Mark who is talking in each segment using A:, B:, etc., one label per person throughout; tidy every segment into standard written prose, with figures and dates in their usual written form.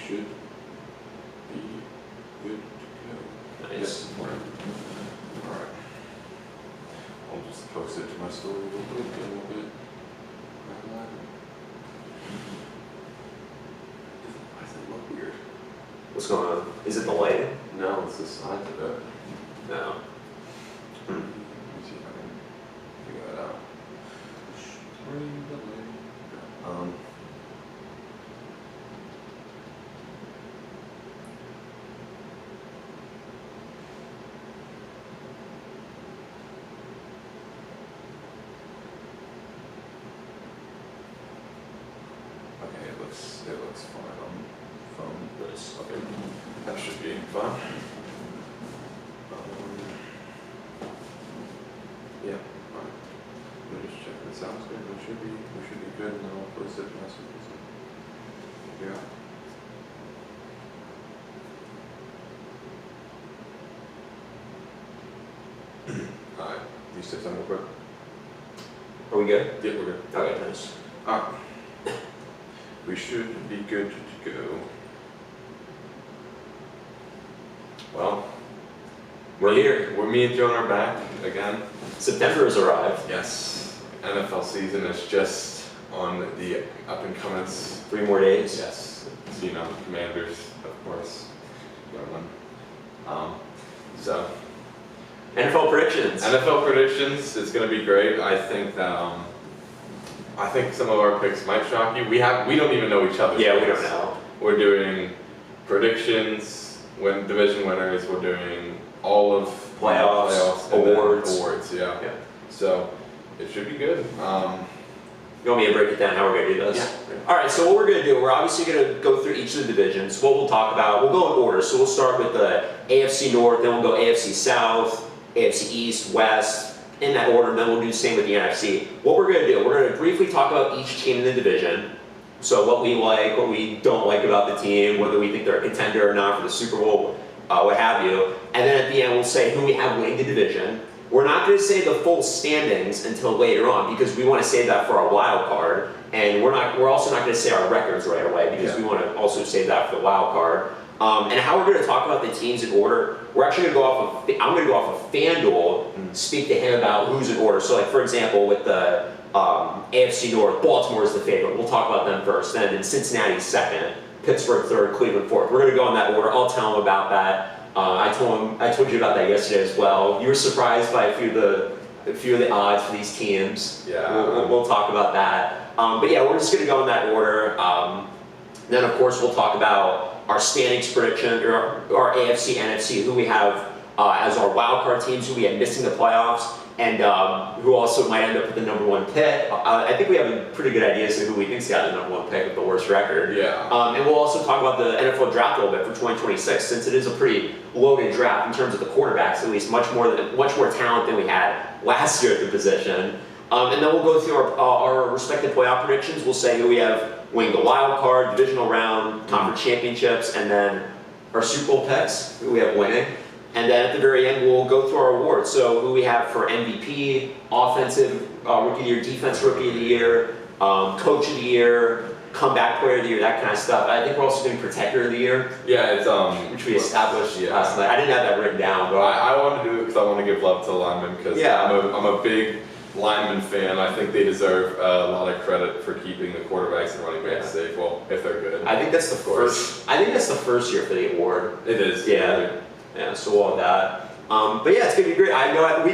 A: should be good to go.
B: Nice.
A: Yes, morning. All right. I'll just post it to my story a little bit. Why does it look weird?
B: What's going on? Is it the lighting?
A: No, it's the size of it.
B: No.
A: Let me see if I can figure that out. Okay, it looks fine on phone.
B: Nice.
A: Okay, that should be fine. Yeah, alright. Let me just check this out. We should be good, and then I'll post it to my social. Yeah. Alright, you said something real quick?
B: Are we good?
A: Yeah, we're good.
B: Okay, nice.
A: We should be good to go. Well,
B: We're here.
A: Me and Joan are back again.
B: September has arrived.
A: Yes, NFL season is just on the up and comings.
B: 3 more days.
A: Yes, so, you know, Commanders, of course, going on. So
B: NFL predictions.
A: NFL predictions, it's going to be great. I think that I think some of our picks might shock you. We don't even know each other's
B: Yeah, we
A: picks.
B: don't know.
A: We're doing predictions, division winners. We're doing all of
B: Playoffs,
A: and then
B: awards.
A: awards. Yeah. So it should be good.
B: You want me to break it down how we're going to do this?
A: Yeah.
B: All right, so what we're going to do, we're obviously going to go through each of the divisions. What we'll talk about, we'll go in order. So we'll start with the AFC North, then we'll go AFC South, AFC East, West, in that order, and then we'll do the same with the NFC. What we're going to do, we're going to briefly talk about each team in the division. So what we like, what we don't like about the team, whether we think they're a contender or not for the Super Bowl, what have you. And then at the end, we'll say who we have winning the division. We're not going to say the full standings until later on because we want to save that for our wild card. And we're also not going to say our records right away because we want to also save that for the wild card. And how we're going to talk about the teams in order, we're actually going to go off of, I'm going to go off of FanDuel, speak to him about who's in order. So like, for example, with the AFC North, Baltimore is the favorite. We'll talk about them first. Then in Cincinnati second, Pittsburgh third, Cleveland fourth. We're going to go in that order. I'll tell him about that. I told you about that yesterday as well. You were surprised by a few of the odds for these teams.
A: Yeah.
B: We'll talk about that. But yeah, we're just going to go in that order. Then of course we'll talk about our standings prediction, or our AFC, NFC, who we have as our wild card teams, who we have missing the playoffs, and who also might end up with the #1 pick. I think we have a pretty good idea as to who we think's got the #1 pick with the worst record.
A: Yeah.
B: And we'll also talk about the NFL draft a little bit for 2026, since it is a pretty loaded draft in terms of the quarterbacks, at least much more talent than we had last year at the position. And then we'll go through our respective playoff predictions. We'll say who we have winning the wild card, divisional round, conference championships, and then our Super Bowl picks, who we have winning. And then at the very end, we'll go through our awards. So who we have for MVP, offensive rookie of the year, defense rookie of the year, coach of the year, comeback player of the year, that kind of stuff. I think we're also doing protector of the year.
A: Yeah, it's
B: which we established last night. I didn't have that written down, but
A: I want to do it because I want to give love to the linemen because I'm a big lineman fan. I think they deserve a lot of credit for keeping the quarterbacks and running backs safe. Well, if they're good.
B: I think that's the first. I think that's the first year for the award.
A: It is.
B: Yeah. Yeah. So we'll have that. But yeah, it's gonna be great.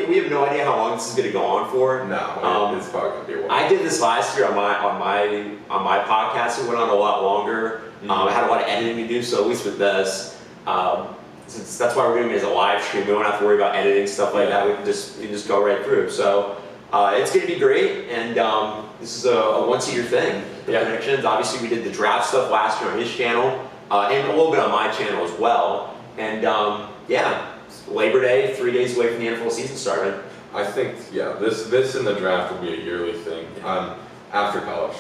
B: We have no idea how long this is gonna go on for.
A: No, it's probably gonna be a while.
B: I did this last year on my podcast. It went on a lot longer. I had a lot of editing to do, so at least with this, since that's why we're doing it as a live stream, we don't have to worry about editing stuff like that. We can just go right through. So it's gonna be great, and this is a once-a-year thing. The predictions. Obviously, we did the draft stuff last year on his channel, and a little bit on my channel as well. And Labor Day, 3 days away from the NFL season starting.
A: I think this and the draft will be a yearly thing. After college,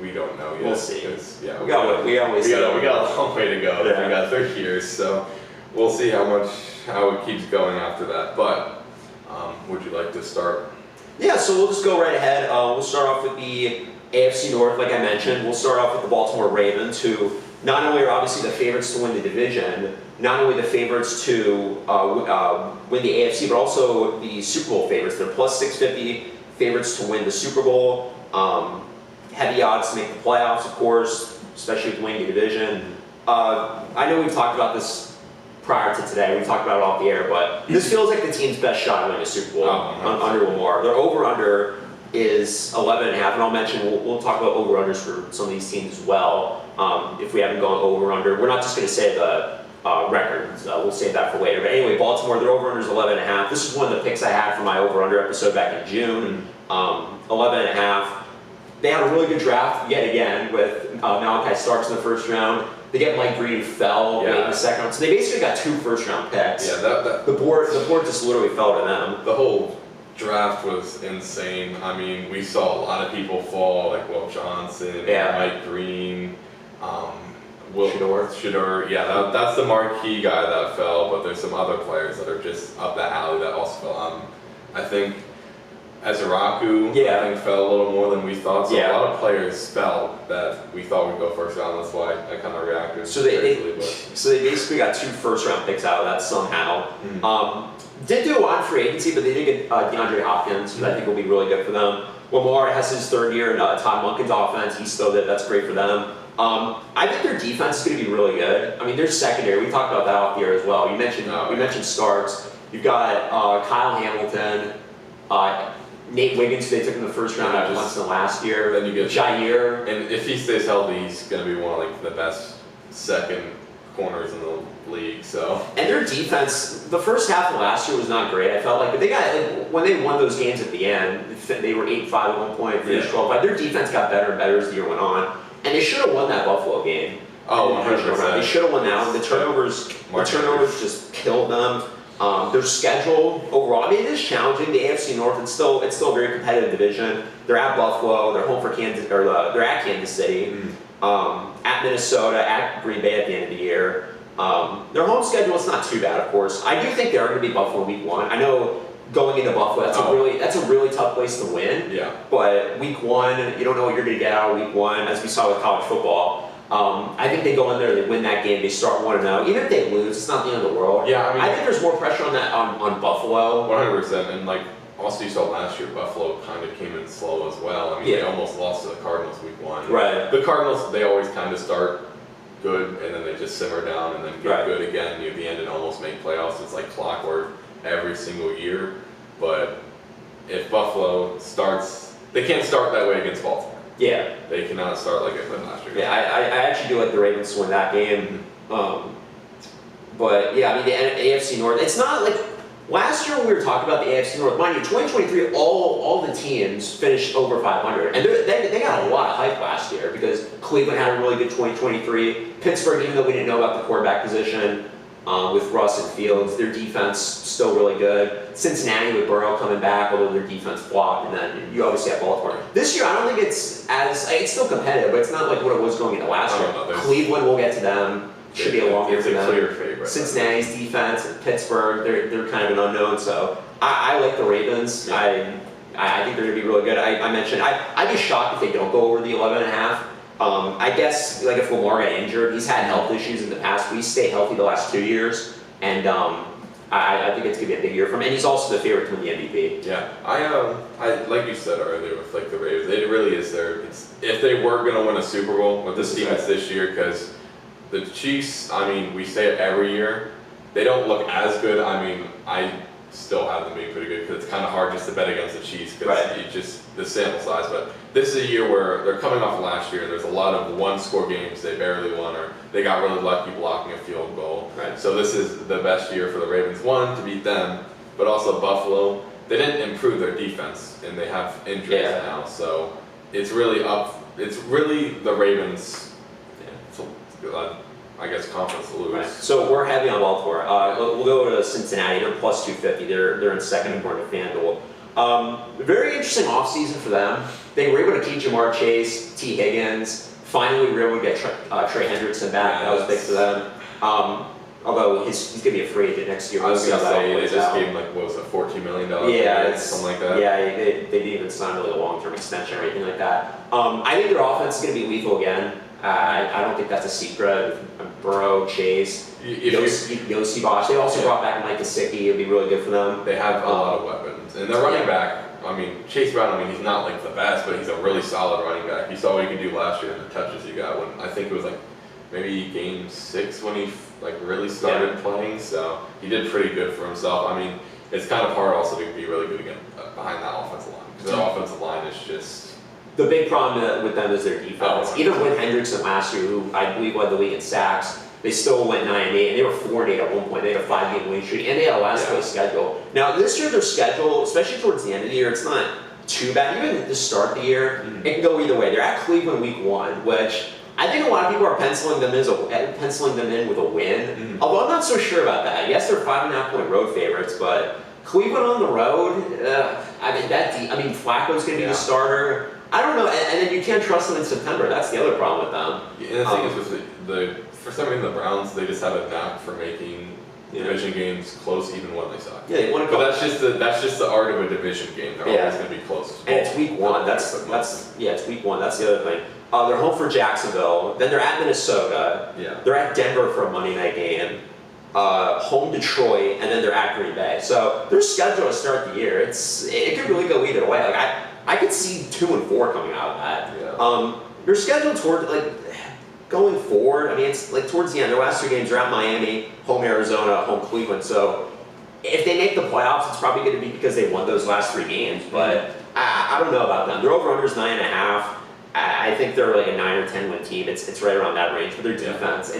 A: we don't know yet.
B: We'll see.
A: Yeah,
B: we got
A: a long way to go. We got 30 years, so we'll see how it keeps going after that. But would you like to start?
B: Yeah, so we'll just go right ahead. We'll start off with the AFC North, like I mentioned. We'll start off with the Baltimore Ravens, who not only are obviously the favorites to win the division, not only the favorites to win the AFC, but also the Super Bowl favorites. They're plus 650 favorites to win the Super Bowl. Heavy odds to make the playoffs, of course, especially with winning the division. I know we've talked about this prior to today. We've talked about it off the air, but this feels like the team's best shot at winning a Super Bowl under Lamar. Their over-under is 11.5, and I'll mention, we'll talk about over-unders for some of these teams as well. If we haven't gone over-under, we're not just going to say the records. We'll save that for later. But anyway, Baltimore, their over-under is 11.5. This is one of the picks I had for my over-under episode back in June. 11.5. They had a really good draft yet again with Malachi Starks in the first round. They get Mike Green, who fell late in the second round. So they basically got 2 first-round picks.
A: Yeah,
B: the board just literally fell to them.
A: The whole draft was insane. I mean, we saw a lot of people fall, like Will Johnson, Mike Green, Shador. Yeah, that's the marquee guy that fell, but there's some other players that are just up the alley that also fell. I think Azaraku, I think, fell a little more than we thought. So a lot of players fell that we thought would go first round. That's why I kind of reacted.
B: So they basically got 2 first-round picks out of that somehow. Did do a lot in free agency, but they did get DeAndre Hopkins, who I think will be really good for them. Lamar has his 3rd year in Todd Monken's offense. He still did. That's great for them. I think their defense is going to be really good. I mean, their secondary, we talked about that off the air as well. You mentioned Starks. You've got Kyle Hamilton, Nate Wiggins, who they took in the first round after Clemson last year.
A: Then you get
B: Jair.
A: And if he stays healthy, he's going to be one of like the best second corners in the league. So.
B: And their defense, the first half of last year was not great. I felt like, but they got when they won those games at the end, they were 8-5 at one point, finished 12-5. Their defense got better and better as the year went on, and they should have won that Buffalo game.
A: Oh, 100%.
B: They should have won that one. The turnovers just killed them. Their schedule overall, I mean, it is challenging. The AFC North, it's still a very competitive division. They're at Buffalo. They're home for Kansas, or they're at Kansas City, at Minnesota, at Green Bay at the end of the year. Their home schedule is not too bad, of course. I do think they are going to be Buffalo week 1. I know going into Buffalo, that's a really tough place to win.
A: Yeah.
B: But week 1, you don't know what you're going to get out of week 1, as we saw with college football. I think they go in there, they win that game, they start 1-0. Even if they lose, it's not the end of the world.
A: Yeah, I mean,
B: I think there's more pressure on that on Buffalo.
A: 100%, and like also you saw last year, Buffalo kind of came in slow as well. I mean, they almost lost to the Cardinals week 1.
B: Right.
A: The Cardinals, they always kind of start good and then they just simmer down and then get good again near the end and almost make playoffs. It's like clockwork every single year. But if Buffalo starts, they can't start that way against Baltimore.
B: Yeah.
A: They cannot start like it did last year.
B: Yeah, I actually do like the Ravens to win that game. But yeah, I mean, the AFC North, it's not like, last year when we were talking about the AFC North, mind you, 2023, all the teams finished over 500. And they got a lot of hype last year because Cleveland had a really good 2023. Pittsburgh, even though we didn't know about the quarterback position, with Russ and Fields, their defense still really good. Cincinnati with Burrow coming back, although their defense flopped, and then you obviously have Baltimore. This year, I don't think it's still competitive, but it's not like what it was going into last year. Cleveland, we'll get to them. Should be a long year for them.
A: Clear favorite.
B: Cincinnati's defense and Pittsburgh, they're kind of an unknown. So I like the Ravens. Yeah. I think they're going to be really good. I mentioned I'd be shocked if they don't go over the 11.5. I guess like if Lamar got injured, he's had health issues in the past. We stayed healthy the last 2 years, and I think it's gonna be a big year for him. And he's also the favorite to win the MVP.
A: Yeah, I like you said earlier with like the Ravens, it really is if they were gonna win a Super Bowl with this defense this year, because the Chiefs, I mean, we say it every year, they don't look as good. I mean, I still have them being pretty good because it's kind of hard just to bet against the Chiefs because you just the sample size. But this is a year where they're coming off of last year. There's a lot of one-score games they barely won, or they got really lucky blocking a field goal.
B: Right.
A: So this is the best year for the Ravens. One, to beat them, but also Buffalo. They didn't improve their defense, and they have injuries now. So it's really It's really the Ravens. I guess conference to lose.
B: Right. So we're heavy on Baltimore. We'll go to Cincinnati. They're plus 250. They're in second according to FanDuel. Very interesting offseason for them. They were able to keep Jamar Chase, T. Higgins. Finally, we were able to get Trey Hendrickson back. That was big for them. Although he's going to be a free agent next year.
A: I was going to say, they just gave him like, what was it, $14 million?
B: Yeah,
A: something like that.
B: Yeah, they didn't even sign really a long-term extension or anything like that. I think their offense is going to be lethal again. I don't think that's a secret. Burrow, Chase, Yossi Bosch. They also brought back Mike Gesicki. It'd be really good for them.
A: They have a lot of weapons. And their running back, I mean, Chase Brown, he's not like the best, but he's a really solid running back. You saw what he could do last year and the touches he got when, I think it was like maybe game 6 when he like really started playing. So he did pretty good for himself. I mean, it's kind of hard also to be really good again behind that offensive line. Because their offensive line is just...
B: The big problem with them is their defense. Even with Hendrickson last year, who I believe led the league in sacks, they still went 9-8, and they were 4-8 at one point. They had a 5-game winning streak, and they had a last place schedule. Now this year, their schedule, especially towards the end of the year, it's not too bad. Even at the start of the year, it can go either way. They're at Cleveland week 1, which I think a lot of people are penciling them in with a win. Although I'm not so sure about that. Yes, they're 5.5-point road favorites, but Cleveland on the road. I mean, Flacco's going to be the starter. I don't know, and then you can't trust them in September. That's the other problem with them.
A: Yeah, and the thing is with for some reason the Browns, they just have a knack for making division games close even when they suck.
B: Yeah, they want to.
A: But that's just the art of a division game. They're always going to be close.
B: And it's week 1. It's week 1. That's the other thing. They're home for Jacksonville. Then they're at Minnesota.
A: Yeah.
B: They're at Denver for a Monday night game. Home Detroit, and then they're at Green Bay. So their schedule to start the year, it could really go either way. Like I could see 2-4 coming out of that.
A: Yeah.
B: Your schedule toward going forward. I mean, it's like towards the end. Their last 2 games are at Miami, home Arizona, home Cleveland. So if they make the playoffs, it's probably going to be because they won those last 3 games. But I don't know about them. Their over/under's 9.5. I think they're like a 9 or 10 win team. It's right around that range. But their defense,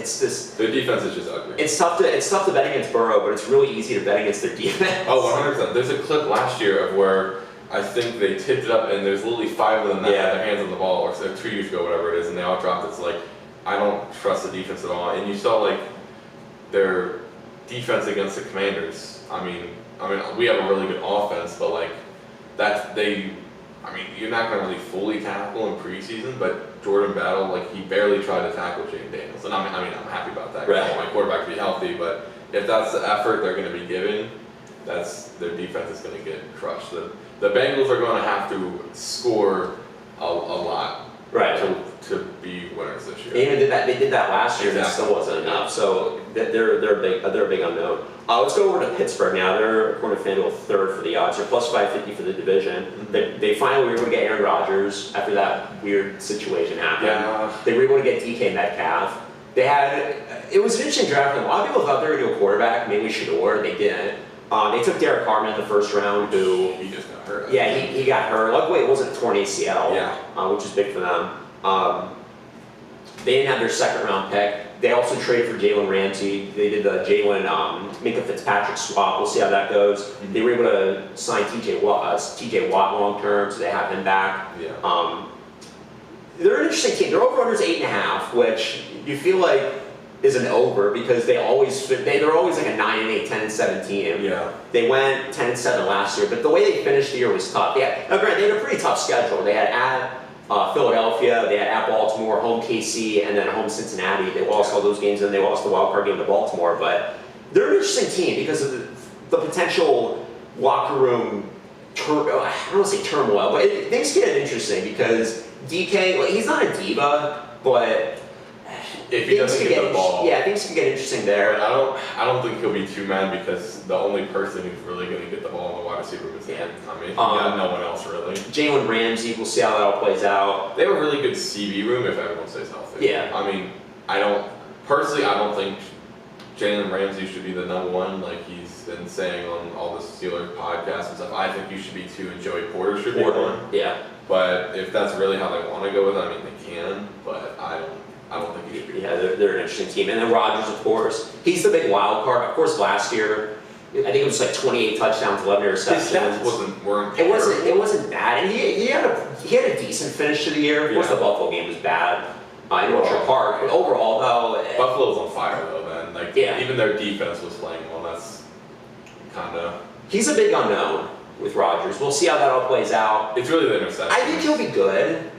A: their defense is just ugly.
B: It's tough to bet against Burrow, but it's really easy to bet against their defense.
A: Oh, 100%. There's a clip last year of where I think they tipped it up, and there's literally 5 of them that had their hands on the ball, or 2 years ago, whatever it is, and they all dropped. It's like, I don't trust the defense at all. And you saw like their defense against the Commanders. I mean, we have a really good offense, but like you're not going to really fully tackle in preseason, but Jordan Battle, like he barely tried to tackle Jaden Daniels, and I'm happy about that. I want my quarterback to be healthy, but if that's the effort they're going to be giving, their defense is going to get crushed. The Bengals are going to have to score a lot, to be winners this year.
B: They even did that. They did that last year, and it still wasn't enough. So they're a big unknown. Let's go over to Pittsburgh now. They're according to FanDuel 3rd for the odds. They're plus 550 for the division. They finally were able to get Aaron Rodgers after that weird situation happened.
A: Yeah.
B: They were able to get DK Metcalf. It was an interesting draft. A lot of people thought they were going to do a quarterback, maybe Shador. They didn't. They took Derek Carman in the 1st round, who
A: he just got hurt.
B: Yeah, he got hurt. Luckily, it wasn't a torn ACL, which is big for them. They didn't have their 2nd round pick. They also traded for Jalen Ramsey. They did the Minka Fitzpatrick swap. We'll see how that goes. They were able to sign TJ Watt long term, so they have him back.
A: Yeah.
B: They're an interesting team. Their over/under's 8.5, which you feel like is an over because they're always like a 9-8, 10-7 team.
A: Yeah.
B: They went 10-7 last year, but the way they finished the year was tough. They had a pretty tough schedule. They had at Philadelphia, they had at Baltimore, home KC, and then home Cincinnati. They lost all those games, and they lost the wild card game to Baltimore. But they're an interesting team because of the potential locker room. I don't want to say turmoil, but things get interesting because DK, he's not a diva, but
A: if he doesn't get the ball,
B: things can get interesting there.
A: I don't think he'll be too mad because the only person who's really going to get the ball in the wide receiver is him. He got no one else really.
B: Jalen Ramsey, we'll see how that all plays out.
A: They have a really good CB room if everyone stays healthy.
B: Yeah.
A: I don't think Jalen Ramsey should be the number 1 like he's been saying on all the Steelers podcasts and stuff. I think you should be 2 and Joey Porter should be 1.
B: Yeah.
A: But if that's really how they want to go with it, they can. But I don't think he should be.
B: Yeah, they're an interesting team. And then Rodgers, of course, he's the big wild card. Of course, last year, I think it was like 28 touchdowns, 11 interceptions.
A: His stats weren't.
B: It wasn't bad, and he had a decent finish to the year. Of course, the Buffalo game was bad in Orchard Park. But overall, though,
A: Buffalo's on fire though. Then, even their defense was playing well. That's kind of.
B: He's a big unknown with Rodgers. We'll see how that all plays out.
A: It's really the interception.
B: I think he'll be good.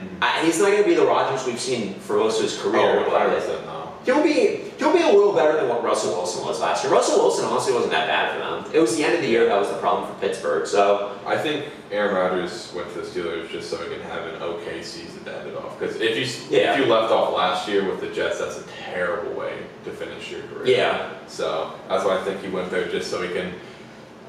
B: He's not going to be the Rodgers we've seen for most of his career.
A: 100% no.
B: He'll be a little better than what Russell Wilson was last year. Russell Wilson honestly wasn't that bad for them. It was the end of the year that was the problem for Pittsburgh. So
A: I think Aaron Rodgers went to the Steelers just so he can have an okay season to end it off. Because if you left off last year with the Jets, that's a terrible way to finish your career.
B: Yeah.
A: So that's why I think he went there just so he can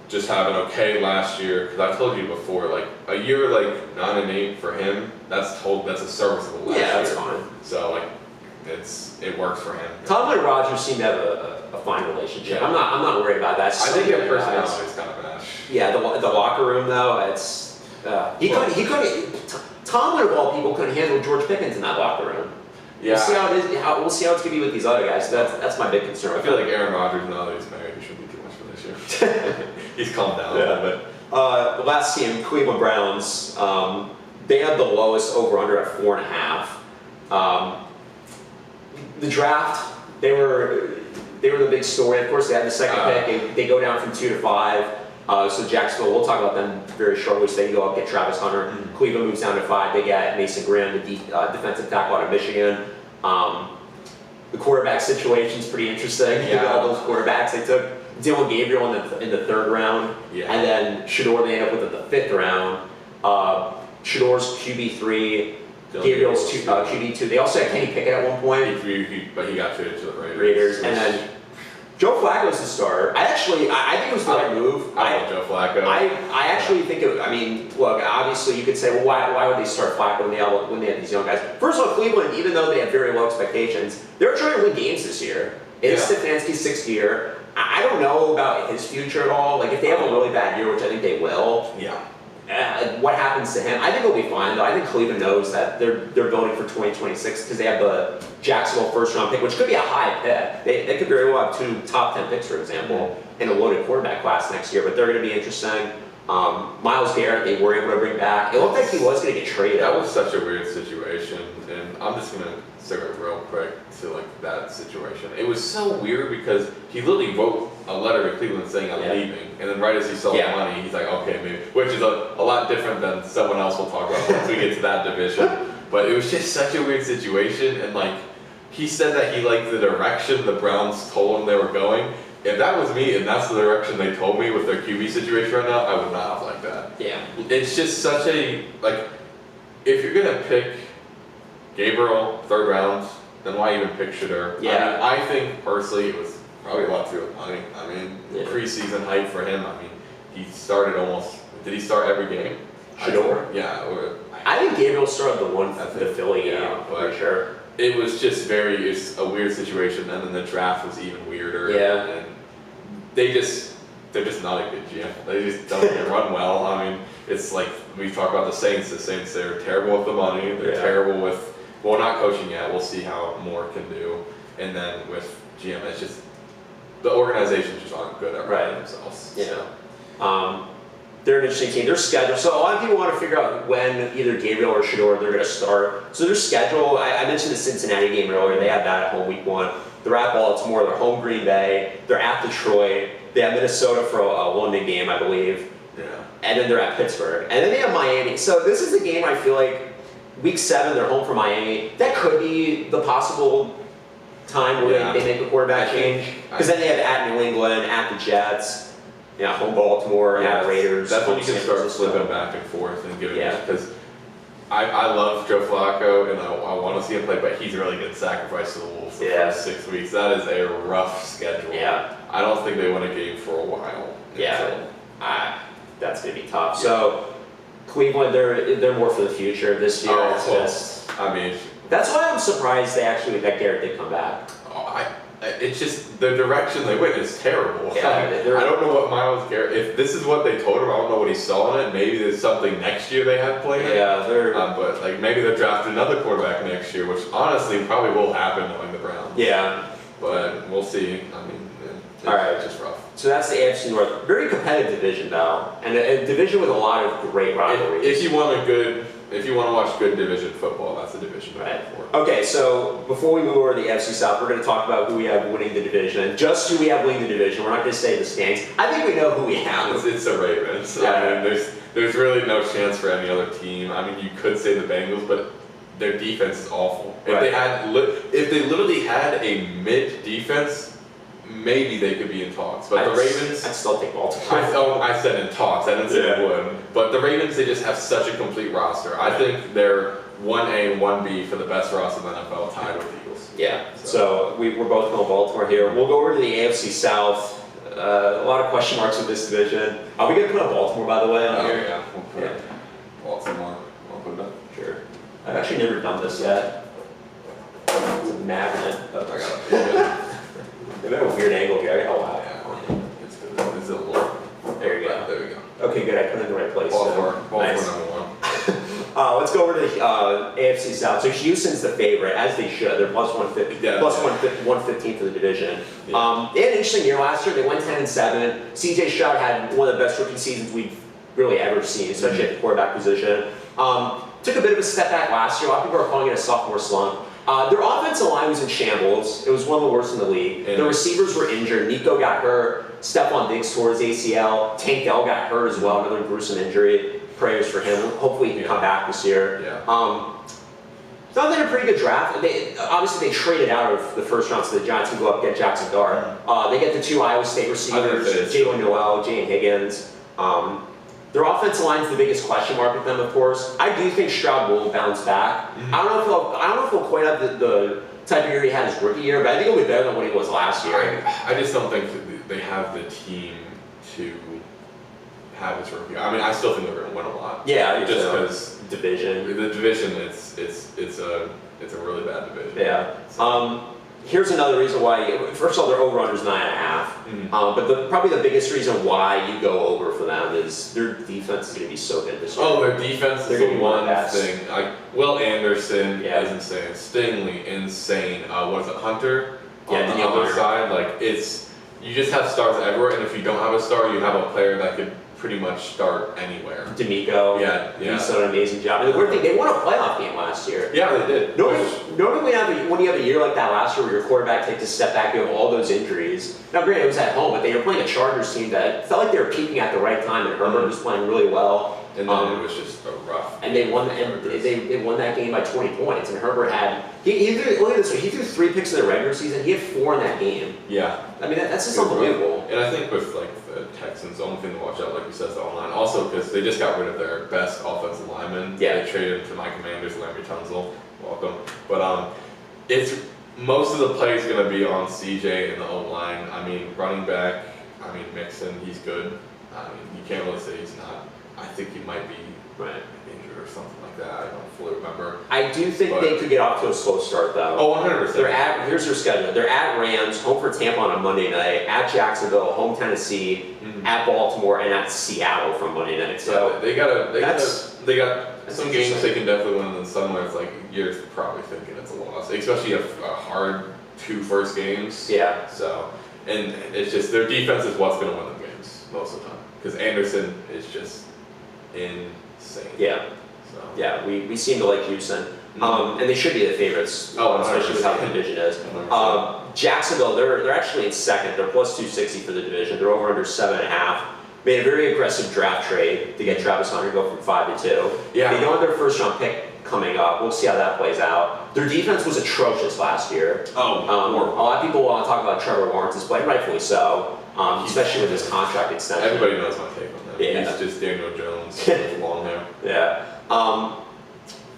A: just have an okay last year. Because I told you before, like a year like 9-8 for him, that's a serviceable last year.
B: Yeah, that's fine.
A: So like it works for him.
B: Tomlin and Rodgers seem to have a fine relationship.
A: Yeah.
B: I'm not worried about that.
A: I think their personality is kind of match.
B: Yeah, the locker room though, it's he couldn't. Tomlin of all people couldn't handle George Pickens in that locker room.
A: Yeah.
B: We'll see how it is. We'll see how it's gonna be with these other guys. That's my big concern.
A: I feel like Aaron Rodgers, now that he's married, he shouldn't be too much for this year. He's calmed down a little bit.
B: The last team, Cleveland Browns, they had the lowest over/under at 4.5. The draft, they were the big story. Of course, they had the second pick. They go down from 2 to 5. So Jacksonville, we'll talk about them very shortly. So they go up, get Travis Hunter.
A: Mm-hmm.
B: Cleveland moves down to 5. They get Mason Graham, the defensive tackle out of Michigan. The quarterback situation is pretty interesting.
A: Yeah.
B: All those quarterbacks they took. Dylan Gabriel in the 3rd round,
A: Yeah.
B: and then Shador they end up with in the 5th round. Shador's QB3. Gabriel's QB2. They also had Kenny Pickett at one point.
A: But he got traded to the
B: Raiders. And then Joe Flacco's the starter. I think it was the right move.
A: I love Joe Flacco.
B: I actually think look, obviously you could say, well, why would they start Flacco when they have these young guys? First of all, Cleveland, even though they have very low expectations, they're trying to win games this year. It's Stefanski's 6th year. I don't know about his future at all. Like if they have a really bad year, which I think they will.
A: Yeah.
B: What happens to him? I think he'll be fine though. I think Cleveland knows that they're building for 2026 because they have the Jacksonville 1st round pick, which could be a high pick. They could very well have 2 top 10 picks, for example, in a loaded quarterback class next year. But they're going to be interesting. Myles Garrett, they were able to bring back. It looked like he was going to get traded.
A: That was such a weird situation, and I'm just going to segue real quick to like that situation. It was so weird because he literally wrote a letter to Cleveland saying I'm leaving, and then right as he saw the money, he's like, okay, maybe, which is a lot different than someone else we'll talk about once we get to that division. But it was just such a weird situation, and like he said that he liked the direction the Browns told him they were going. If that was me and that's the direction they told me with their QB situation right now, I would not have liked that.
B: Yeah.
A: It's just such a, like, if you're going to pick Gabriel, 3rd round, then why even pick Shador?
B: Yeah.
A: I mean, I think personally it was probably a lot too much money. I mean, preseason hype for him, I mean, he started did he start every game?
B: Shador?
A: Yeah.
B: I think Gabriel started the Philly game, for sure.
A: It was just it's a weird situation, and then the draft was even weirder.
B: Yeah.
A: And they're just not a good GM. They just don't run well. I mean, it's like we talk about the Saints. The Saints, they're terrible with the money. They're terrible with, well, not coaching yet. We'll see how Moore can do. And then with GM, it's just, the organizations just aren't good at running themselves.
B: Yeah.
A: So.
B: They're an interesting team. Their schedule. So a lot of people want to figure out when either Gabriel or Shador they're going to start. So their schedule. I mentioned the Cincinnati game earlier. They had that at home week 1. They're at Baltimore. They're home Green Bay. They're at Detroit. They have Minnesota for a London game, I believe.
A: Yeah.
B: And then they're at Pittsburgh. And then they have Miami. So this is the game I feel like week 7 they're home for Miami. That could be the possible time where they make a quarterback change. Because then they have at New England, at the Jets. Home Baltimore, at Raiders.
A: That's when you can start flipping back and forth and giving because I love Joe Flacco and I want to see him play, but he's really good sacrifice to the Wolves the first 6 weeks. That is a rough schedule.
B: Yeah.
A: I don't think they win a game for a while.
B: Yeah. That's going to be tough. So Cleveland, they're more for the future this year.
A: I mean,
B: that's why I'm surprised that Garrett did come back.
A: It's just the direction they went is terrible.
B: Yeah,
A: I don't know what Myles Garrett. If this is what they told him, I don't know what he saw in it. Maybe there's something next year they have planned.
B: Yeah,
A: but like maybe they're drafting another quarterback next year, which honestly probably will happen knowing the Browns.
B: Yeah,
A: but we'll see. I mean,
B: all right,
A: it's just rough.
B: So that's the AFC North. Very competitive division though, and a division with a lot of great rivalries.
A: If you want to watch good division football, that's the division to for.
B: Okay, so before we move over to the AFC South, we're going to talk about who we have winning the division. Just who we have winning the division. We're not going to say the standings. I think we know who we have.
A: It's the Ravens. I mean, there's really no chance for any other team. I mean, you could say the Bengals, but their defense is awful. If
B: Right.
A: they had, if they literally had a mid defense, maybe they could be in talks. But the Ravens,
B: I'd still take Baltimore.
A: I said in talks. I didn't say they would. But the Ravens, they just have such a complete roster. I think they're 1A and 1B for the best roster in the NFL, tied with the Eagles.
B: Yeah. So we're both going Baltimore here. We'll go over to the AFC South. A lot of question marks with this division. Are we gonna put up Baltimore, by the way, on here?
A: Yeah, we'll put it. Baltimore. We'll put it up.
B: Sure. I've actually never done this yet. It's a magnet.
A: I got it.
B: They have a weird angle here. Oh wow.
A: Yeah, it's good. It's a little.
B: There you go.
A: There we go.
B: Okay, good. I put it in the right place.
A: Baltimore.
B: Nice.
A: Number 1.
B: Let's go over to the AFC South. So Houston's the favorite, as they should. They're plus 150,
A: Yeah.
B: plus 115 for the division.
A: Yeah.
B: They had an interesting year last year. They went 10-7. CJ Stroud had one of the best rookie seasons we've really ever seen, especially at the quarterback position. Took a bit of a step back last year. A lot of people are calling it a sophomore slump. Their offensive line was in shambles. It was one of the worst in the league.
A: Yeah.
B: The receivers were injured. Nico got hurt. Stephon Diggs tore his ACL. Tank Dell got hurt as well, another gruesome injury. Prayers for him. Hopefully he can come back this year.
A: Yeah.
B: So they had a pretty good draft. Obviously they traded out of the first round, so the Giants can go up and get Jackson Dart. They get the 2 Iowa State receivers, Jalen Noel, Jane Higgins. Their offensive line is the biggest question mark with them, of course. I do think Stroud will bounce back. I don't know if he'll quite have the type of year he had his rookie year, but I think he'll be better than what he was last year.
A: I just don't think that they have the team to have his rookie. I mean, I still think they're going to win a lot.
B: Yeah,
A: just because
B: division.
A: The division, it's a really bad division.
B: Yeah. Here's another reason why. First of all, their over/under is 9.5. But probably the biggest reason why you go over for them is their defense is going to be so good this year.
A: Oh, their defense is the one
B: best.
A: thing. Like Will Anderson
B: Yeah.
A: is insane. Stingley, insane. What is it, Hunter?
B: Yeah,
A: on the
B: Danielle
A: other
B: Hunter.
A: side, like you just have stars everywhere, and if you don't have a star, you have a player that could pretty much start anywhere.
B: D'Amico.
A: Yeah.
B: He's done an amazing job. And the weird thing, they won a playoff game last year.
A: Yeah, they did.
B: Normally when you have a year like that last year where your quarterback takes a step back, you have all those injuries. Now, granted, it was at home, but they were playing a Chargers team that felt like they were peaking at the right time, and Herbert was playing really well.
A: And then it was just a rough.
B: And they won. And they won that game by 20 points. And Herbert had he threw, look at this one. He threw 3 picks in the regular season. He had 4 in that game.
A: Yeah.
B: I mean, that's just unbelievable.
A: And I think with like the Texans, the only thing to watch out, like you said, is the online. Also, because they just got rid of their best offensive lineman.
B: Yeah.
A: They traded to my Commanders, Larry Tunsil. Welcome. But it's most of the plays going to be on CJ and the O-line. I mean, running back. I mean, Mixon, he's good. I mean, you can't really say he's not. I think he might be injured or something like that. I don't fully remember.
B: I do think they could get off to a slow start, though.
A: Oh, 100%.
B: Here's their schedule. They're at Rams, home for Tampa on a Monday night, at Jacksonville, home Tennessee, at Baltimore, and at Seattle from Monday night. So
A: they got some games
B: interesting.
A: they can definitely win, and then some where it's like you're probably thinking it's a loss, especially a hard 2 first games.
B: Yeah.
A: So, and it's just their defense is what's going to win them games most of the time because Anderson is just insane.
B: Yeah.
A: So.
B: Yeah, we seem to like Houston. And they should be the favorites, especially with how the division is. Jacksonville, they're actually in second. They're plus 260 for the division. They're over under 7.5. Made a very aggressive draft trade to get Travis Hunter go from 5 to 2.
A: Yeah.
B: They don't have their first round pick coming up. We'll see how that plays out. Their defense was atrocious last year. A lot of people want to talk about Trevor Lawrence's play, rightfully so, especially with his contract extension.
A: Everybody knows my take on that.
B: Yeah.
A: He's just Daniel Jones with long hair.
B: Yeah.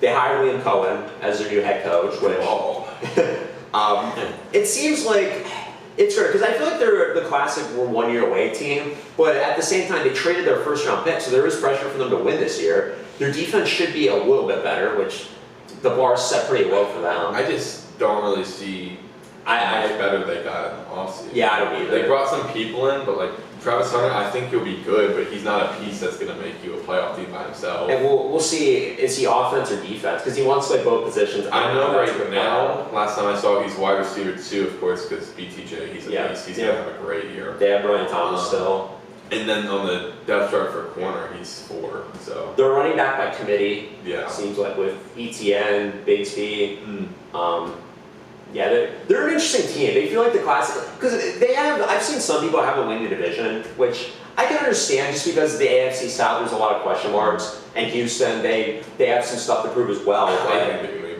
B: They hired Liam Cohen as their new head coach, which it seems like it's fair because I feel like they're the classic we're 1 year away team, but at the same time they traded their first round pick, so there is pressure for them to win this year. Their defense should be a little bit better, which the bar is set pretty low for them.
A: I just don't really see how much better they got in the offseason.
B: Yeah, I don't either.
A: They brought some people in, but like Travis Hunter, I think he'll be good, but he's not a piece that's going to make you a playoff team by himself.
B: And we'll see, is he offense or defense? Because he wants to play both positions.
A: I know right now, last time I saw he's wide receiver 2, of course, because BTJ, he's a beast. He's going to have a great year.
B: They have Brian Thomas still.
A: And then on the depth chart for corner, he's 4. So
B: they're running back by committee.
A: Yeah.
B: Seems like with ETN, Bigsby. Yeah, they're an interesting team. They feel like the classic because they have. I've seen some people have a win the division, which I can understand just because the AFC South there's a lot of question marks, and Houston they have some stuff to prove as well.
A: I think they can win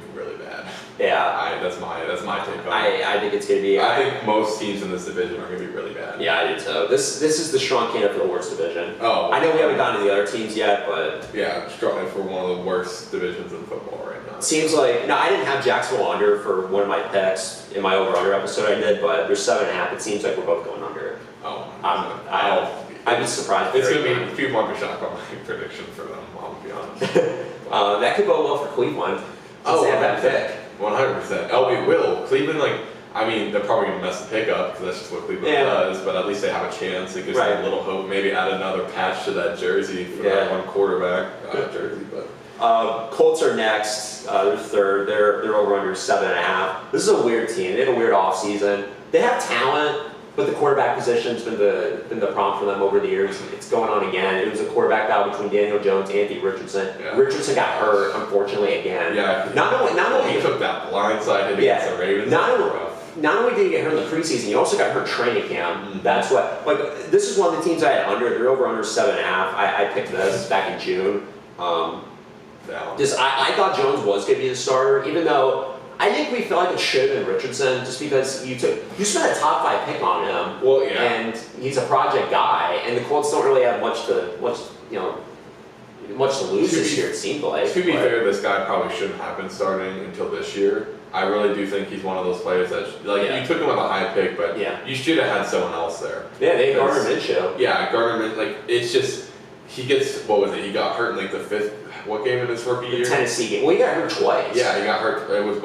B: Yeah.
A: That's my take on it.
B: I think it's going to be.
A: I think most teams in this division are going to be really bad.
B: Yeah, I do too. This is the strong candidate for the worst division.
A: Oh.
B: I know we haven't gotten to the other teams yet, but
A: Yeah, struggling for one of the worst divisions in football right now.
B: seems like I didn't have Jacksonville under for one of my picks in my over/under episode I did, but there's 7.5. It seems like we're both going under.
A: Oh.
B: I'd be surprised.
A: It's going to be people might be shocked by my prediction for them. I'll be honest.
B: That could go well for Cleveland. Since they have that pick.
A: 100%. Oh, it will. Cleveland, they're probably going to mess the pick up because that's just what Cleveland does, but at least they have a chance. It gives them a little hope. Maybe add another patch to that jersey for that one quarterback jersey. But
B: Colts are next. They're third. They're over under 7.5. This is a weird team. They have a weird offseason. They have talent, but the quarterback position's been the problem for them over the years. It's going on again. It was a quarterback battle between Daniel Jones and Anthony Richardson.
A: Yeah.
B: Richardson got hurt, unfortunately, again.
A: yeah,
B: Not only
A: he took that blindside hit against the Ravens.
B: Not only did he get hurt in the preseason, he also got hurt training camp.
A: Mm-hmm.
B: That's what. This is one of the teams I had under. They're over under 7.5. I picked this back in June. I thought Jones was going to be the starter, even though. I think we felt like it should have been Richardson, just because you spent a top 5 pick on him.
A: Well, yeah.
B: And he's a project guy, and the Colts don't really have much to lose this year. It seemed like.
A: To be fair, this guy probably shouldn't have been starting until this year. I really do think he's one of those players that you took him with a high pick, but you should have had someone else there.
B: Yeah, they Gardner Minshew.
A: Yeah, Gardner it's just he gets he got hurt in the 5th. What game in his rookie year?
B: The Tennessee game. Well, he got hurt twice.
A: Yeah, he got hurt. It was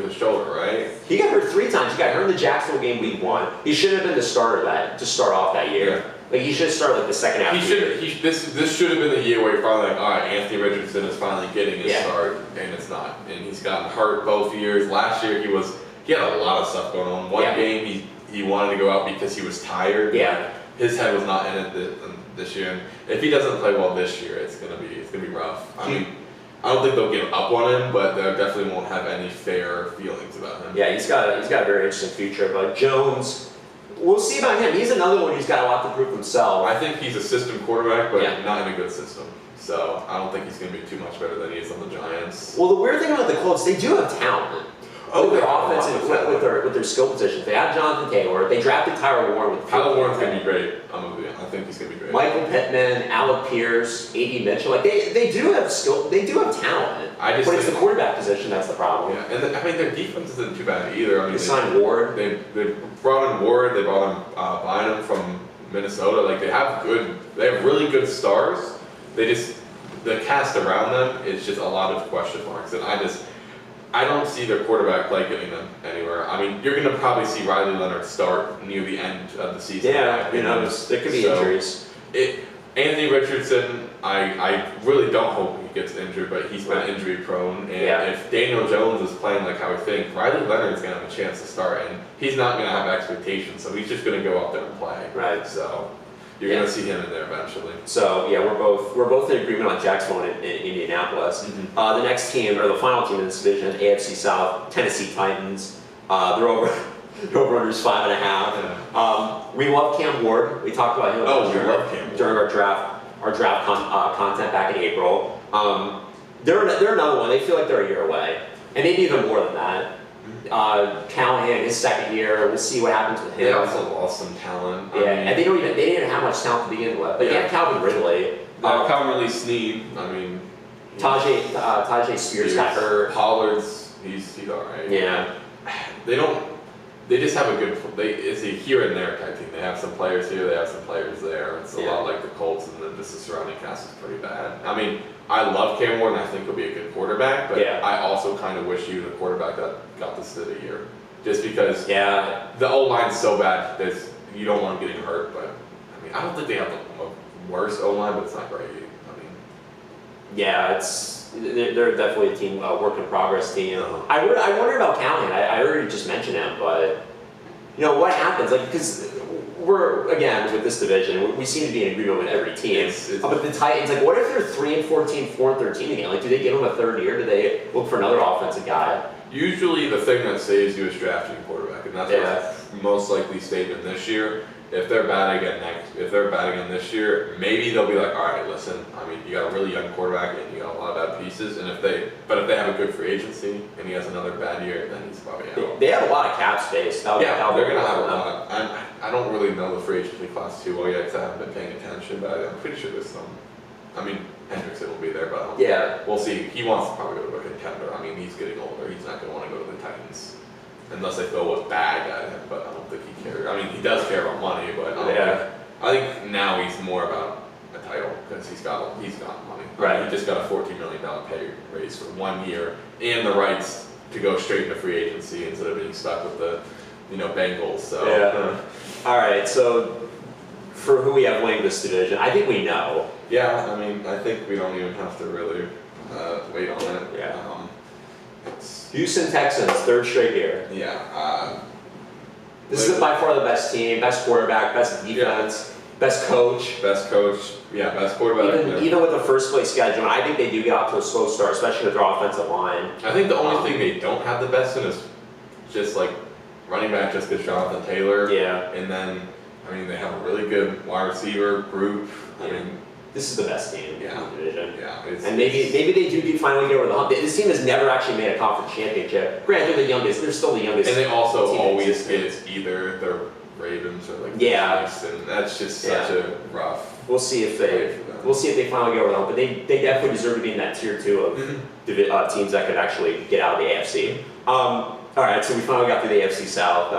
A: his shoulder, right?
B: He got hurt 3 times. He got hurt in the Jacksonville game week 1. He should have been the starter to start off that year.
A: Yeah.
B: He should have started the second half.
A: This should have been the year where you're finally all right, Anthony Richardson is finally getting his start, and it's not. And he's gotten hurt both years. Last year he had a lot of stuff going on. One game he wanted to go out because he was tired.
B: Yeah.
A: His head was not in it this year. And if he doesn't play well this year, it's gonna be rough. I don't think they'll give up on him, but they definitely won't have any fair feelings about him.
B: Yeah, he's got a very interesting future. But Jones, we'll see about him. He's another one who's got a lot to prove himself.
A: I think he's a system quarterback, but not in a good system. So I don't think he's going to be too much better than he is on the Giants.
B: Well, the weird thing about the Colts, they do have talent. With their offense and with their skill positions. They have Jonathan Taylor. They drafted Tyler Warren with
A: Tyler Warren's going to be great. I think he's going to be great.
B: Michael Pittman, Alec Pierce, A.D. Mitchell. They do have skill. They do have talent. But it's the quarterback position that's the problem.
A: Yeah, and their defense isn't too bad either.
B: They signed Ward.
A: They brought in Ward. They brought in Bynum from Minnesota. They have really good stars. The cast around them is just a lot of question marks, and I don't see their quarterback play getting them anywhere. You're going to probably see Riley Leonard start near the end of the season.
B: Yeah, there could be injuries.
A: Anthony Richardson, I really don't hope he gets injured, but he's been injury prone. And if Daniel Jones is playing like how we think, Riley Leonard's going to have a chance to start, and he's not going to have expectations, so he's just going to go out there and play.
B: Right.
A: So you're going to see him in there eventually.
B: So we're both in agreement on Jacksonville and Indianapolis.
A: Mm-hmm.
B: The next team, or the final team in this division, AFC South, Tennessee Titans. They're over under 5.5. We love Cam Ward. We talked about him during our draft content back in April. They're another one. They feel like they're a year away, and maybe even more than that. Callahan, his second year, we'll see what happens with him.
A: They also lost some talent.
B: And they didn't even have much talent to begin with. But they have Calvin Ridley.
A: Calvin Ridley, Snead.
B: Tajay Spears got hurt.
A: Pollard's he's alright.
B: Yeah.
A: They just have a good. It's a here and there type team. They have some players here. They have some players there. It's a lot like the Colts, and then just the surrounding cast is pretty bad. I love Cam Ward, and I think he'll be a good quarterback. But I also kind of wish he was a quarterback that got this to the year, just because. Yeah. The O-line's so bad. You don't want him getting hurt, but I don't think they have the worst O-line, but it's not great.
B: Yeah, they're definitely a team, work in progress team. I wonder about Callahan. I already just mentioned him, but what happens? Because we're again with this division, we seem to be in agreement with every team. But the Titans, what if they're 3-14, 4-13 again? Do they give them a third year? Do they look for another offensive guy?
A: Usually the thing that saves you is drafting a quarterback, and that's what's most likely statement this year. If they're bad again this year, maybe they'll be like, all right, listen, I mean, you got a really young quarterback and you got a lot of bad pieces, and if they have a good free agency and he has another bad year, then he's probably out.
B: They have a lot of cap space.
A: They're gonna have a lot. I don't really know the free agency class too well yet because I haven't been paying attention, but I'm pretty sure there's some. I mean, Hendrickson will be there, but we'll see. He wants to probably go to a contender. I mean, he's getting older. He's not going to want to go to the Titans unless they throw a bag at him. But I don't think he cares. I mean, he does care about money, but I think now he's more about a title because he's got money.
B: Right.
A: I mean, he just got a $14 million pay raise for 1 year and the rights to go straight into free agency instead of being stuck with the Bengals. So
B: all right. So for who we have winning this division, I think we know.
A: Yeah, I mean, I think we don't even have to really wait on it.
B: Yeah. Houston Texans, 3rd straight year.
A: Yeah.
B: This is by far the best team, best quarterback, best defense, best coach.
A: Best coach. Yeah, best quarterback.
B: Even with the first place schedule, I think they do get off to a slow start, especially with their offensive line.
A: I think the only thing they don't have the best in is just like running back, just because Jonathan Taylor.
B: Yeah.
A: And then, I mean, they have a really good wide receiver group. I mean,
B: this is the best team in the division.
A: Yeah.
B: And maybe they do finally get over the hump. This team has never actually made a conference championship. Granted, they're the youngest. They're still the youngest.
A: And they also always get either the Ravens or like the Chiefs, and that's just such a rough.
B: We'll see if they finally get over the hump. But they definitely deserve to be in that tier 2 of teams that could actually get out of the AFC. All right, so we finally got through the AFC South.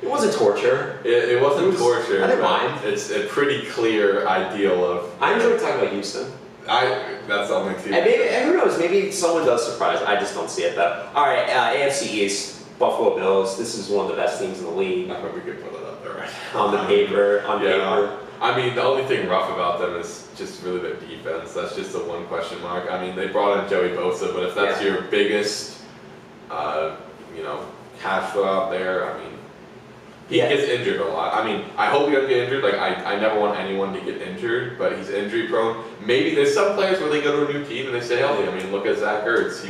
B: It wasn't torture.
A: It wasn't torture.
B: I didn't mind.
A: It's a pretty clear ideal of.
B: I enjoyed talking about Houston.
A: That's the only team.
B: And who knows? Maybe someone does surprise. I just don't see it though. All right, AFC East, Buffalo Bills. This is one of the best teams in the league.
A: I hope we could put it up there, right?
B: On paper.
A: I mean, the only thing rough about them is just really their defense. That's just the one question mark. I mean, they brought in Joey Bosa, but if that's your biggest, cash flow out there, I mean. He gets injured a lot. I mean, I hope he doesn't get injured. Like, I never want anyone to get injured, but he's injury prone. Maybe there's some players where they go to a new team and they stay healthy. I mean, look at Zach Ertz.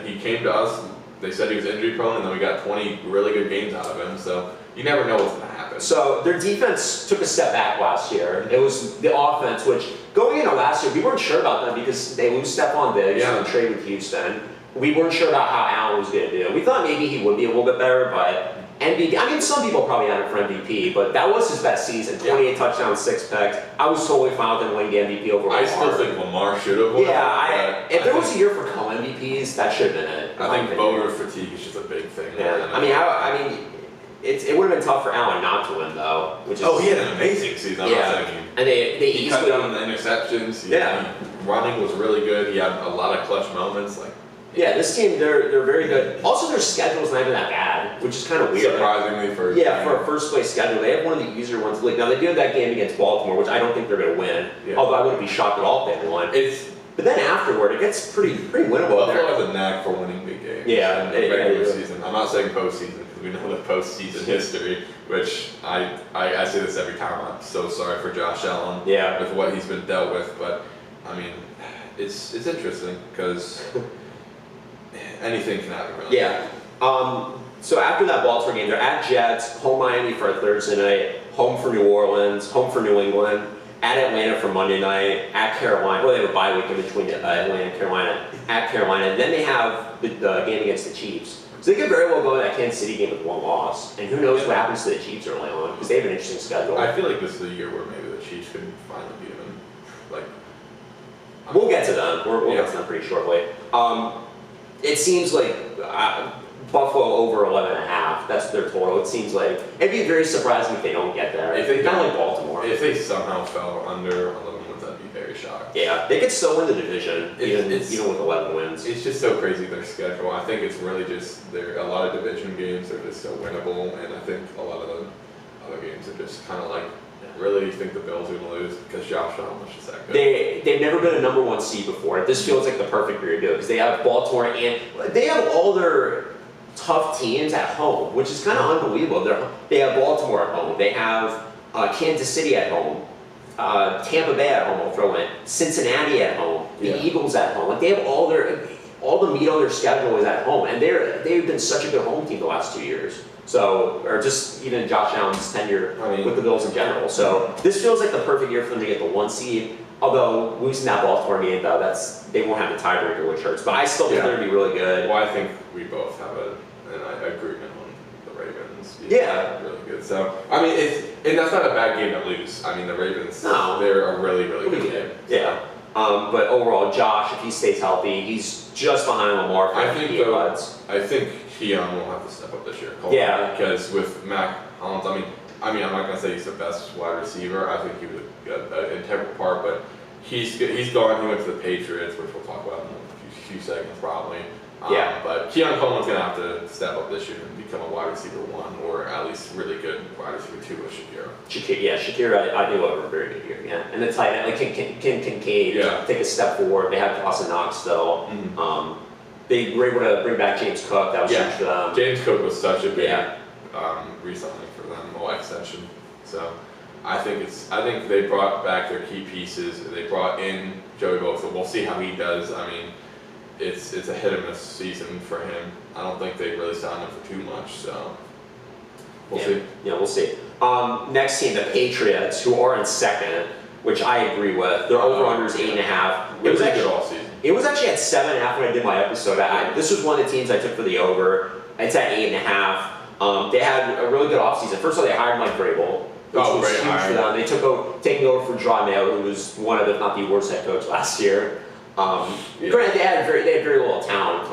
A: He came to us. They said he was injury prone, and then we got 20 really good games out of him. So you never know what's going to happen.
B: So their defense took a step back last year. It was the offense, which going into last year, we weren't sure about them because they lose Stephon Diggs and trade with Houston. We weren't sure about how Allen was going to do. We thought maybe he would be a little bit better, but MVP, I mean, some people probably had him for MVP, but that was his best season. 28 touchdowns, 6 picks. I was totally fine with him winning the MVP over Lamar.
A: I still think Lamar should have won.
B: Yeah, if there was a year for co-MVPs, that should have been it.
A: I think voter fatigue is just a big thing.
B: Yeah, I mean, it would have been tough for Allen not to win, though. Which is,
A: he had an amazing season.
B: And they
A: he cut down on the interceptions. Running was really good. He had a lot of clutch moments.
B: This team, they're very good. Also, their schedule's not even that bad, which is kind of weird.
A: Surprisingly for
B: a first place schedule, they have one of the easier ones in the league. Now they do have that game against Baltimore, which I don't think they're going to win. Although I wouldn't be shocked at all if they won. But then afterward, it gets pretty winnable.
A: Buffalo has a knack for winning big games.
B: Yeah,
A: regular season. I'm not saying postseason because we know the postseason history, which I say this every time. I'm so sorry for Josh Allen with what he's been dealt with, but I mean, it's interesting because. Anything can happen, really.
B: So after that Baltimore game, they're at Jets, home Miami for a Thursday night, home for New Orleans, home for New England, at Atlanta for Monday night, at Carolina. Well, they have a bye week in between Atlanta and Carolina, at Carolina, and then they have the game against the Chiefs. So they could very well go to that Kansas City game with 1 loss, and who knows what happens to the Chiefs early on because they have an interesting schedule.
A: I feel like this is a year where maybe the Chiefs could finally beat them.
B: We'll get to them. We'll get to them pretty shortly. It seems like Buffalo over 11.5. That's their total. It seems like it'd be very surprising if they don't get there.
A: If they
B: not like Baltimore.
A: If they somehow fell under 11 wins, I'd be very shocked.
B: Yeah, they could still win the division even with 11 wins.
A: It's just so crazy their schedule. I think it's really just a lot of division games are just so winnable, and I think a lot of the other games are just kind of like. Really think the Bills are going to lose because Josh Allen was just that good.
B: They've never been a number 1 seed before. This feels like the perfect year to do it because they have Baltimore and they have all their tough teams at home, which is kind of unbelievable. They have Baltimore at home. They have Kansas City at home. Tampa Bay at home, I'll throw in. Cincinnati at home. The Eagles at home. They have all all the meat on their schedule is at home, and they've been such a good home team the last 2 years. So, or just even Josh Allen's tenure with the Bills in general. So this feels like the perfect year for them to get the 1 seed. Although losing that Baltimore game, though, they won't have the tiebreaker, which hurts. But I still think they're going to be really good.
A: Well, I think we both have an agreement on the Ravens.
B: Yeah.
A: Really good. So, I mean, and that's not a bad game to lose. I mean, the Ravens, they're a really, really good game.
B: Yeah. But overall, Josh, if he stays healthy, he's just behind Lamar for MVP odds.
A: I think Keon will have to step up this year. Because with Mac Hollins, I mean, I'm not gonna say he's the best wide receiver. I think he was an integral part, but he's gone. He went to the Patriots, which we'll talk about in a few seconds probably. But Keon Coleman's gonna have to step up this year and become a wide receiver 1, or at least really good wide receiver 2 with Shakira.
B: Shakira, I think will have a very good year. Yeah, and the tight end like Ken Kincaid take a step forward. They have Dawson Knox still. They were able to bring back James Cook. That was huge for them.
A: James Cook was such a big re-signing for them, extension. So I think they brought back their key pieces. They brought in Joey Bosa. We'll see how he does. I mean, it's a hit or miss season for him. I don't think they really signed him for too much. So we'll see. Yeah,
B: we'll see. Next team, the Patriots, who are in second, which I agree with. Their over/under is 8.5.
A: It was actually good all season.
B: It was actually at 7.5 when I did my episode. This was one of the teams I took for the over. It's at 8.5. They had a really good offseason. First of all, they hired Mike Vrabel, which was huge for them. They taking over for John Mayo, who was one of, if not the worst head coach last year. Granted, they had very little talent.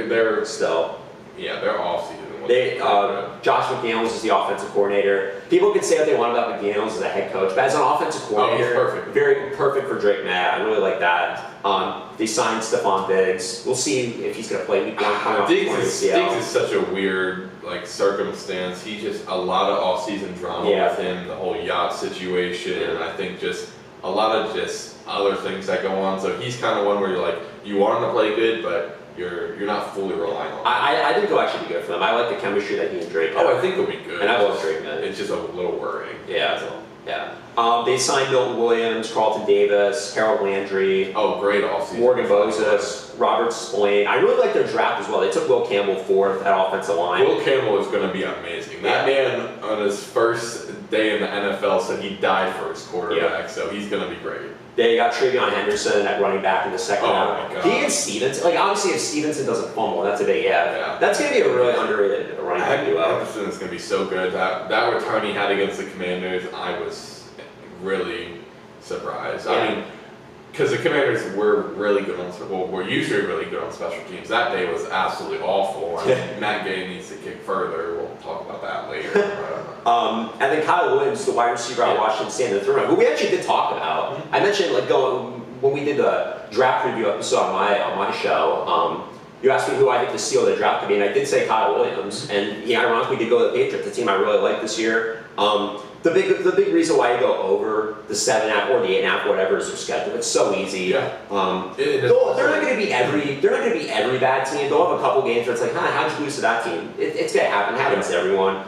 A: They're
B: still.
A: Yeah, their offseason.
B: Josh McDaniels is the offensive coordinator. People can say what they want about McDaniels as a head coach, but as an offensive coordinator, very perfect for Drake May. I really like that. They signed Stephon Diggs. We'll see if he's going to play week 1.
A: Diggs is such a weird circumstance. He just a lot of off-season drama with him, the whole yacht situation, and I think just a lot of just other things that go on. So he's kind of one where you're like, you want him to play good, but you're not fully relying on him.
B: I think he'll actually be good for them. I like the chemistry that he and Drake have.
A: I think he'll be good.
B: And I love Drake, man.
A: It's just a little worrying.
B: They signed Milton Williams, Carlton Davis, Harold Landry.
A: Great offseason.
B: Morgan Moses, Robert Spillane. I really like their draft as well. They took Will Campbell 4th at offensive line.
A: Will Campbell is going to be amazing. That man on his first day in the NFL said he died for his quarterback, so he's going to be great.
B: They got Travion Henderson at running back in the second round.
A: My God.
B: He and Stevenson, obviously if Stevenson doesn't fumble, that's a big that's going to be a really underrated running back duo.
A: Henderson is going to be so good. That return he had against the Commanders, I was really surprised. I mean, because the Commanders were really good we're usually really good on special teams. That day was absolutely awful. Matt Gay needs to kick further. We'll talk about that later.
B: And then Kyle Williams, the wide receiver out of Washington State in the third round, who we actually did talk about. I mentioned when we did the draft review episode on my show. You asked me who I think the steal of the draft could be, and I did say Kyle Williams. And he ironically did go to the Patriots, the team I really like this year. The big reason why you go over the 7.5 or the 8.5, whatever is their schedule. It's so easy. They're not going to be every bad team. They'll have a couple games where it's like, how'd you lose to that team? It's going to happen. It happens to everyone.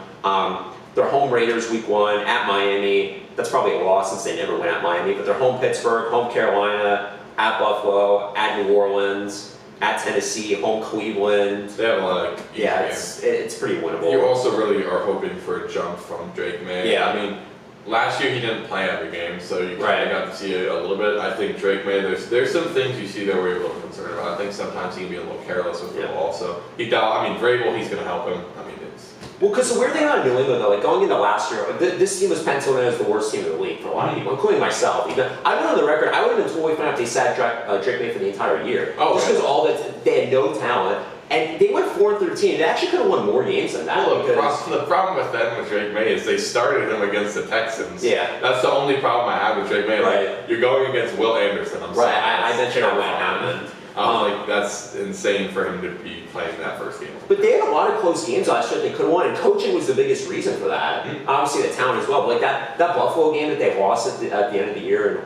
B: They're home Raiders week 1 at Miami. That's probably a loss since they never win at Miami. But they're home Pittsburgh, home Carolina, at Buffalo, at New Orleans, at Tennessee, home Cleveland.
A: They have a lot of
B: it's pretty winnable.
A: You also really are hoping for a jump from Drake May. I mean, last year he didn't play every game, so you kind of got to see it a little bit. I think Drake May, there's some things you see there where you're a little concerned about. I think sometimes he can be a little careless with the ball. So Vrabel, he's going to help him.
B: Because the weird thing about New England, though, going into last year, this team was penciled in as the worst team in the league for a lot of people, including myself. I've been on the record, I would have been totally fine if they sat Drake May for the entire year. Just because they had no talent. And they went 4-13. They actually could have won more games than that.
A: Well, the problem with them with Drake May is they started him against the Texans. That's the only problem I have with Drake May. You're going against Will Anderson. I'm sorry.
B: I mentioned that when it happened.
A: That's insane for him to be playing that first game.
B: But they had a lot of close games last year that they could have won, and coaching was the biggest reason for that. Obviously, the talent as well. But that Buffalo game that they lost at the end of the year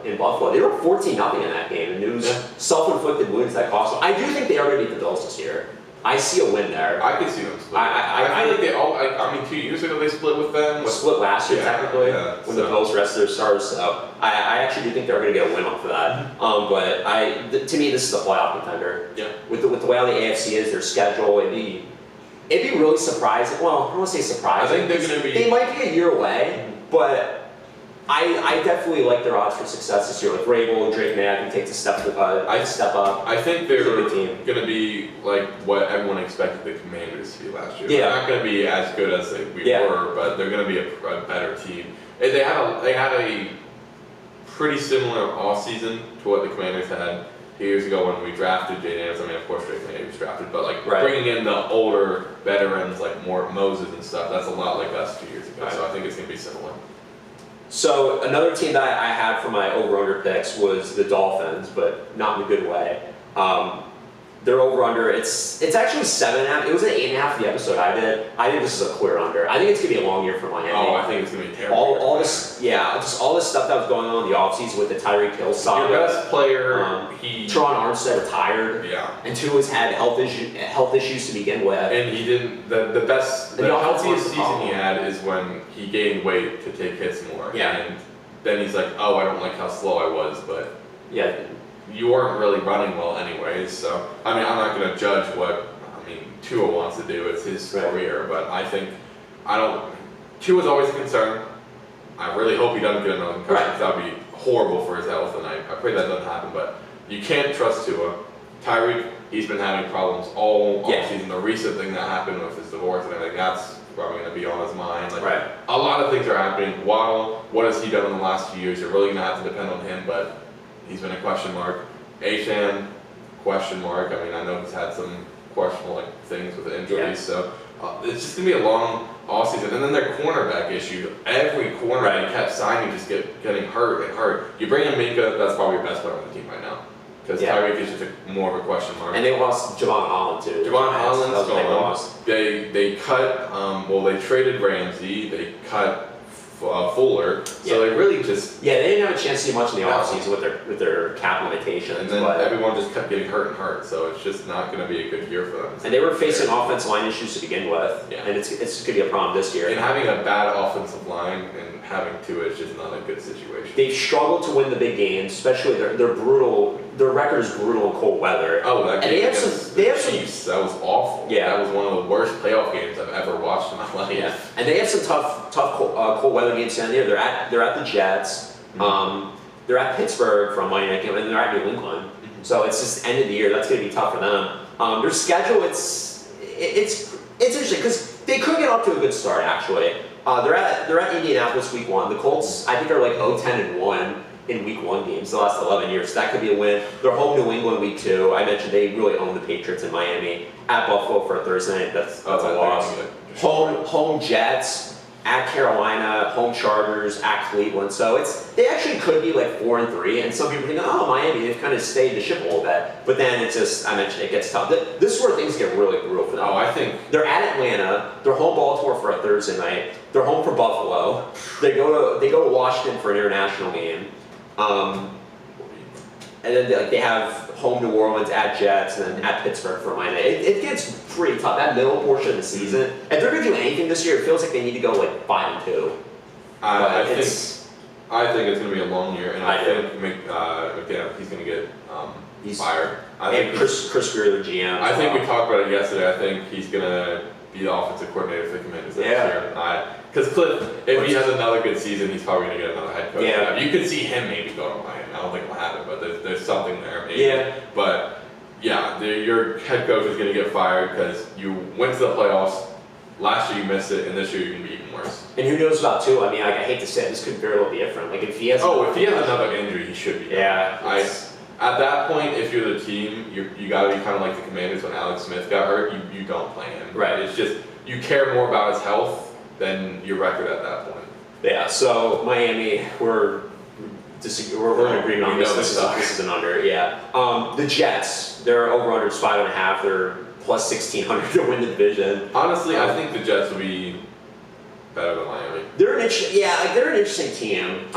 B: in Buffalo, they were 14-0 in that game, and it was self-inflicted wounds that cost them. I do think they are going to beat the Bills this year. I see a win there.
A: I could see them split.
B: I
A: feel like they all. I mean, 2 years ago they split with them.
B: Split last year technically when the Bills rested their stars. So I actually do think they're going to get a win off of that. But to me, this is a playoff contender.
A: Yeah.
B: With the way how the AFC is, their schedule, it'd be really surprising. Well, I don't want to say surprising.
A: I think they're going to be.
B: They might be a year away, but. I definitely like their odds for success this year. With Rabel and Drake May, I can take a step up.
A: I think they're going to be like what everyone expected the Commanders to be last year.
B: Yeah.
A: They're not going to be as good as we were, but they're going to be a better team. And they had a pretty similar offseason to what the Commanders had years ago when we drafted Jay Daniels. I mean, of course, Drake May was drafted, but like bringing in the older veterans like Moses and stuff, that's a lot like us 2 years ago.
B: Right.
A: So I think it's going to be similar.
B: So another team that I had for my over-under picks was the Dolphins, but not in a good way. Their over-under, it's actually 7.5. It was an 8.5 for the episode I did. I think this is a clear under. I think it's gonna be a long year for Miami.
A: Oh, I think it's gonna be terrible.
B: All this, just all this stuff that was going on in the offseason with the Tyreek Hill saga.
A: Your best player,
B: Teron Armstead retired.
A: Yeah.
B: And Tua's had health issues to begin with.
A: And he didn't. The healthiest season he had is when he gained weight to take hits more.
B: Yeah.
A: And then he's like, oh, I don't like how slow I was, but
B: yeah.
A: You weren't really running well anyways. So I mean, I'm not going to judge what Tua wants to do. It's his career, but Tua's always a concern. I really hope he doesn't get another concussion. That would be horrible for his health, and I pray that doesn't happen. But you can't trust Tua. Tyreek, he's been having problems all season. The recent thing that happened with his divorce and everything, that's probably going to be on his mind. A lot of things are happening. Waddle, what has he done in the last few years? You're really going to have to depend on him, but he's been a question mark. Achane, question mark. I mean, I know he's had some questionable things with the injuries, so it's just going to be a long offseason. And then their cornerback issue. Every corner they kept signing just getting hurt and hurt. You bring in Minka, that's probably your best player on the team right now. Because Tyreek is just more of a question mark.
B: And they lost Javon Holland too.
A: Javon Holland's gone. They cut, they traded Ramsey, they cut Fuller, so they really just...
B: Yeah, they didn't have a chance to do much in the offseason with their cap limitations.
A: And then everyone just kept getting hurt and hurt, so it's just not going to be a good year for them.
B: And they were facing offensive line issues to begin with, and it's going to be a problem this year.
A: And having a bad offensive line and having Tua is just not a good situation.
B: They've struggled to win the big games, especially they're brutal. Their record is brutal in cold weather.
A: Oh, that game
B: against the
A: Chiefs, that was awful.
B: Yeah.
A: That was one of the worst playoff games I've ever watched in my life.
B: Yeah. And they have some tough cold weather games down there. They're at the Jets. They're at Pittsburgh from Monday night game, and they're at New England. So it's just end of the year. That's going to be tough for them. Their schedule, it's interesting because they could get off to a good start actually. They're at Indianapolis week 1. The Colts I think are like 0-10-1 in week 1 games the last 11 years. So that could be a win. They're home New England week 2. I mentioned they really own the Patriots in Miami. At Buffalo for a Thursday night. That's a loss. Home Jets. At Carolina, home Chargers, at Cleveland. So they actually could be like 4-3, and some people think, oh, Miami, they've kind of stayed the ship a little bit. But then it's just, I mentioned, it gets tough. This is where things get really brutal for them.
A: Oh, I think
B: they're at Atlanta. They're home Baltimore for a Thursday night. They're home for Buffalo. They go to Washington for an international game. And then they have home New Orleans, at Jets, and then at Pittsburgh for Monday. It gets pretty tough. That middle portion of the season. If they're going to do anything this year, it feels like they need to go like 5-2.
A: I think it's going to be a long year, and I think McDaniel, he's going to get fired. I think
B: Chris Greer, the GM.
A: I think we talked about it yesterday. I think he's going to be the offensive coordinator for the Commanders this year. Because Cliff, if he has another good season, he's probably going to get another head coach.
B: Yeah.
A: You could see him maybe going to Miami. I don't think it'll happen, but there's something there maybe.
B: Yeah.
A: But yeah, your head coach is going to get fired because you went to the playoffs. Last year you missed it, and this year you're going to be even worse.
B: And who knows about Tua? I mean, I hate to say it, this could very well be different. Like if he has
A: another injury, he should be done.
B: Yeah.
A: At that point, if you're the team, you got to be kind of like the Commanders when Alex Smith got hurt. You don't play him.
B: Right.
A: It's just you care more about his health than your record at that point.
B: Yeah. So Miami, we're in agreement on this. This is an under. Yeah. The Jets, their over/under is 5.5. They're plus 1,600 to win the division.
A: Honestly, I think the Jets will be better than Miami.
B: They're an interesting team.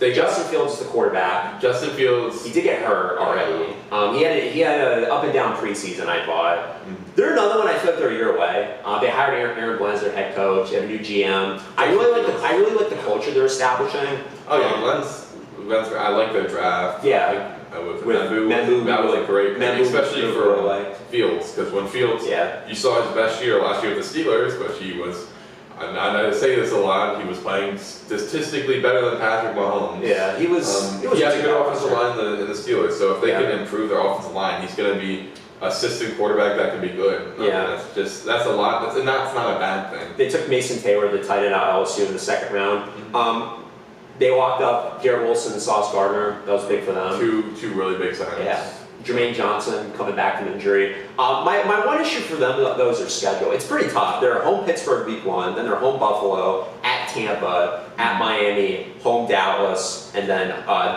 B: Justin Fields is the quarterback.
A: Justin Fields.
B: He did get hurt already. He had an up and down preseason, I thought.
A: Mm-hmm.
B: They're another one I feel like they're a year away. They hired Aaron Glenn as their head coach. They have a new GM. I really like the culture they're establishing.
A: Oh yeah, Glenn's. I like their draft.
B: Yeah.
A: With Membu, that was a great pick, especially for Fields, because when Fields, you saw his best year last year with the Steelers, but he was. I say this a lot. He was playing statistically better than Patrick Mahomes.
B: Yeah, he was.
A: He had a good offensive line in the Steelers. So if they can improve their offensive line, he's going to be assistant quarterback that can be good. That's a lot. That's not a bad thing.
B: They took Mason Taylor, the tight end, out of LSU in the second round. They locked up Garrett Wilson and Sauce Gardner. That was big for them.
A: Two really big signings.
B: Yeah. Jermaine Johnson coming back from injury. My one issue for them, though, is their schedule. It's pretty tough. They're home Pittsburgh week 1, then they're home Buffalo, at Tampa, at Miami, home Dallas, and then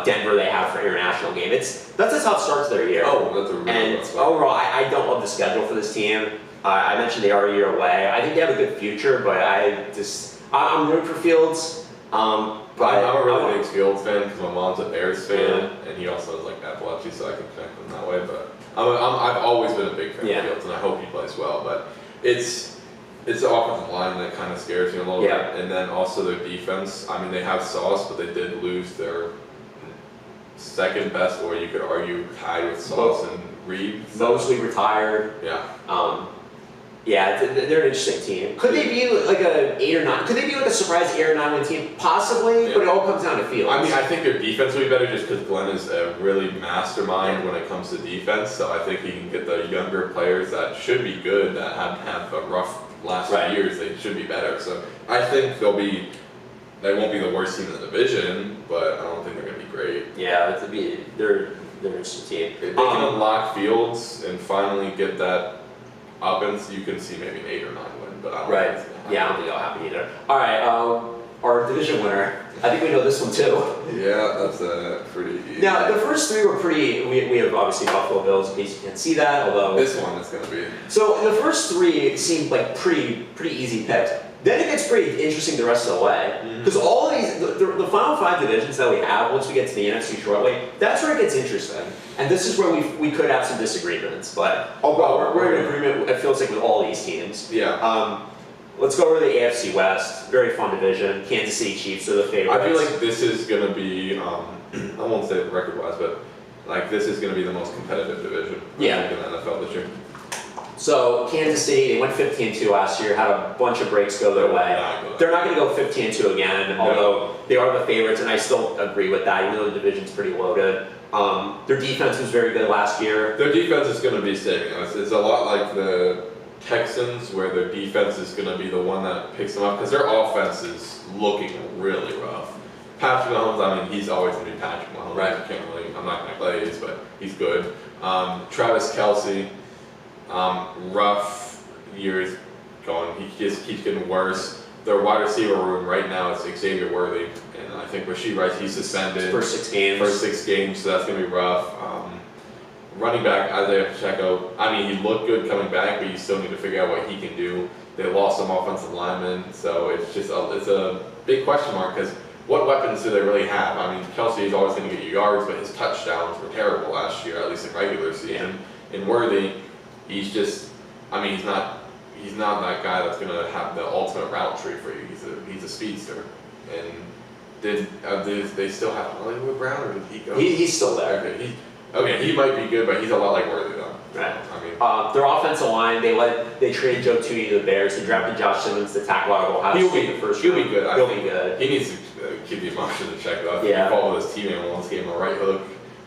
B: Denver they have for international game. That's a tough start to their year.
A: Oh, that's a really
B: tough start. Overall, I don't love the schedule for this team. I mentioned they are a year away. I think they have a good future, but I'm rooting for Fields.
A: I'm a really big Fields fan because my mom's a Bears fan, and he also has like epilepsy, so I can connect them that way. But I've always been a big fan of Fields, and I hope he plays well. But it's the offensive line that kind of scares me a little bit, and then also their defense. I mean, they have Sauce, but they did lose their second best, or you could argue tied with Sauce and Reed.
B: Mostly retired.
A: Yeah.
B: They're an interesting team. Could they be like a 8 or 9? Could they be like a surprise 8 or 9 win team? Possibly, but it all comes down to Fields.
A: I mean, I think their defense will be better just because Glenn is a really mastermind when it comes to defense. So I think he can get the younger players that should be good, that have a rough last few years. They should be better. So I think they won't be the worst team in the division, but I don't think they're going to be great.
B: Yeah, they're an interesting team.
A: If they can unlock Fields and finally get that up, and you can see maybe an 8 or 9 win, but I don't think it's gonna happen.
B: I don't think it'll happen either. All right, our division winner. I think we know this one too.
A: Yeah, that's pretty easy.
B: Now, the first 3 were pretty. We have obviously Buffalo Bills, in case you can't see that. Although
A: this one is going to be.
B: So the first 3 seemed like pretty easy picks. Then it gets pretty interesting the rest of the way, because all of these, the final 5 divisions that we have, once we get to the NFC shortly, that's where it gets interesting. And this is where we could have some disagreements, but we're in agreement, it feels like, with all these teams.
A: Yeah.
B: Let's go over to the AFC West, very fun division. Kansas City Chiefs are the favorites.
A: I feel like this is going to be, I won't say record-wise, but like this is going to be the most competitive division in the NFL this year.
B: So Kansas City, they went 15-2 last year, had a bunch of breaks go their way. They're not going to go 15-2 again, although they are the favorites, and I still agree with that, even though the division's pretty loaded. Their defense was very good last year.
A: Their defense is going to be saving us. It's a lot like the Texans, where their defense is going to be the one that picks them up, because their offense is looking really rough. Patrick Mahomes, I mean, he's always going to be Patrick Mahomes. Right. I'm not going to glaze, but he's good. Travis Kelce. Rough years going. He just keeps getting worse. Their wide receiver room right now is Xavier Worthy, and I think Rashee Rice, he's suspended.
B: First 6 games,
A: so that's going to be rough. Running back, Isaiah Pacheco, I mean, he looked good coming back, but you still need to figure out what he can do. They lost some offensive linemen, so it's just it's a big question mark, because what weapons do they really have? I mean, Kelce is always going to get you yards, but his touchdowns were terrible last year, at least in regular season. And Worthy, he's just, I mean, he's not that guy that's going to have the ultimate route tree for you. He's a speedster. And did they still have Hollywood Brown, or did he go?
B: He's still there.
A: Okay, he might be good, but he's a lot like Worthy though.
B: Right. I mean, their offensive line, they traded Joe Tooney to the Bears. They drafted Josh Simmons to tackle out of Ohio State in the first round.
A: He'll be good.
B: He'll be good.
A: He needs to keep the emotion to check though.
B: Yeah.
A: He fought with his teammate once, gave him a right hook,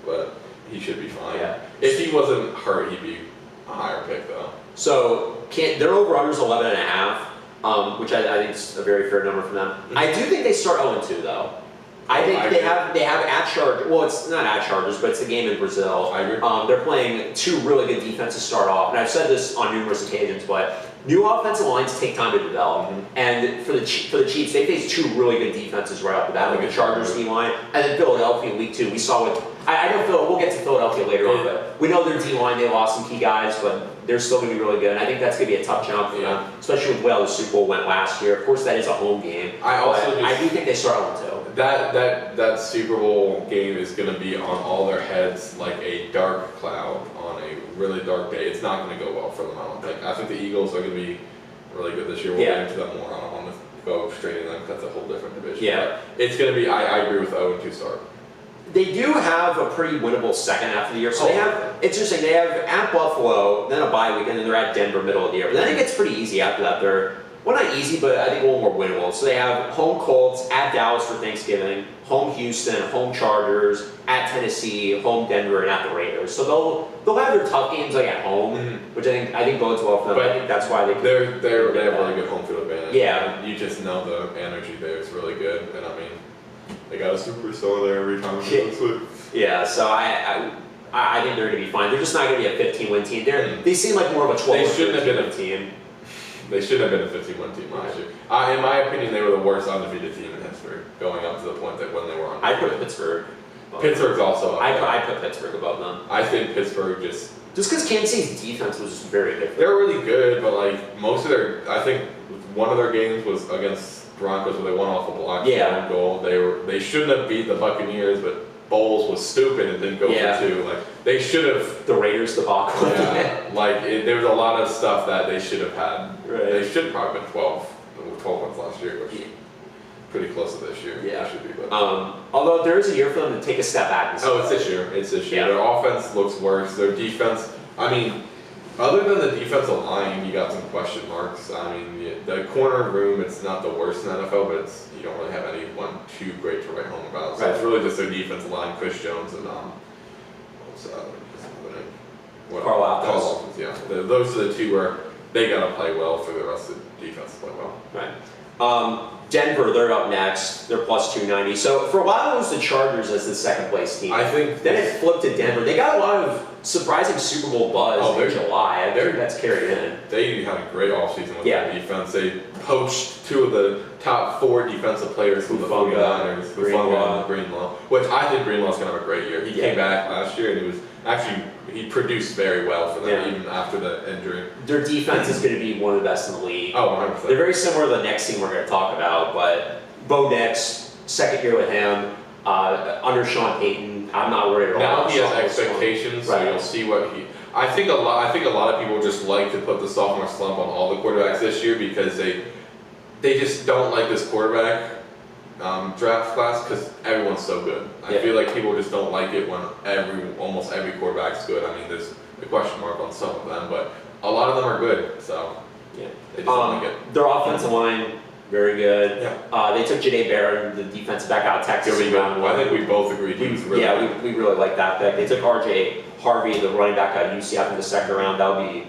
A: but he should be fine.
B: Yeah.
A: If he wasn't hurt, he'd be a higher pick though.
B: So their over-under's 11.5, which I think is a very fair number for them. I do think they start 0-2 though. I think they have at Chargers. Well, it's not at Chargers, but it's a game in Brazil.
A: I agree.
B: They're playing 2 really good defenses to start off, and I've said this on numerous occasions, but new offensive lines take time to develop. And for the Chiefs, they face 2 really good defenses right off the bat, like the Chargers D line, and then Philadelphia in week 2. We saw what I know. We'll get to Philadelphia later on, but we know their D line. They lost some key guys, but they're still going to be really good. And I think that's going to be a tough challenge for them, especially with how the Super Bowl went last year. Of course, that is a home game. I do think they start 0-2.
A: That Super Bowl game is going to be on all their heads like a dark cloud on a really dark day. It's not going to go well for them. I think the Eagles are going to be really good this year. We'll get into them more. I don't want to go straight in them because that's a whole different division.
B: Yeah,
A: but it's going to be. I agree with 0-2 start.
B: They do have a pretty winnable second half of the year. So they have, it's interesting, they have at Buffalo, then a bye week, and then they're at Denver middle of the year. But then it gets pretty easy after that. They're, well, not easy, but I think a little more winnable. So they have home Colts, at Dallas for Thanksgiving, home Houston, home Chargers, at Tennessee, home Denver, and at the Raiders. So they'll have their tough games like at home, which I think bodes well for them. But I think that's why they have
A: really good home field advantage.
B: Yeah.
A: You just know the energy there is really good, and I mean, they got a superstar there every time they switch.
B: Yeah, so I think they're going to be fine. They're just not going to be a 15-win team. They seem like more of a 12
A: They shouldn't have been a
B: team.
A: They should have been a 15-win team last year. In my opinion, they were the worst undefeated team in history, going up to the point that when they were on.
B: I put Pittsburgh.
A: Pittsburgh's also up there.
B: I put Pittsburgh above them.
A: I think Pittsburgh just
B: because Kansas City's defense was just very good.
A: They're really good, but like most of their, I think one of their games was against Broncos where they won off a block goal. They shouldn't have beat the Buccaneers, but Bowles was stupid and didn't go for 2. Like they should have.
B: The Raiders debacle.
A: Yeah, there was a lot of stuff that they should have had.
B: Right.
A: They should have probably been 12 wins last year, which pretty close to this year.
B: Yeah,
A: they should be. But.
B: Although there is a year for them to take a step back.
A: It's this year. It's this year. Yeah. Their offense looks worse. Their defense. I mean. Other than the defensive line, you got some question marks. I mean, the corner room, it's not the worst in the NFL, but you don't really have anyone too great to write home about. So it's really just their defensive line, Chris Jones and what's the name?
B: Carl Alphonse.
A: Yeah, those are the two where they got to play well for the rest of the defense to play well.
B: Right. Denver, they're up next. They're plus 290. So for a while it was the Chargers as the second place team.
A: I think
B: then it flipped to Denver. They got a lot of surprising Super Bowl buzz in July. I think that's carried in.
A: They had a great offseason with their defense. They poached 2 of the top 4 defensive players from the 49ers, Hufanga and Greenlaw, which I think Greenlaw's going to have a great year. He came back last year and he produced very well for them even after the injury. Their
B: defense is going to be one of the best in the league.
A: Oh, 100%.
B: They're very similar to the next team we're going to talk about, but Bo Nix, second year with him, under Sean Payton, I'm not worried at all.
A: Now he has expectations, so you'll see what he. I think a lot of people just like to put the sophomore slump on all the quarterbacks this year because they just don't like this quarterback draft class because everyone's so good. I feel like people just don't like it when almost every quarterback's good. I mean, there's a question mark on some of them, but a lot of them are good. So they just don't like it.
B: Their offensive line. Very good.
A: Yeah.
B: They took Janae Barron, the defensive back out of Texas.
A: I think we both agreed he was really good.
B: we really like that pick. They took R.J. Harvey, the running back out of UCF in the second round. That would be,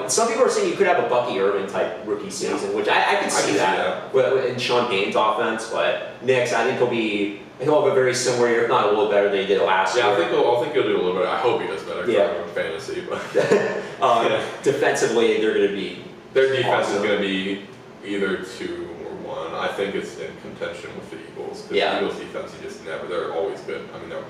B: some people are saying you could have a Bucky Irvin type rookie season, which I can see that in Sean Payton's offense. But Nix, I think he'll have a very similar year, if not a little better than he did last year.
A: I think he'll do a little better. I hope he does better for fantasy. But
B: defensively, they're going to be.
A: Their defense is going to be either 2 or 1. I think it's in contention with the Eagles. Because the Eagles defense, they're always good. I mean, they're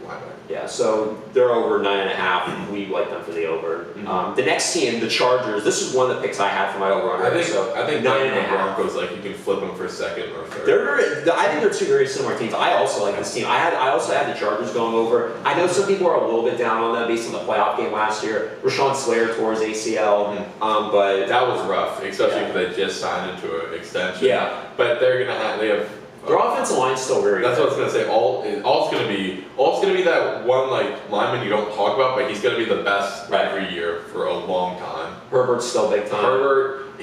A: linebacker.
B: Yeah, so they're over 9.5. We like them for the over. The next team, the Chargers, this is one of the picks I had for my over-under.
A: I think 9.5. Broncos, you can flip them for second or third.
B: I think they're 2 very similar teams. I also like this team. I also had the Chargers going over. I know some people are a little bit down on them based on the playoff game last year. Rashawn Slater tore his ACL, but
A: that was rough, especially because they just signed into an extension.
B: Yeah,
A: but they have.
B: Their offensive line's still very good.
A: That's what I was gonna say. All it's gonna be that one lineman you don't talk about, but he's gonna be the best every year for a long time.
B: Herbert's still big time.
A: Herbert,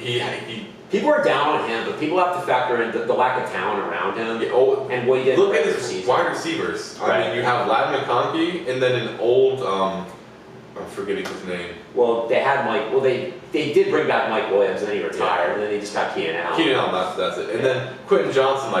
B: people are down on him, but people have to factor in the lack of talent around him and what he did.
A: Look at his wide receivers. I mean, you have Ladd McConkey and then an old I'm forgetting his name.
B: Well, they had Mike. Well, they did bring back Mike Williams, and then he retired, and then they just got Keenan Allen.
A: Keenan Allen, that's it. And then Quentin Johnson,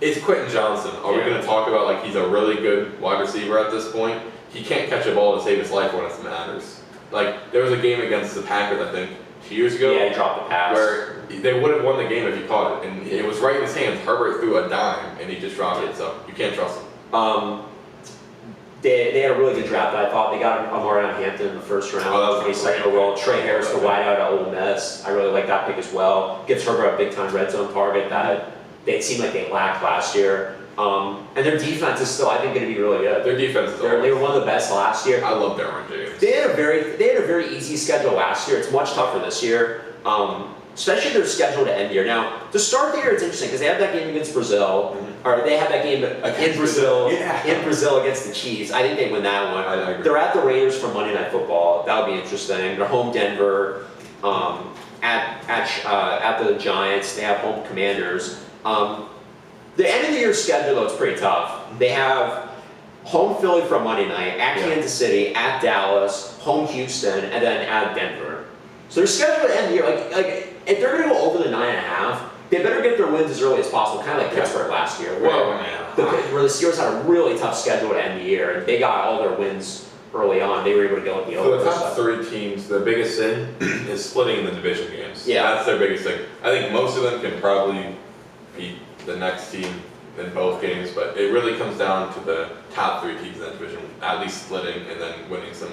A: it's Quentin Johnson. Are we going to talk about he's a really good wide receiver at this point? He can't catch a ball to save his life when it matters. There was a game against the Packers, I think, 2 years ago.
B: Yeah, he dropped the pass.
A: Where they would have won the game if he caught it, and it was right in his hands. Herbert threw a dime, and he just dropped it. So you can't trust him.
B: They had a really good draft, I thought. They got Amarion Hampton in the first round,
A: Oh, that was
B: 22nd
A: great.
B: overall. Trey Harris, the wideout at Ole Miss. I really like that pick as well. Gives Herbert a big-time red zone target that it seemed like they lacked last year. And their defense is still, I think, going to be really good.
A: Their defense is
B: They were one of the best last year.
A: I love Derwin James.
B: They had a very easy schedule last year. It's much tougher this year. Especially their schedule to end the year. Now, to start the year, it's interesting because they have that game against Brazil, or they have that game in Brazil, in Brazil against the Chiefs. I think they win that one.
A: I agree.
B: They're at the Raiders for Monday Night Football. That would be interesting. They're home Denver, at the Giants. They have home Commanders. The end of the year schedule though, it's pretty tough. They have home Philly for Monday night, at Kansas City, at Dallas, home Houston, and then at Denver. So their schedule at the end of the year, like if they're going to go over the 9.5, they better get their wins as early as possible, kind of like Pittsburgh last year, where the Steelers had a really tough schedule to end the year, and they got all their wins early on. They were able to go with the over.
A: For the top 3 teams, the biggest sin is splitting the division games.
B: Yeah.
A: That's their biggest thing. I think most of them can probably beat the next team in both games, but it really comes down to the top 3 teams in that division, at least splitting and then winning some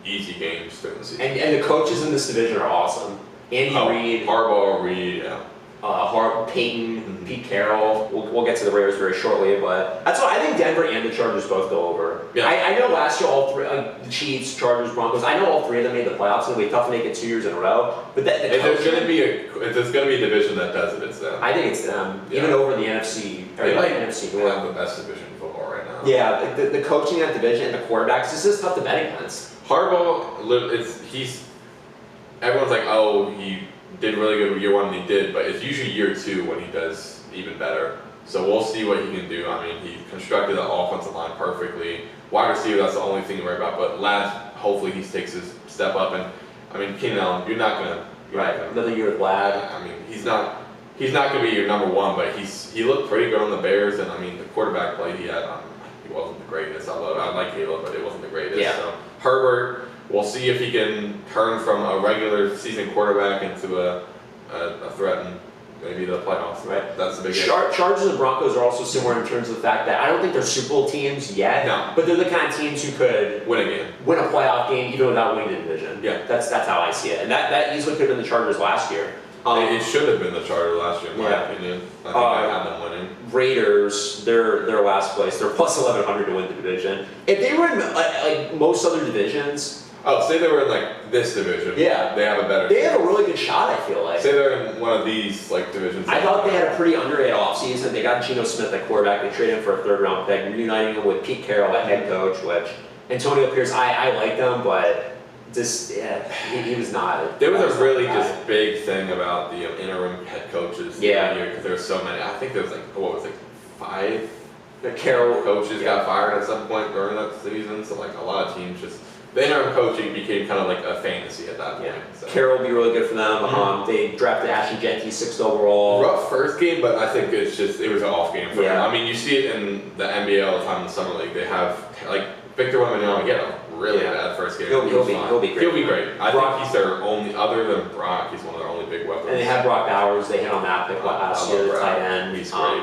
A: easy games during the season.
B: And the coaches in this division are awesome. Andy Reid,
A: Harbaugh, Reid, yeah.
B: Peyton, Pete Carroll. We'll get to the Raiders very shortly, but that's why I think Denver and the Chargers both go over.
A: Yeah.
B: I know last year all 3, the Chiefs, Chargers, Broncos. I know all 3 of them made the playoffs, and it'll be tough to make it 2 years in a row. But
A: If there's going to be a division that does it, it's them.
B: I think it's them,
A: Yeah.
B: even over the NFC. Or
A: They
B: the
A: might
B: NFC
A: have
B: North.
A: the best division in football right now.
B: Yeah, the coaching in that division and the quarterbacks, it's just tough to bet against.
A: Harbaugh, everyone's like, oh, he did really good with year 1, and he did, but it's usually year 2 when he does even better. So we'll see what he can do. I mean, he constructed the offensive line perfectly. Wide receiver, that's the only thing to worry about. But hopefully he takes his step up. And I mean, Keenan Allen, you're not gonna
B: Another year with Lad.
A: I mean, he's not gonna be your number 1, but he looked pretty good on the Bears. And I mean, the quarterback play he had, he wasn't the greatest. I like Caleb, but it wasn't the greatest.
B: Yeah.
A: So Herbert. We'll see if he can turn from a regular season quarterback into a threat in maybe the playoffs.
B: Right.
A: That's the big
B: Chargers and Broncos are also similar in terms of the fact that I don't think they're Super Bowl teams yet,
A: No.
B: but they're the kind of teams who could
A: win a game.
B: win a playoff game even without winning the division.
A: Yeah.
B: That's how I see it. And that easily could have been the Chargers last year.
A: It should have been the Chargers last year, in my opinion. I think I had them winning.
B: Raiders, they're last place. They're plus 1,100 to win the division. If they were in like most other divisions,
A: Oh, say they were in like this division.
B: Yeah.
A: They have a better.
B: they have a really good shot, I feel like.
A: Say they're in one of these like divisions.
B: I thought they had a pretty underrated offseason. They got Geno Smith at quarterback. They traded him for a 3rd round pick, reuniting him with Pete Carroll at head coach, which Antonio Pierce, I like them, but just, he was not.
A: There was a really just big thing about the interim head coaches.
B: Yeah.
A: Because there were so many. I think there was like 5
B: The Carroll
A: coaches got fired at some point during that season. So like a lot of teams just. The interim coaching became kind of like a fantasy at that point.
B: Yeah.
A: So.
B: Carroll will be really good for them. They drafted Ashton Jeanty 6th overall.
A: Rough first game, but I think it was an off game for
B: Yeah.
A: them. I mean, you see it in the NBA all the time in the summer league. They have like Victor Wembanyama get a really bad first game.
B: He'll be great.
A: He'll be great. I
B: Brock-
A: think he's their only, other than Brock, he's one of their only big weapons.
B: And they had Brock Bowers. They hit on that pick last
A: I
B: year,
A: love
B: the
A: Brock.
B: tight end.
A: He's great.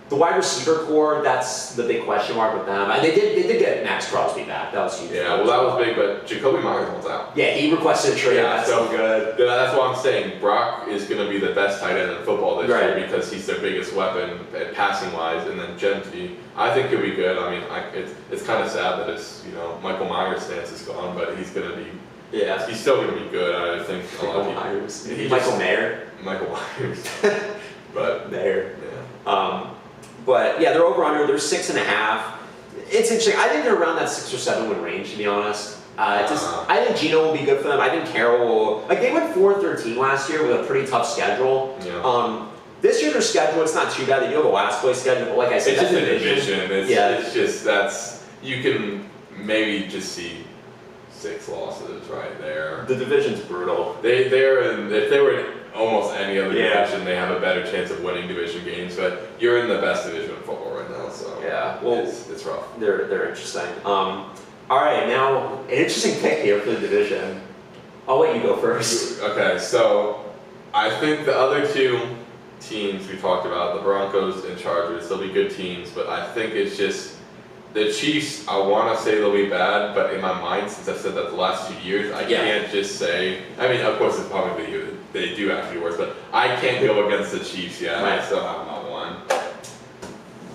B: The wide receiver core, that's the big question mark with them. And they did get Max Crosby back. That was huge.
A: Yeah, well, that was big, but Jacoby Myers wants out.
B: Yeah, he requested a trade.
A: Yeah,
B: that's
A: so-
B: so good.
A: Yeah, that's what I'm saying. Brock is going to be the best tight end in football this
B: Right.
A: year because he's their biggest weapon passing wise, and then Gentry, I think he'll be good. I mean, it's kind of sad that it's Michael Myers' stance is gone, but he's going to be he's still going to be good. I think a lot of people.
B: Myers.
A: He
B: Michael
A: just-
B: Mayer.
A: Michael Myers, but
B: Mayer.
A: yeah.
B: But yeah, they're over under. They're 6.5. It's interesting. I think they're around that 6 or 7 win range, to be honest. I think Geno will be good for them. I think Carroll will. Like they went 4-13 last year with a pretty tough schedule.
A: Yeah.
B: This year their schedule, it's not too bad. They do have a last place schedule, but like I said,
A: It's just
B: that's
A: a division. It's just you can maybe just see 6 losses right there.
B: The division's brutal.
A: If they were in almost any other division, they have a better chance of winning division games. But you're in the best division in football right now, so
B: well,
A: it's rough.
B: They're interesting. All right, now an interesting pick here for the division. I'll let you go first.
A: Okay, so I think the other 2 teams we talked about, the Broncos and Chargers, they'll be good teams, but I think it's just The Chiefs, I want to say they'll be bad, but in my mind, since I've said that the last 2 years, I can't just say. I mean, of course, it's probably they do have to be worse, but I can't go against the Chiefs yet.
B: Right.
A: I still have not one.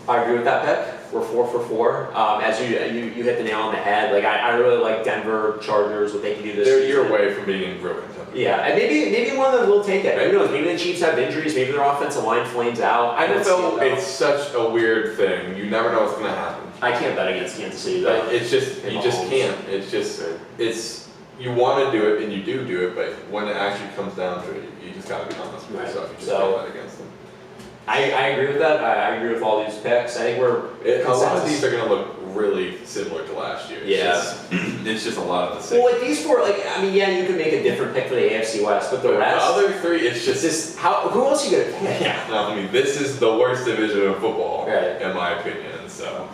B: I agree with that pick. We're 4 for 4. As you hit the nail on the head. Like I really like Denver Chargers, what they can do this
A: They're a
B: season.
A: year away from being in real Kentucky.
B: Yeah, and maybe one of them will take it. Who knows? Maybe the Chiefs have injuries. Maybe their offensive line flames out. I don't see
A: NFL,
B: it,
A: it's such a weird thing. You never know what's going to happen.
B: I can't bet against Kansas City though.
A: Like, it's just you just can't. It's just you want to do it and you do it, but when it actually comes down to it, you just got to be honest with yourself. You just can't bet against them.
B: I agree with that. I agree with all these picks. I think
A: a lot of these are going to look really similar to last year. It's just a lot of the same.
B: Well, like these 4, like I mean, yeah, you could make a different pick for the AFC West, but the rest.
A: The other 3, it's just
B: who else are you gonna pick?
A: Yeah, no, I mean, this is the worst division of football,
B: right,
A: in my opinion. So.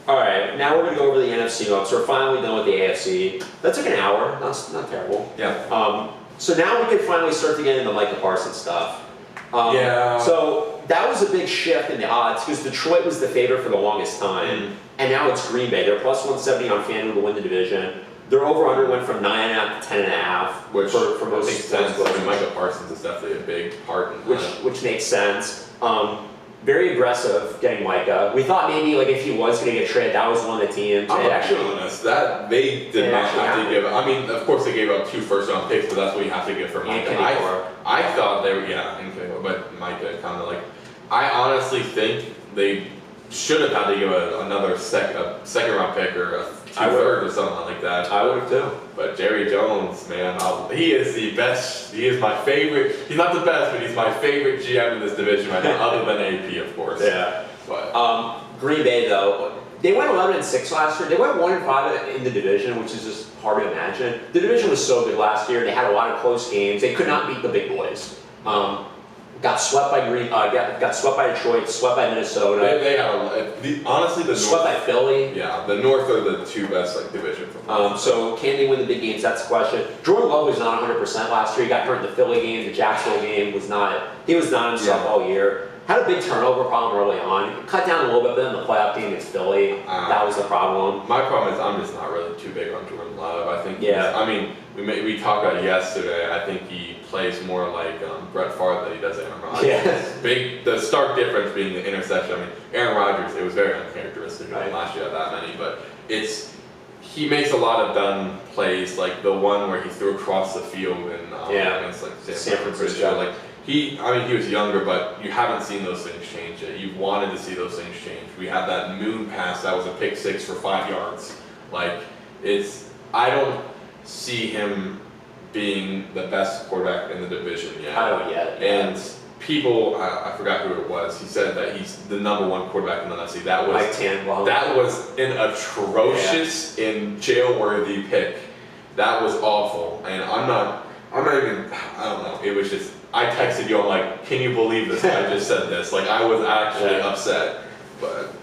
B: All right, now we're gonna go over the NFC North. So we're finally done with the AFC. That took an hour. That's not terrible.
A: Yeah.
B: So now we can finally start to get into Micah Parsons stuff.
A: Yeah.
B: So that was a big shift in the odds because Detroit was the favorite for the longest time, and now it's Green Bay. They're plus 170 on FanDuel to win the division. Their over/under went from 9.5 to 10.5,
A: which
B: for most
A: makes sense. I mean, Micah Parsons is definitely a big part in that.
B: Which makes sense. Very aggressive getting Micah. We thought maybe like if he was going to get traded, that was one of the teams.
A: I'm gonna be honest, that they did not have to give. I mean, of course they gave up 2 first-round picks, but that's what you have to give for Micah. I thought they were but Micah kind of like. I honestly think they should have had to give another second-round pick or a 2/3 or something like that.
B: I would have too.
A: But Jerry Jones, man, he is the best. He is my favorite. He's not the best, but he's my favorite GM in this division right now, other than AP, of course.
B: Yeah.
A: But
B: Green Bay though, they went 11-6 last year. They went 1-5 in the division, which is just hard to imagine. The division was so good last year. They had a lot of close games. They could not beat the big boys. Got swept by got swept by Detroit, swept by Minnesota.
A: They had honestly the
B: swept by Philly.
A: Yeah, the North are the 2 best division.
B: So can they win the big games? That's the question. Jordan Love was not 100% last year. He got hurt in the Philly game. The Jacksonville game was not. He was not himself all year. Had a big turnover problem early on. Cut down a little bit, but in the playoff game against Philly, that was the problem.
A: My problem is I'm just not really too big on Jordan Love. I think.
B: Yeah.
A: I mean, we talked about it yesterday. I think he plays more like Brett Favre than he does Aaron Rodgers.
B: Yeah.
A: The stark difference being the interception. I mean, Aaron Rodgers, it was very uncharacteristic of him last year at that many, but he makes a lot of done plays, like the one where he threw across the field and against like San Francisco. Like he was younger, but you haven't seen those things change yet. You wanted to see those things change. We had that moon pass that was a pick 6 for 5 yards. Like I don't see him being the best quarterback in the division yet.
B: I don't yet.
A: And people, I forgot who it was. He said that he's the #1 quarterback in the NFC. That was an atrocious and jail-worthy pick. That was awful, and I'm not even. I don't know. It was just. I texted you. I'm like, can you believe this? I just said this. Like I was actually upset, but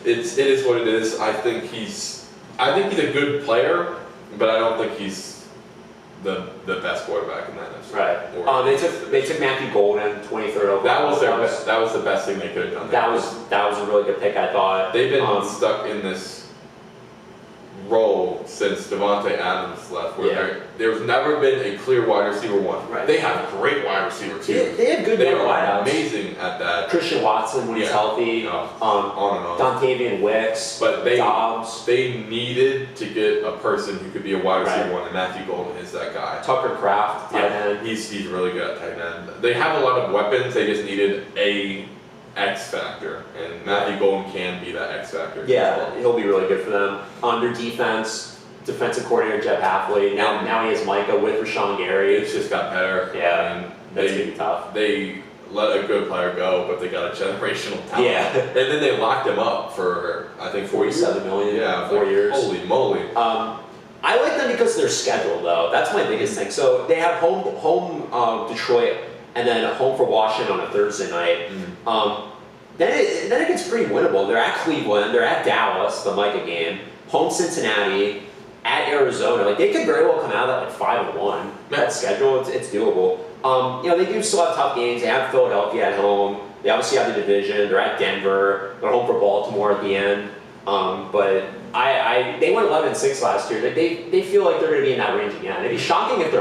A: it is what it is. I think he's a good player, but I don't think he's the best quarterback in that NFC.
B: Right. They took Matthew Golden, 23rd overall.
A: That was the best thing they could have done.
B: That was a really good pick, I thought.
A: They've been stuck in this role since Devontae Adams left, where there's never been a clear wide receiver 1.
B: Right.
A: They have a great wide receiver 2.
B: They have good wideouts.
A: Amazing at that.
B: Christian Watson when he's healthy.
A: On and on.
B: Dontavian Wicks.
A: But
B: Dobbs.
A: They needed to get a person who could be a wide receiver 1, and Matthew Golden is that guy.
B: Tucker Kraft, tight end.
A: He's really good at tight end. They have a lot of weapons. They just needed a X factor, and Matthew Golden can be that X factor.
B: Yeah, he'll be really good for them. On their defense, defensive coordinator Jeff Hafley. Now he has Micah with Rashawn Gary.
A: It's just got better.
B: Yeah, that's gonna be tough.
A: They let a good player go, but they got a generational talent.
B: Yeah,
A: and then they locked him up for I think
B: $47 million.
A: Yeah,
B: 4 years.
A: Holy moly!
B: I like them because of their schedule, though. That's my biggest thing. So they have home Detroit, and then home for Washington on a Thursday night. Then it gets pretty winnable. They're at Cleveland, they're at Dallas, the Micah game, home Cincinnati, at Arizona. Like they could very well come out of that like 5-1. That schedule, it's doable. They do still have tough games. They have Philadelphia at home. They obviously have the division. They're at Denver. They're home for Baltimore at the end. But they went 11-6 last year. They feel like they're going to be in that range again. It'd be shocking if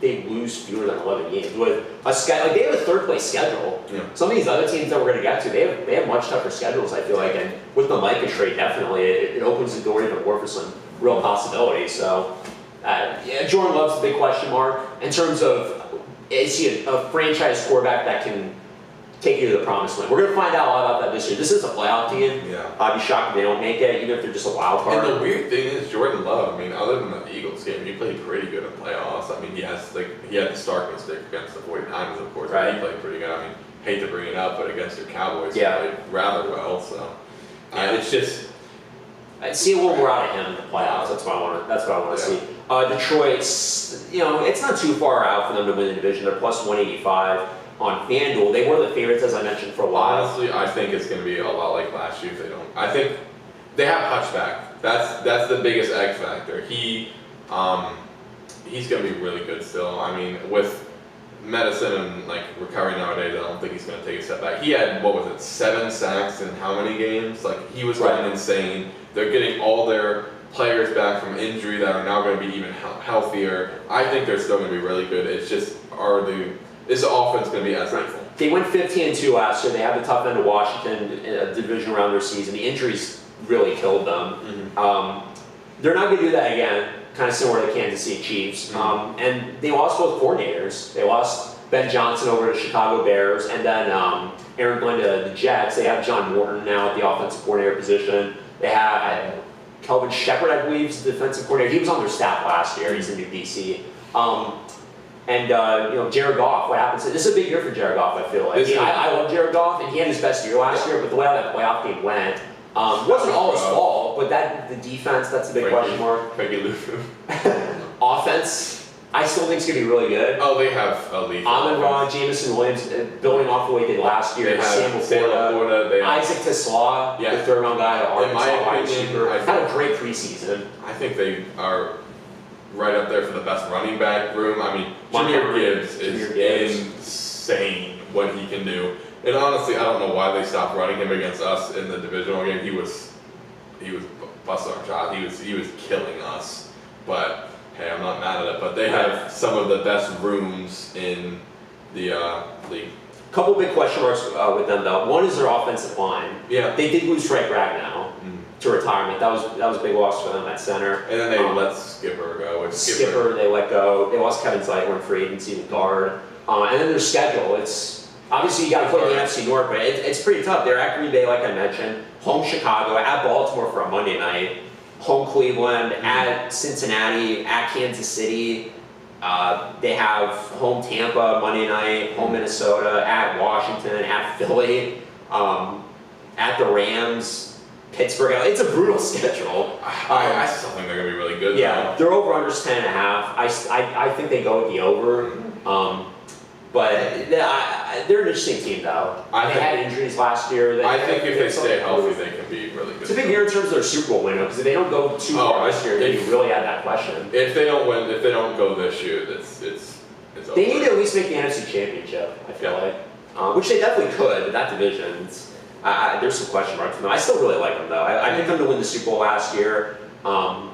B: they lose fewer than 11 games with a schedule. Like they have a third place schedule.
A: Yeah.
B: Some of these other teams that we're going to get to, they have much tougher schedules. I feel like, and with the Micah trade, definitely it opens the door even more for some real possibilities. So, yeah, Jordan Love's a big question mark in terms of is he a franchise quarterback that can take you to the promised land? We're going to find out a lot about that this year. This is a playoff team.
A: Yeah.
B: I'd be shocked if they don't make it, even if they're just a wild card.
A: And the weird thing is Jordan Love, I mean, other than the Eagles game, he played pretty good in playoffs. I mean, he had the stark mistake against the 49ers, of course,
B: right.
A: He played pretty good. I mean, hate to bring it up, but against your Cowboys,
B: yeah.
A: he played rather well. So, it's just...
B: I'd see a little more out of him in the playoffs. That's what I want to see. Detroit's, it's not too far out for them to win the division. They're plus 185 on FanDuel. They were the favorites, as I mentioned, for a while.
A: Honestly, I think it's going to be a lot like last year if they don't. I think they have Hutchback. That's the biggest X factor. He's going to be really good still. I mean, with medicine and recovery nowadays, I don't think he's going to take a step back. He had 7 sacks in how many games? He was going insane. They're getting all their players back from injury that are now going to be even healthier. I think they're still going to be really good. It's just is the offense going to be as lethal?
B: They went 15-2 last year. They had the tough end of Washington in a division round their season. The injuries really killed them. Mm-hmm. They're not going to do that again. Kind of similar to the Kansas City Chiefs. Mm-hmm. And they lost both coordinators. They lost Ben Johnson over to Chicago Bears, and then Aaron Glenn to the Jets. They have John Morton now at the offensive coordinator position. They have Kelvin Shepard, I believe, is the defensive coordinator. He was on their staff last year. He's in New DC. Jared Goff, what happens? This is a big year for Jared Goff, I feel like. I love Jared Goff, and he had his best year last year, but the way that playoff game went, wasn't all his fault, but the defense, that's a big question mark. Offense, I still think it's going to be really good.
A: Oh, they have elite.
B: Amon-Ra, Jameson Williams, building off the way they did last year.
A: They have Sam Laporta.
B: Isaac Tesla, the third-round guy at Arkansas wide receiver. Had a great preseason.
A: I think they are right up there for the best running back room. I mean, Jahmyr Gibbs is insane what he can do. And honestly, I don't know why they stopped running him against us in the divisional game. He was busting our shot. He was killing us. But hey, I'm not mad at it. But they have some of the best rooms in the league.
B: Couple big question marks with them though. One is their offensive line.
A: Yeah.
B: They did lose Trey Ragnow to retirement. That was a big loss for them at center.
A: And then they let Skipper go.
B: Skipper they let go. They lost Kevin Zeitler in free agency with guard. And then their schedule. It's obviously you got to play the NFC North, but it's pretty tough. They're at Green Bay, like I mentioned. Home Chicago, at Baltimore for a Monday night. Home Cleveland, at Cincinnati, at Kansas City. They have home Tampa Monday night, home Minnesota, at Washington, at Philly, at the Rams, Pittsburgh. It's a brutal schedule.
A: I still think they're going to be really good.
B: Yeah, their over-under's 10.5. I think they go with the over. But they're an interesting team, though. They had injuries last year.
A: I think if they stay healthy, they can be really good.
B: It's a big year in terms of their Super Bowl window, because if they don't go too far this year, then you really had that question.
A: If they don't win, if they don't go this year, it's over.
B: They need to at least make the NFC Championship, I feel like. Which they definitely could, but that division, there's some question marks for them. I still really like them, though. I picked them to win the Super Bowl last year. The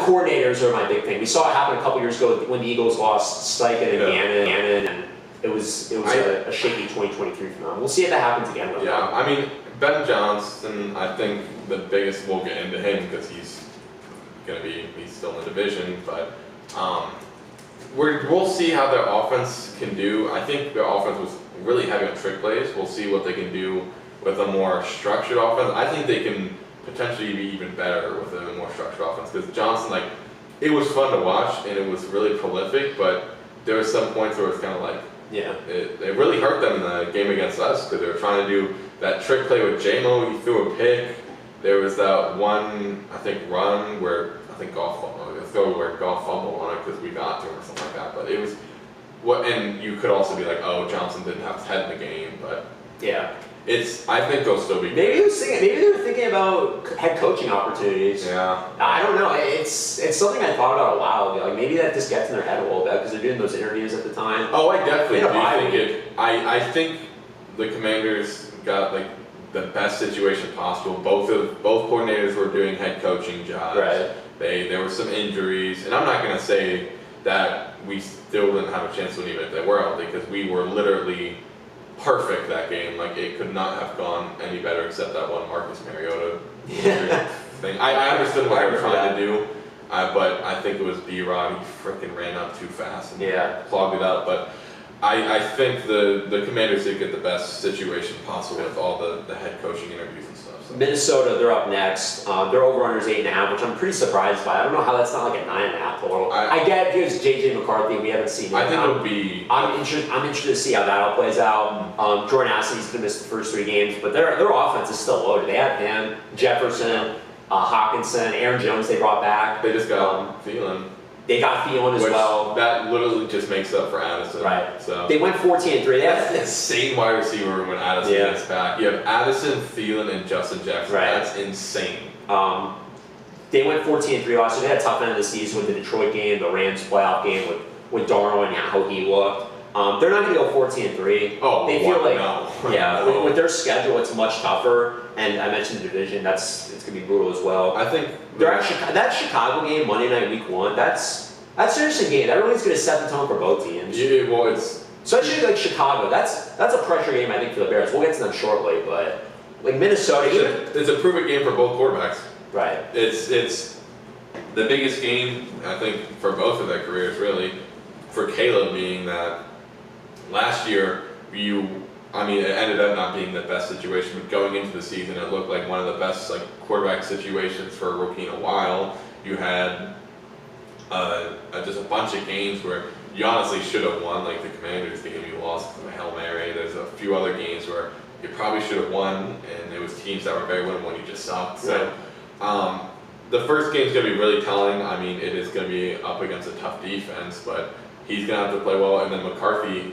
B: coordinators are my big thing. We saw it happen a couple years ago when the Eagles lost Steichen and Gannon, and it was a shaky 2023 for them. We'll see if that happens again with them.
A: Yeah, I mean, Ben Johnson, I think the biggest, we'll get into him because he's still in the division, but we'll see how their offense can do. I think their offense was really heavy on trick plays. We'll see what they can do with a more structured offense. I think they can potentially be even better with a more structured offense because Johnson, it was fun to watch and it was really prolific, but there were some points where it was kind of it really hurt them in the game against us because they were trying to do that trick play with J-Mo. He threw a pick. There was that one, I think, run where Goff fumbled on it because we got to him or something like that. But it was and you could also be like, oh, Johnson didn't have his head in the game, but
B: yeah. I
A: think they'll still be good.
B: Maybe they were thinking about head coaching opportunities.
A: Yeah.
B: I don't know. It's something I thought about a while. Maybe that just gets in their head a little bit because they're doing those interviews at the time.
A: Oh, I definitely do think it. I think the Commanders got the best situation possible. Both coordinators were doing head coaching jobs.
B: Right.
A: There were some injuries, and I'm not going to say that we still didn't have a chance to win even if they were healthy, because we were literally perfect that game. Like, it could not have gone any better except that one Marcus Mariota thing. I understood what they were trying to do, but I think it was B-Rod. He freaking ran up too fast and clogged it up. But I think the Commanders did get the best situation possible with all the head coaching interviews and stuff. So.
B: Minnesota, they're up next. Their over-under is 8.5, which I'm pretty surprised by. I don't know how that's not like a 9.5 total. I get it because J.J. McCarthy, we haven't seen it.
A: I think it'll be...
B: I'm interested to see how that all plays out. Jordan Addison's going to miss the first 3 games, but their offense is still loaded. They have him, Jefferson, Hawkinson, Aaron Jones they brought back.
A: They just got Thielen.
B: They got Thielen as well.
A: That literally just makes up for Addison.
B: Right.
A: So
B: they went 14-3.
A: That's an insane wide receiver room when Addison gets back. You have Addison, Thielen, and Justin Jefferson. Right. That's insane.
B: They went 14-3 last year. They had a tough end of the season with the Detroit game, the Rams playoff game with Darnold and how he looked. They're not going to go 14-3.
A: Oh,
B: they feel like
A: no.
B: Yeah, with their schedule, it's much tougher. And I mentioned the division; it's going to be brutal as well.
A: I think
B: that Chicago game, Monday night, Week 1. That's an interesting game. That really is going to set the tone for both teams.
A: Yeah, well, it's
B: especially like Chicago. That's a pressure game, I think, for the Bears. We'll get to them shortly, but like Minnesota,
A: it's a prove-it game for both quarterbacks.
B: Right.
A: It's the biggest game, I think, for both of their careers, really. For Caleb being that last year, it ended up not being the best situation, but going into the season, it looked like one of the best quarterback situations for a rookie in a while. You had just a bunch of games where you honestly should have won, like the Commanders game you lost to a Hail Mary. There's a few other games where you probably should have won, and it was teams that were very winnable and you just sucked. So the first game's going to be really telling. I mean, it is going to be up against a tough defense, but he's going to have to play well. And then McCarthy,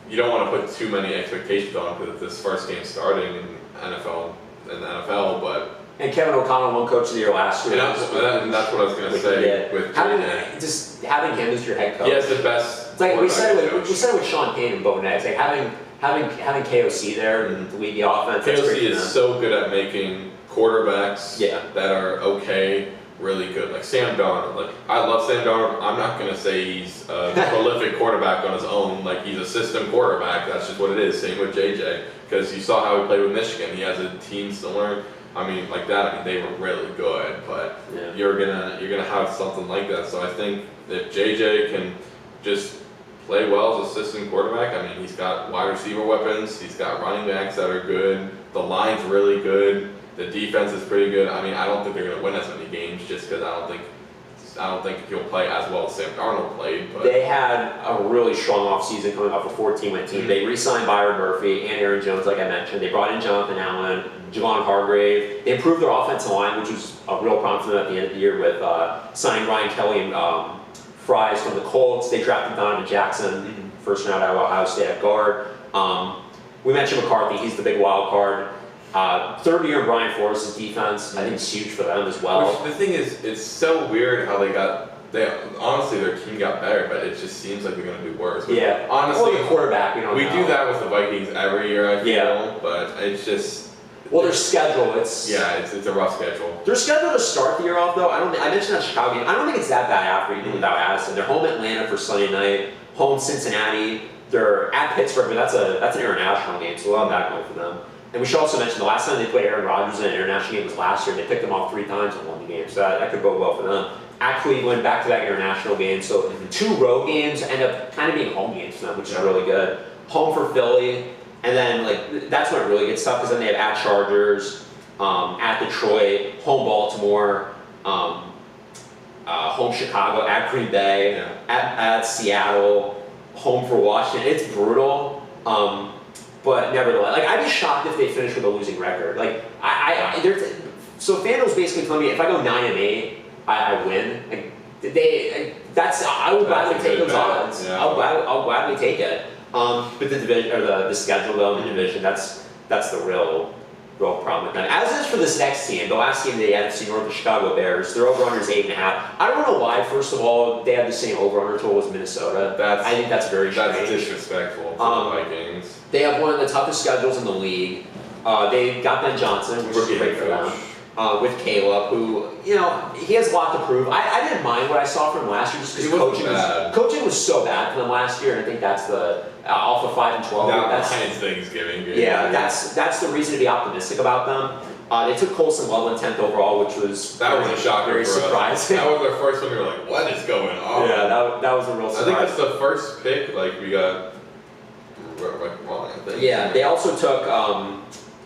A: you don't want to put too many expectations on him because it's his first game starting in the NFL, but...
B: And Kevin O'Connell won Coach of the Year last year.
A: And that's what I was going to say with
B: having him as your head coach.
A: He has the best.
B: It's like we said it with Sean Payne and Bo Nix. Like having KOC there to lead the offense.
A: KOC is so good at making quarterbacks that are okay really good. Like Sam Darnold. I love Sam Darnold. I'm not going to say he's a prolific quarterback on his own. He's a system quarterback. That's just what it is. Same with JJ. Because you saw how he played with Michigan. He has a team to learn. They were really good, but you're gonna have something like that. So I think if JJ can just play well as assistant quarterback, he's got wide receiver weapons, he's got running backs that are good, the line's really good, the defense is pretty good. I don't think they're gonna win as many games just because I don't think he'll play as well as Sam Darnold played. But
B: they had a really strong offseason coming off a 14-win team. They re-signed Byron Murphy and Aaron Jones, like I mentioned. They brought in Jonathan Allen, Javon Hargrave. They improved their offensive line, which was a real problem for them at the end of the year with signing Ryan Kelly and Fries from the Colts. They drafted Donovan Jackson, first round out of Ohio State at guard. We mentioned McCarthy. He's the big wild card. Third year in Brian Flores' defense, I think it's huge for them as well.
A: Which, the thing is, it's so weird how honestly, their team got better, but it just seems like they're going to do worse.
B: Yeah.
A: Honestly,
B: the quarterback, we
A: do that with the Vikings every year, I feel, but it's just...
B: Well, their schedule, it's
A: a rough schedule.
B: Their schedule to start the year off, though, I mentioned that Chicago game. I don't think it's that bad after, even without Addison. They're home Atlanta for Sunday night, home Cincinnati. They're at Pittsburgh, but that's an international game, so we'll have that going for them. And we should also mention the last time they played Aaron Rodgers in an international game was last year. They picked them off 3 times and won the game, so that could go well for them. At Cleveland, back-to-back international games, so 2 road games end up kind of being home games for them, which is really good. Home for Philly, and then that's when it really gets tough because then they have at Chargers, at Detroit, home Baltimore, home Chicago, at Green Bay, at Seattle, home for Washington. It's brutal. But nevertheless, like, I'd be shocked if they finish with a losing record. Like, so FanDuel's basically telling me if I go 9-8, I win. Like, I would gladly take those odds.
A: Yeah.
B: I'll gladly take it. But the division or the schedule though, in the division, that's the real problem with them. As is for this next team, the last team they had, the North Chicago Bears, their over-under is 8.5. I don't know why. First of all, they have the same over-under total as Minnesota. I think that's very strange.
A: That's disrespectful to the Vikings.
B: They have one of the toughest schedules in the league. They got Ben Johnson, which is great for them. With Caleb, who, he has a lot to prove. I didn't mind what I saw from him last year just because coaching was so bad for them last year, and I think that's the off of 5 and 12.
A: That's Thanksgiving game.
B: Yeah, that's the reason to be optimistic about them. They took Colson Loveland 10th overall, which was
A: a shocker.
B: Very surprising.
A: That was their first one. We were like, "What is going on?"
B: Yeah, that was a real surprise.
A: I think that's the first pick. Like we got wrong. I think.
B: Yeah, they also took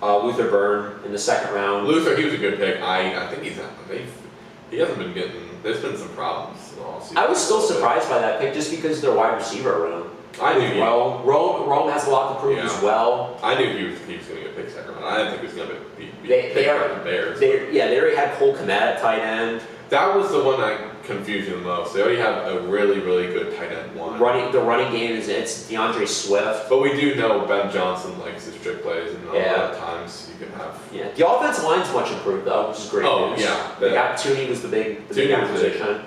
B: Luther Burn in the second round.
A: Luther, he was a good pick. I think he hasn't been getting. There's been some problems all season.
B: I was still surprised by that pick just because their wide receiver room.
A: I knew
B: Rome has a lot to prove as well.
A: I knew he was going to get picked second round. I didn't think he was going to be
B: they
A: by the Bears.
B: They already had Cole Kmet at tight end.
A: That was the one that confused me the most. They already have a really, really good tight end one.
B: The running game it's DeAndre Swift.
A: But we do know Ben Johnson likes his trick plays, and a lot of times you can have.
B: Yeah, the offensive line's much improved though, which is great news.
A: Yeah.
B: They got Tooney was the big acquisition.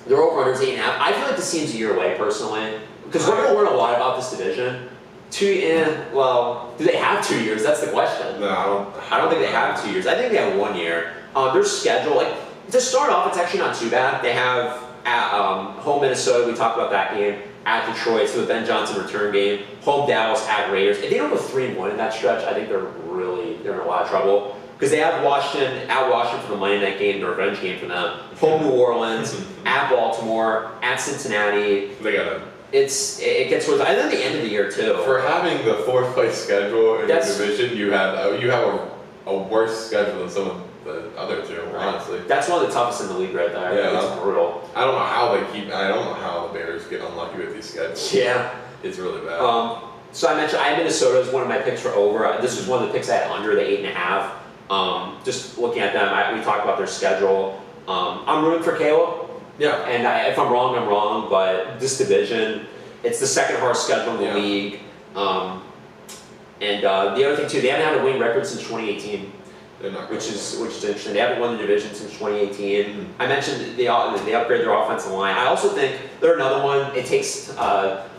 B: Their over-under's 8.5. I feel like this seems a year away personally, because we're going to learn a lot about this division. Do they have 2 years? That's the question.
A: No,
B: I don't think they have 2 years. I think they have 1 year. Their schedule, to start off, it's actually not too bad. They have at home Minnesota. We talked about that game. At Detroit, so the Ben Johnson return game. Home Dallas, at Raiders. If they don't go 3-1 in that stretch, I think they're in a lot of trouble. Because they have Washington for the Monday night game, the revenge game for them. Home New Orleans, at Baltimore, at Cincinnati.
A: They got
B: it gets towards, and then the end of the year too.
A: For having the fourth place schedule in your division, you have a worse schedule than some of the other two. Honestly,
B: that's one of the toughest in the league right there.
A: Yeah,
B: it's brutal.
A: I don't know how the Bears get unlucky with these schedules.
B: Yeah,
A: it's really bad.
B: So I mentioned I had Minnesota as one of my picks for over. This was one of the picks I had under the 8.5. Just looking at them, we talked about their schedule. I'm rooting for Caleb.
A: Yeah.
B: And if I'm wrong, I'm wrong. But this division, it's the second hardest schedule in the league. And the other thing too, they haven't had a winning record since 2018.
A: They're not
B: which is interesting. They haven't won the division since 2018. Mm-hmm. I mentioned they upgrade their offensive line. I also think they're another one. It takes new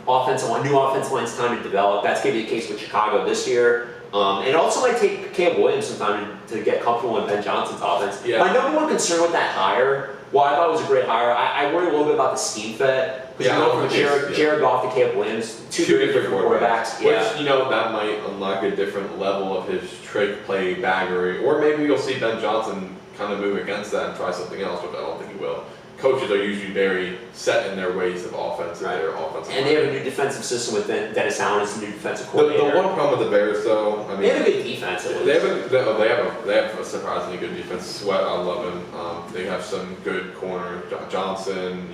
B: offensive line's time to develop. That's going to be the case with Chicago this year. And it also might take Caleb Williams some time to get comfortable in Ben Johnson's offense. Yeah. My number one concern with that hire, while I thought it was a great hire, I worry a little bit about the scheme fit. Because you go from Jared Goff to Caleb Williams, two different quarterbacks.
A: Which, that might unlock a different level of his trick play baggery. Or maybe you'll see Ben Johnson kind of move against that and try something else, but I don't think he will. Coaches are usually very set in their ways of offense and their offensive
B: and they have a new defensive system with Dennis Allen as the new defensive coordinator.
A: The one problem with the Bears, though,
B: they have a good defense.
A: They have a surprisingly good defense. Sweat, I love him. They have some good corner, Johnson,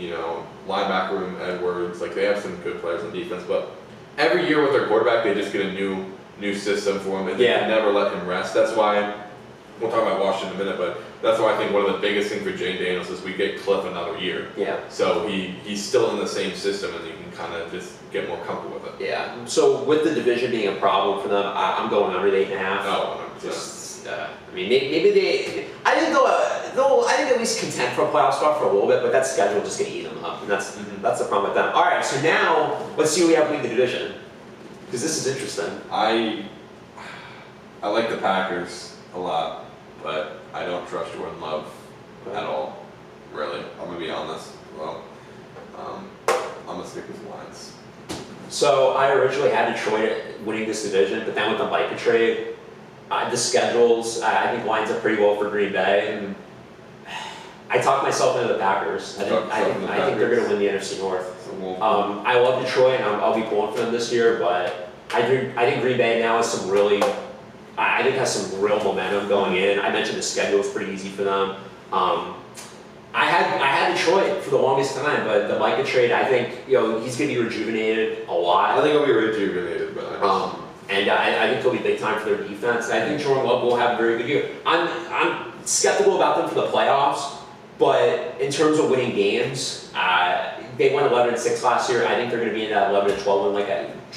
A: linebacker room, Edwards. They have some good players on defense. But every year with their quarterback, they just get a new system for him, and they can never let him rest. That's why we'll talk about Washington in a minute, but that's why I think one of the biggest things for Jane Daniels is we get Cliff another year.
B: Yeah.
A: So he's still in the same system, and you can kind of just get more comfortable with it.
B: Yeah. So with the division being a problem for them, I'm going under the 8.5.
A: Oh,
B: 100%. Maybe they. I think they'll at least contend for a playoff spot for a little bit, but that schedule just gonna eat them up, and that's the problem with them. All right. So now let's see who we have winning the division, because this is interesting.
A: I like the Packers a lot. But I don't trust Jordan Love at all, really. I'm going to be honest. Well, I'm going to stick with the Lions.
B: So I originally had Detroit winning this division, but then with the Micah trade, the schedules, I think lines up pretty well for Green Bay. And I talked myself into the Packers. I think they're going to win the NFC North. I love Detroit, and I'll be pulling for them this year, but I think Green Bay now has some real momentum going in. I mentioned the schedule is pretty easy for them. I had Detroit for the longest time, but the Micah trade, I think he's going to be rejuvenated a lot.
A: I think he'll be rejuvenated, but
B: I think he'll be big time for their defense. I think Jordan Love will have a very good year. I'm skeptical about them for the playoffs, but in terms of winning games, they won 11-6 last year. I think they're going to be in that 11-12 win,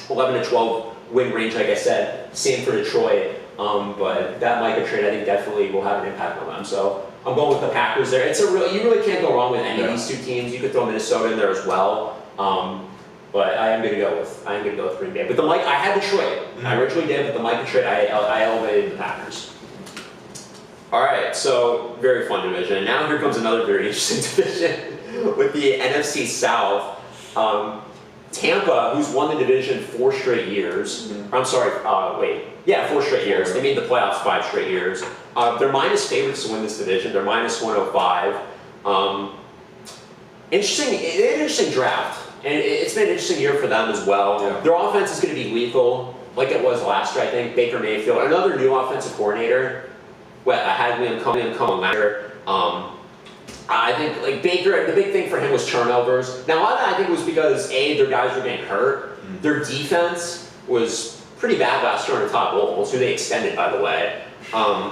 B: 11-12 win range, like I said. Same for Detroit. But that Micah trade, I think, definitely will have an impact on them. So I'm going with the Packers there. You really can't go wrong with any of these two teams. You could throw Minnesota in there as well. But I am gonna go with Green Bay. But the Mike, I had Detroit. I originally did, but the Mike Detroit, I elevated the Packers. All right, so very fun division. And now here comes another very interesting division with the NFC South. Tampa, who's won the division 4 straight years. I'm sorry, 4 straight years. They made the playoffs 5 straight years. They're minus favorites to win this division. They're minus 105. Interesting draft. And it's been an interesting year for them as well.
A: Yeah.
B: Their offense is going to be lethal, like it was last year, I think. Baker Mayfield, another new offensive coordinator. I had Liam come last year. I think like Baker, the big thing for him was turnovers. Now a lot of that I think was because their guys were getting hurt. Their defense was pretty bad last year on the top Bulls, who they extended by the way.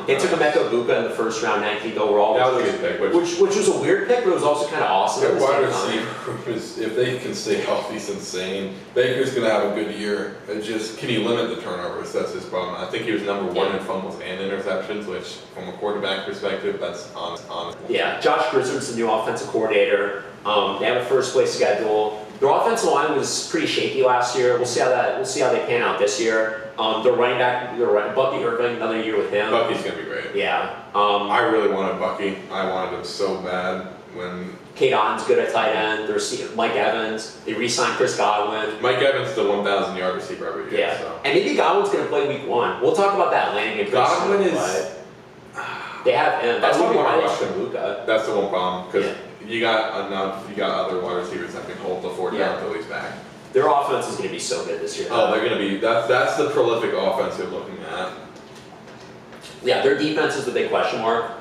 B: They took Emeka Egbuka in the first round, 19th overall.
A: That was a good pick.
B: Which was a weird pick, but it was also kind of awesome.
A: Their wide receiver, if they can stay healthy, it's insane. Baker's going to have a good year. Can you limit the turnovers? That's his problem. I think he was number 1 in fumbles and interceptions, which from a quarterback perspective, that's honest.
B: Yeah, Josh Grisham's the new offensive coordinator. They have a first place schedule. Their offensive line was pretty shaky last year. We'll see how they pan out this year. Their running back, Bucky Irving, another year with him.
A: Bucky's gonna be great.
B: Yeah.
A: I really wanted Bucky. I wanted him so bad when.
B: Kate Otten's good at tight end. There's Mike Evans. They re-signed Chris Godwin.
A: Mike Evans is the 1,000-yard receiver every year.
B: Yeah.
A: So.
B: And maybe Godwin's gonna play week 1. We'll talk about that landing game.
A: Godwin is.
B: They have him. That's
A: one
B: why
A: problem.
B: they Luka.
A: That's the one problem because you got other wide receivers that can hold the fort down until he's back.
B: Their offense is going to be so good this year.
A: Oh, they're going to be. That's the prolific offense you're looking at.
B: Yeah, their defense is the big question mark.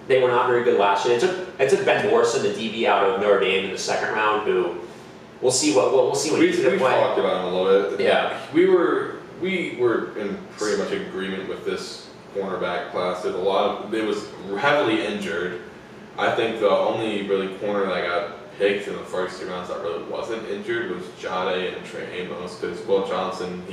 B: They were not very good last year. It took Ben Morrison, the DB out of Notre Dame in the second round. Who we'll see when he's going to play.
A: We talked about him a little bit.
B: Yeah,
A: we were in pretty much agreement with this cornerback class. It was heavily injured. I think the only really corner that got picked in the first 2 rounds that really wasn't injured was Jade and Trey Amos because Will Johnson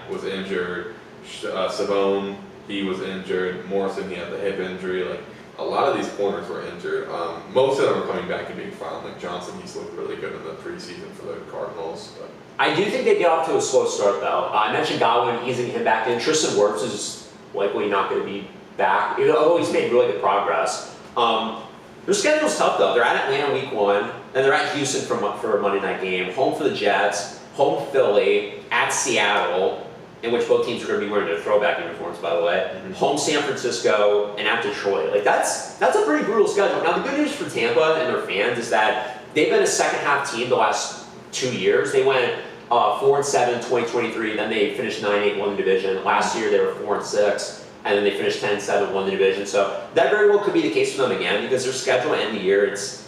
A: was injured, Savone he was injured, Morrison he had the hip injury. Like a lot of these corners were injured. Most of them are coming back and being fine. Like Johnson, he's looked really good in the preseason for the Cardinals. But.
B: I do think they get off to a slow start though. I mentioned Godwin easing him back in. Tristan Wirfs is likely not going to be back, although he's made really good progress. Their schedule's tough though. They're at Atlanta week 1, and they're at Houston for a Monday night game. Home for the Jets, home Philly, at Seattle, in which both teams are going to be wearing their throwback uniforms, by the way. Home San Francisco, and at Detroit. Like that's a pretty brutal schedule. Now the good news for Tampa and their fans is that they've been a second half team the last 2 years. They went 4-7 in 2023, then they finished 9-8, won the division. Last year they were 4-6. And then they finished 10-7, won the division. So that very well could be the case for them again because their schedule at the end of the year, it's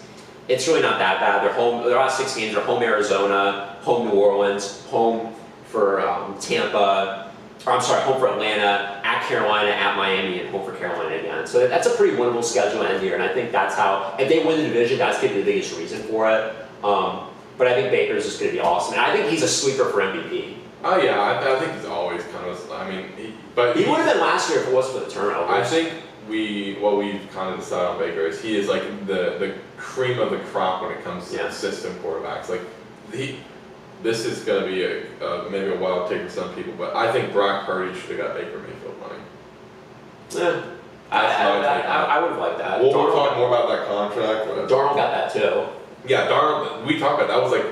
B: really not that bad. Their last 6 games are home Arizona, home New Orleans, home for Tampa, home for Atlanta, at Carolina, at Miami, and home for Carolina again. So that's a pretty winnable schedule at the end of the year. And I think that's how, if they win the division, that's going to be the biggest reason for it. But I think Baker's just going to be awesome. And I think he's a sleeper for MVP.
A: Oh yeah, I think he's always kind of. I mean, he
B: would have been last year if it wasn't for the turnovers.
A: I think what we've kind of decided on Baker is he is like the cream of the crop when it comes to system quarterbacks. Like this is going to be maybe a wild take for some people, but I think Brock Purdy should have got Baker Mayfield money.
B: Yeah, I would have liked that.
A: We'll talk more about that contract.
B: Darnold got that too.
A: Yeah, Darnold. We talked about that. Was like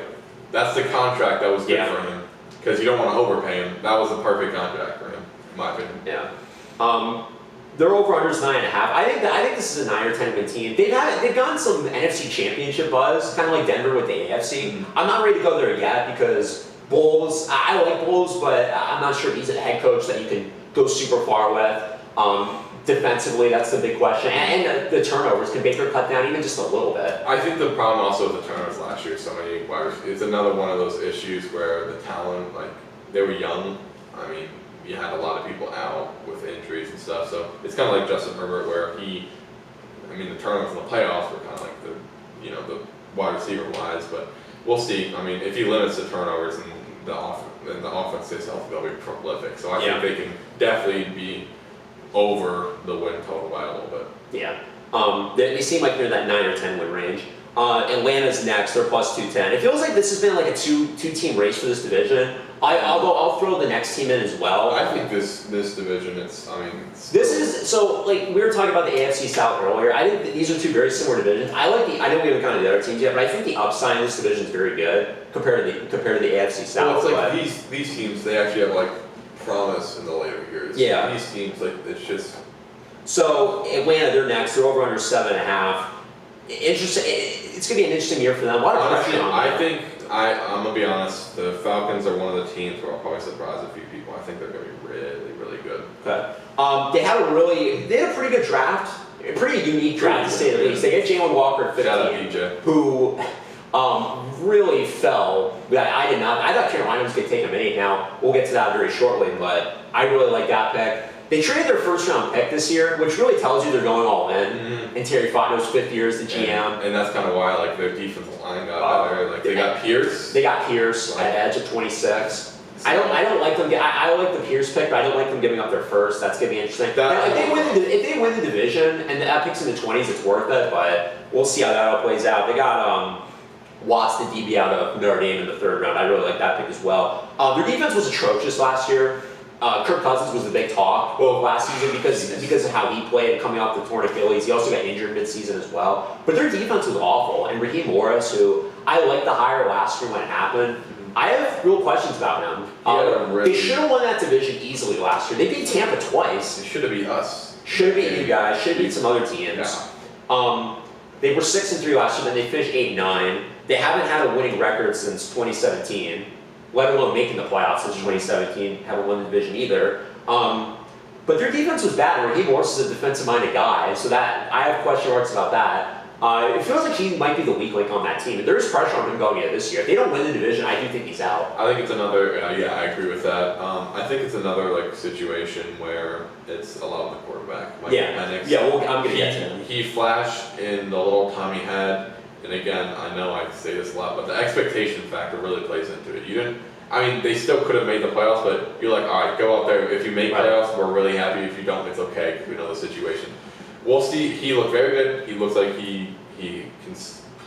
A: that's the contract that was good for him. Because you don't want to overpay him. That was a perfect contract for him, in my opinion.
B: Yeah. Their over/under is 9.5. I think this is a 9 or 10 win team. They've gotten some NFC Championship buzz, kind of like Denver with the AFC. I'm not ready to go there yet because Bowles. I like Bowles, but I'm not sure if he's a head coach that you can go super far with. Defensively, that's the big question. And the turnovers, can Baker cut down even just a little bit?
A: I think the problem also with the turnovers last year, so many wide receivers, it's another one of those issues where the talent, like, they were young. I mean, you had a lot of people out with injuries and stuff, so it's kind of like Justin Herbert where the turnovers in the playoffs were kind of like the wide receiver wise, but we'll see. I mean, if he limits the turnovers and the offense stays healthy, they'll be prolific. So I think they can definitely be over the win total by a little bit.
B: Yeah. They seem like they're in that 9 or 10 win range. Atlanta's next. They're plus 210. It feels like this has been like a two-team race for this division. I'll throw the next team in as well.
A: I think this division, it's
B: this is so like we were talking about the AFC South earlier. I think that these are two very similar divisions. I know we haven't counted the other teams yet, but I think the upside in this division is very good compared to the AFC South.
A: Well, it's like these teams, they actually have like promise in the later years.
B: Yeah.
A: These teams, like it's just.
B: So Atlanta, they're next. They're over under 7.5. Interesting. It's gonna be an interesting year for them. A lot of pressure on them.
A: I think I'm gonna be honest. The Falcons are one of the teams where I'll probably surprise a few people. I think they're gonna be really, really good.
B: Okay. They had a pretty good draft. A pretty unique draft to say the least. They get Jalen Walker at 15,
A: Shout out DJ.
B: who really fell. I did not. I thought Carolina was gonna take him at 8. Now we'll get to that very shortly, but I really like that pick. They traded their first-round pick this year, which really tells you they're going all in. Mm-hmm. And Terry Fontenot's 5th year as the GM.
A: And that's kind of why like their defensive line got better. Like they got Pierce.
B: They got Pierce at edge at 26. I don't like them. I like the Pierce pick, but I don't like them giving up their first. That's gonna be interesting. Now, if they win the division and that pick's in the 20s, it's worth it. But we'll see how that all plays out. They got Watts, the DB out of Notre Dame in the 3rd round. I really like that pick as well. Their defense was atrocious last year. Kirk Cousins was the big talk last season because of how he played coming off the torn Achilles. He also got injured mid-season as well. But their defense was awful. And Raheem Morris, who I liked the hire last year when it happened, I have real questions about him. They should have won that division easily last year. They beat Tampa twice.
A: It should have beat us.
B: Should have beat you guys. Should have beat some other teams.
A: Yeah.
B: They were 6-3 last year. Then they finished 8-9. They haven't had a winning record since 2017. Let alone making the playoffs since 2017, haven't won the division either. But their defense was bad, and Raheem Morris is a defensive-minded guy, so that I have question marks about that. It feels like he might be the weak link on that team, and there is pressure on him going into this year. If they don't win the division, I do think he's out.
A: I think it's another. I agree with that. I think it's another like situation where it's a lot of the quarterback. Michael Penix.
B: I'm gonna get to him.
A: He flashed in the little time he had. And again, I know I say this a lot, but the expectation factor really plays into it. They still could have made the playoffs, but you're like, all right, go out there. If you make playoffs, we're really happy. If you don't, it's okay because we know the situation. We'll see. He looked very good. He looks like he can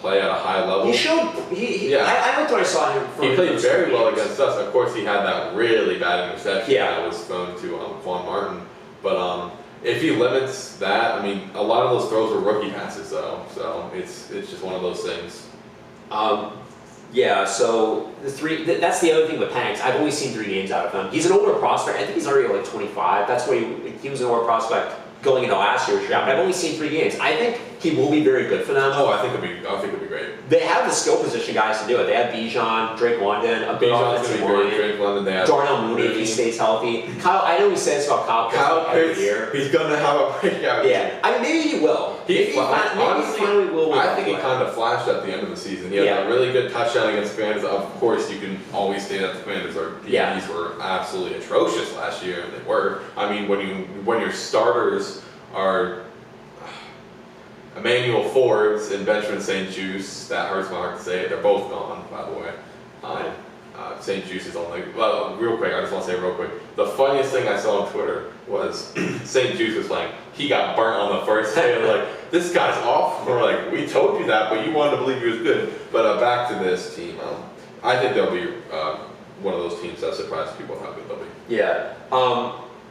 A: play at a high level.
B: He showed. I liked what I saw him.
A: He played very well against us. Of course, he had that really bad interception that was thrown to Quan Martin, but if he limits that, a lot of those throws were rookie passes though, so it's just one of those things.
B: So that's the other thing with Penix. I've only seen 3 games out of him. He's an older prospect. I think he's already like 25. That's what he was an older prospect going into last year's draft. But I've only seen 3 games. I think he will be very good for them.
A: Oh, I think it'll be great.
B: They have the skill position guys to do it. They have Bijan, Drake London, a big offensive line.
A: Drake London, they have
B: Darnell Mooney if he stays healthy. I know he says about Kyle Pitts every year.
A: He's gonna have a breakout.
B: Yeah, maybe he will. Maybe he finally will.
A: I think he kind of flashed at the end of the season. He had a really good touchdown against Commanders. Of course, you can always say that the Commanders DBs were absolutely atrocious last year, and they were. When your starters are Emmanuel Forbes and Benjamin St-Juste, that hurts my heart to say it. They're both gone, by the way. St-Juste is only, real quick, I just want to say real quick. The funniest thing I saw on Twitter was St-Juste was like, he got burnt on the first day. They're like, this guy's off. We're like, we told you that, but you wanted to believe he was good. But back to this team. I think they'll be one of those teams that surprise people how good they'll be.
B: Yeah.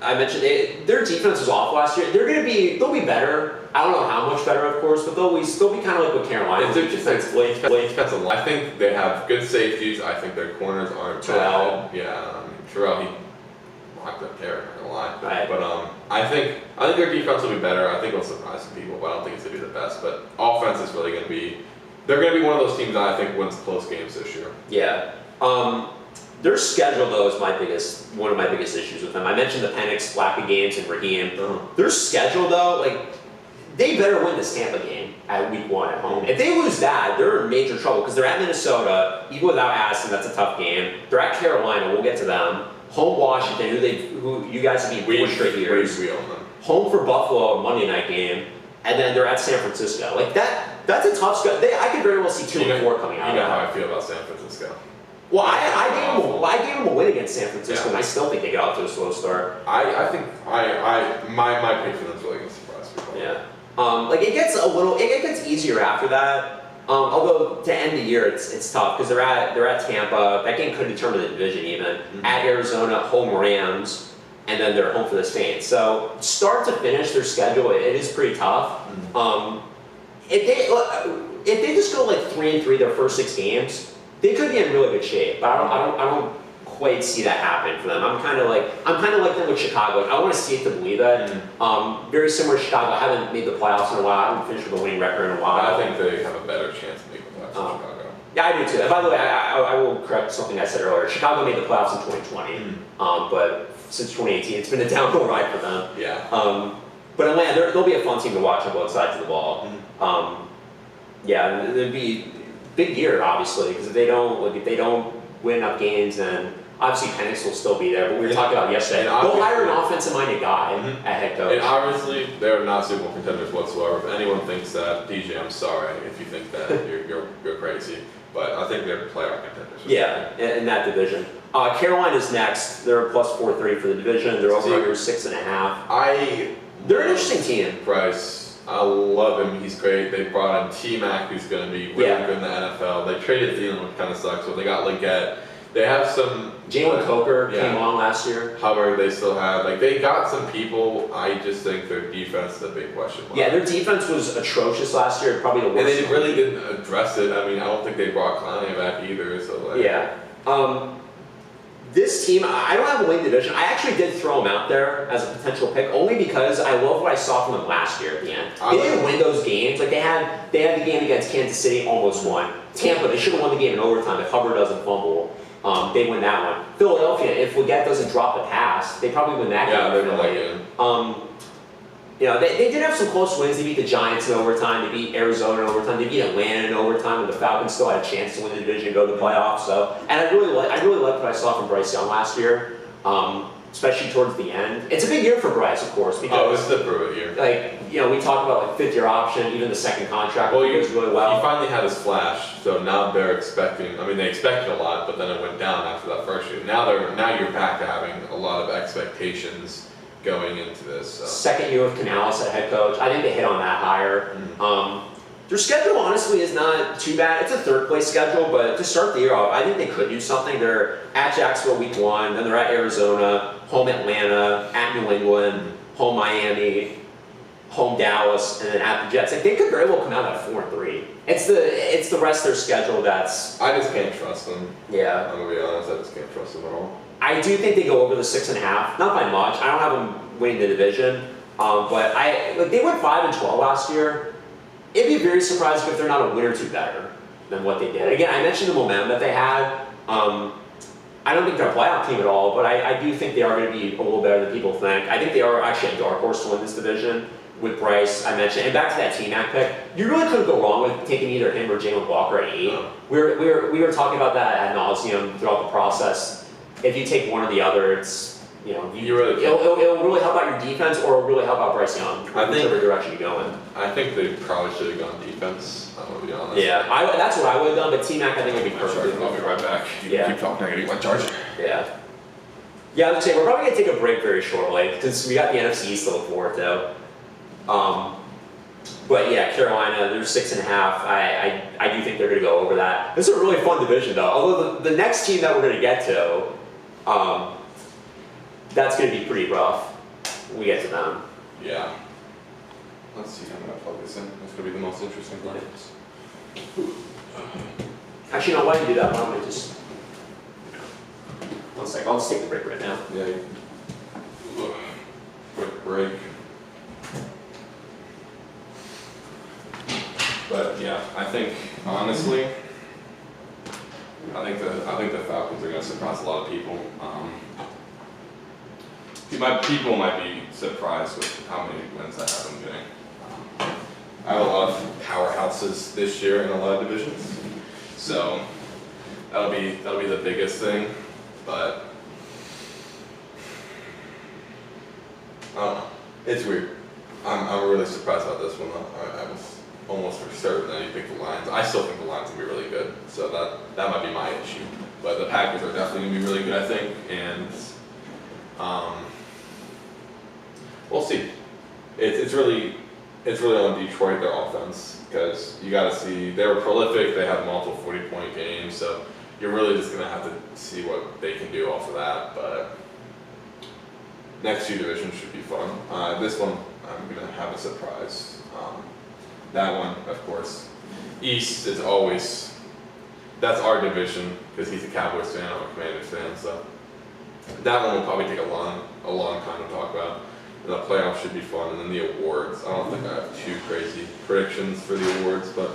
B: I mentioned their defense was off last year. They'll be better. I don't know how much better, of course, but they'll be kind of like what Carolina.
A: Defensive line. I think they have good safeties. I think their corners aren't bad. Yeah, Terrell, he locked up there. I'm not gonna lie.
B: Right.
A: But I think their defense will be better. I think it'll surprise some people, but I don't think it's gonna be the best. But offense is really gonna be. They're gonna be one of those teams that I think wins close games this year.
B: Yeah. Their schedule, though, is one of my biggest issues with them. I mentioned the Penix lack of games and Raheem. Their schedule, though, they better win this Tampa game at week 1 at home. If they lose that, they're in major trouble because they're at Minnesota. Even without Addison, that's a tough game. They're at Carolina. We'll get to them. Home Washington, who you guys have been 4 straight years.
A: We own them.
B: Home for Buffalo, a Monday night game. And then they're at San Francisco. That's a tough schedule. I could very well see 2 and 4 coming out.
A: You know how I feel about San Francisco.
B: Well, I gave them a win against San Francisco, and I still think they got off to a slow start.
A: I think my pick for them is really going to surprise people.
B: Yeah. It gets easier after that. Although to end the year, it's tough because they're at Tampa. That game could determine the division even. At Arizona, home Rams, and then they're home for the Saints. So start to finish, their schedule it is pretty tough. If they just go like 3-3 their first 6 games, they could be in really good shape. But I don't quite see that happen for them. I'm kind of like them with Chicago. I want to see it to believe it. Very similar to Chicago. I haven't made the playoffs in a while. I haven't finished with a winning record in a while.
A: I think they have a better chance of making the playoffs than Chicago.
B: Yeah, I do too. And by the way, I will correct something I said earlier. Chicago made the playoffs in 2020, but since 2018, it's been a downhill ride for them.
A: Yeah.
B: But Atlanta, they'll be a fun team to watch on both sides of the ball. Yeah, it'd be a big year, obviously, because if they don't win enough games, then obviously Penix will still be there. But we were talking about yesterday. They'll hire an offensive-minded guy at head coach.
A: And obviously, they're not Super Bowl contenders whatsoever. If anyone thinks that, DJ, I'm sorry if you think that you're crazy. But I think they're playoff contenders.
B: Yeah, in that division. Carolina's next. They're plus 4-3 for the division. They're over under 6.5. They're an interesting team.
A: Price. I love him. He's great. They brought in T-Mac, who's going to be really good in the NFL. They traded Thielen, which kind of sucks, but they got Leggett. They have some...
B: Jalen Coker came on last year.
A: Hubbard, they still have. Like, they got some people. I just think their defense is a big question mark.
B: Yeah, their defense was atrocious last year. Probably the worst.
A: And they really didn't address it. I mean, I don't think they brought Clowney back either. So like,
B: yeah. This team, I don't have a win division. I actually did throw them out there as a potential pick, only because I love what I saw from them last year at the end. They didn't win those games. Like they had the game against Kansas City, almost won. Tampa, they should have won the game in overtime if Hubbard doesn't fumble. They win that one. Philadelphia, if Leggett doesn't drop the pass, they probably win that game. You know, they did have some close wins. They beat the Giants in overtime. They beat Arizona in overtime. They beat Atlanta in overtime, and the Falcons still had a chance to win the division and go to the playoffs. So, and I really liked what I saw from Bryce Young last year, especially towards the end. It's a big year for Bryce, of course, because
A: it's the prove it year.
B: Like we talk about like 5th-year option, even the second contract.
A: Well,
B: he does really well.
A: He finally had his flash, so now they're expecting. I mean, they expected a lot, but then it went down after that first year. Now you're back to having a lot of expectations going into this. So.
B: Second year with Canales at head coach. I think they hit on that hire. Their schedule honestly is not too bad. It's a 3rd-place schedule, but to start the year off, I think they could do something. They're at Jacksonville week 1, then they're at Arizona, home Atlanta, at New England, home Miami, home Dallas, and then at the Jets. Like they could very well come out at 4-3. It's the rest of their schedule that's.
A: I just can't trust them.
B: Yeah.
A: I'm gonna be honest. I just can't trust them at all.
B: I do think they go over the 6.5, not by much. I don't have them winning the division, but they went 5-12 last year. It'd be very surprising if they're not a win or two better than what they did. Again, I mentioned the momentum that they had. I don't think they're a playoff team at all, but I do think they are going to be a little better than people think. I think they are actually a dark horse to win this division with Bryce, I mentioned. And back to that T-Mac pick, you really couldn't go wrong with taking either him or Jalen Walker at 8. We were talking about that ad nauseum throughout the process. If you take one or the other, it's it'll really help out your defense, or it'll really help out Bryce Young. Whichever direction you go in.
A: I think they probably should have gone defense. I'm gonna be honest.
B: Yeah, that's what I would have done. But T-Mac, I think would be perfect.
A: I'll be right back. Keep talking. I gotta get my charger.
B: Yeah. Yeah, I was saying we're probably gonna take a break very shortly because we got the NFC East to look forward to. But yeah, Carolina, they're 6.5. I do think they're gonna go over that. This is a really fun division though. Although the next team that we're gonna get to. That's going to be pretty rough when we get to them.
A: Yeah. Let's see, I'm going to plug this in. That's going to be the most interesting part.
B: Actually, no, why don't you do that? Why don't I just... One sec, I'll just take the break right now.
A: Yeah. Quick break. But yeah, I think, honestly, I think the Falcons are going to surprise a lot of people. People might be surprised with how many wins I have them getting. I have a lot of powerhouses this year in a lot of divisions, so that'll be the biggest thing. But I don't know. It's weird. I'm really surprised about this one though. I was almost for certain that you picked the Lions. I still think the Lions will be really good, so that might be my issue. But the Packers are definitely going to be really good, I think, and we'll see. It's really it's really on Detroit, their offense, because you got to see they were prolific. They had multiple 40-point games, so you're really just gonna have to see what they can do off of that. But next two divisions should be fun. This one, I'm gonna have a surprise. That one, of course, East is always, that's our division because he's a Cowboys fan, I'm a Commanders fan, so that one will probably take a long time to talk about. And the playoffs should be fun, and then the awards. I don't think I have too crazy predictions for the awards, but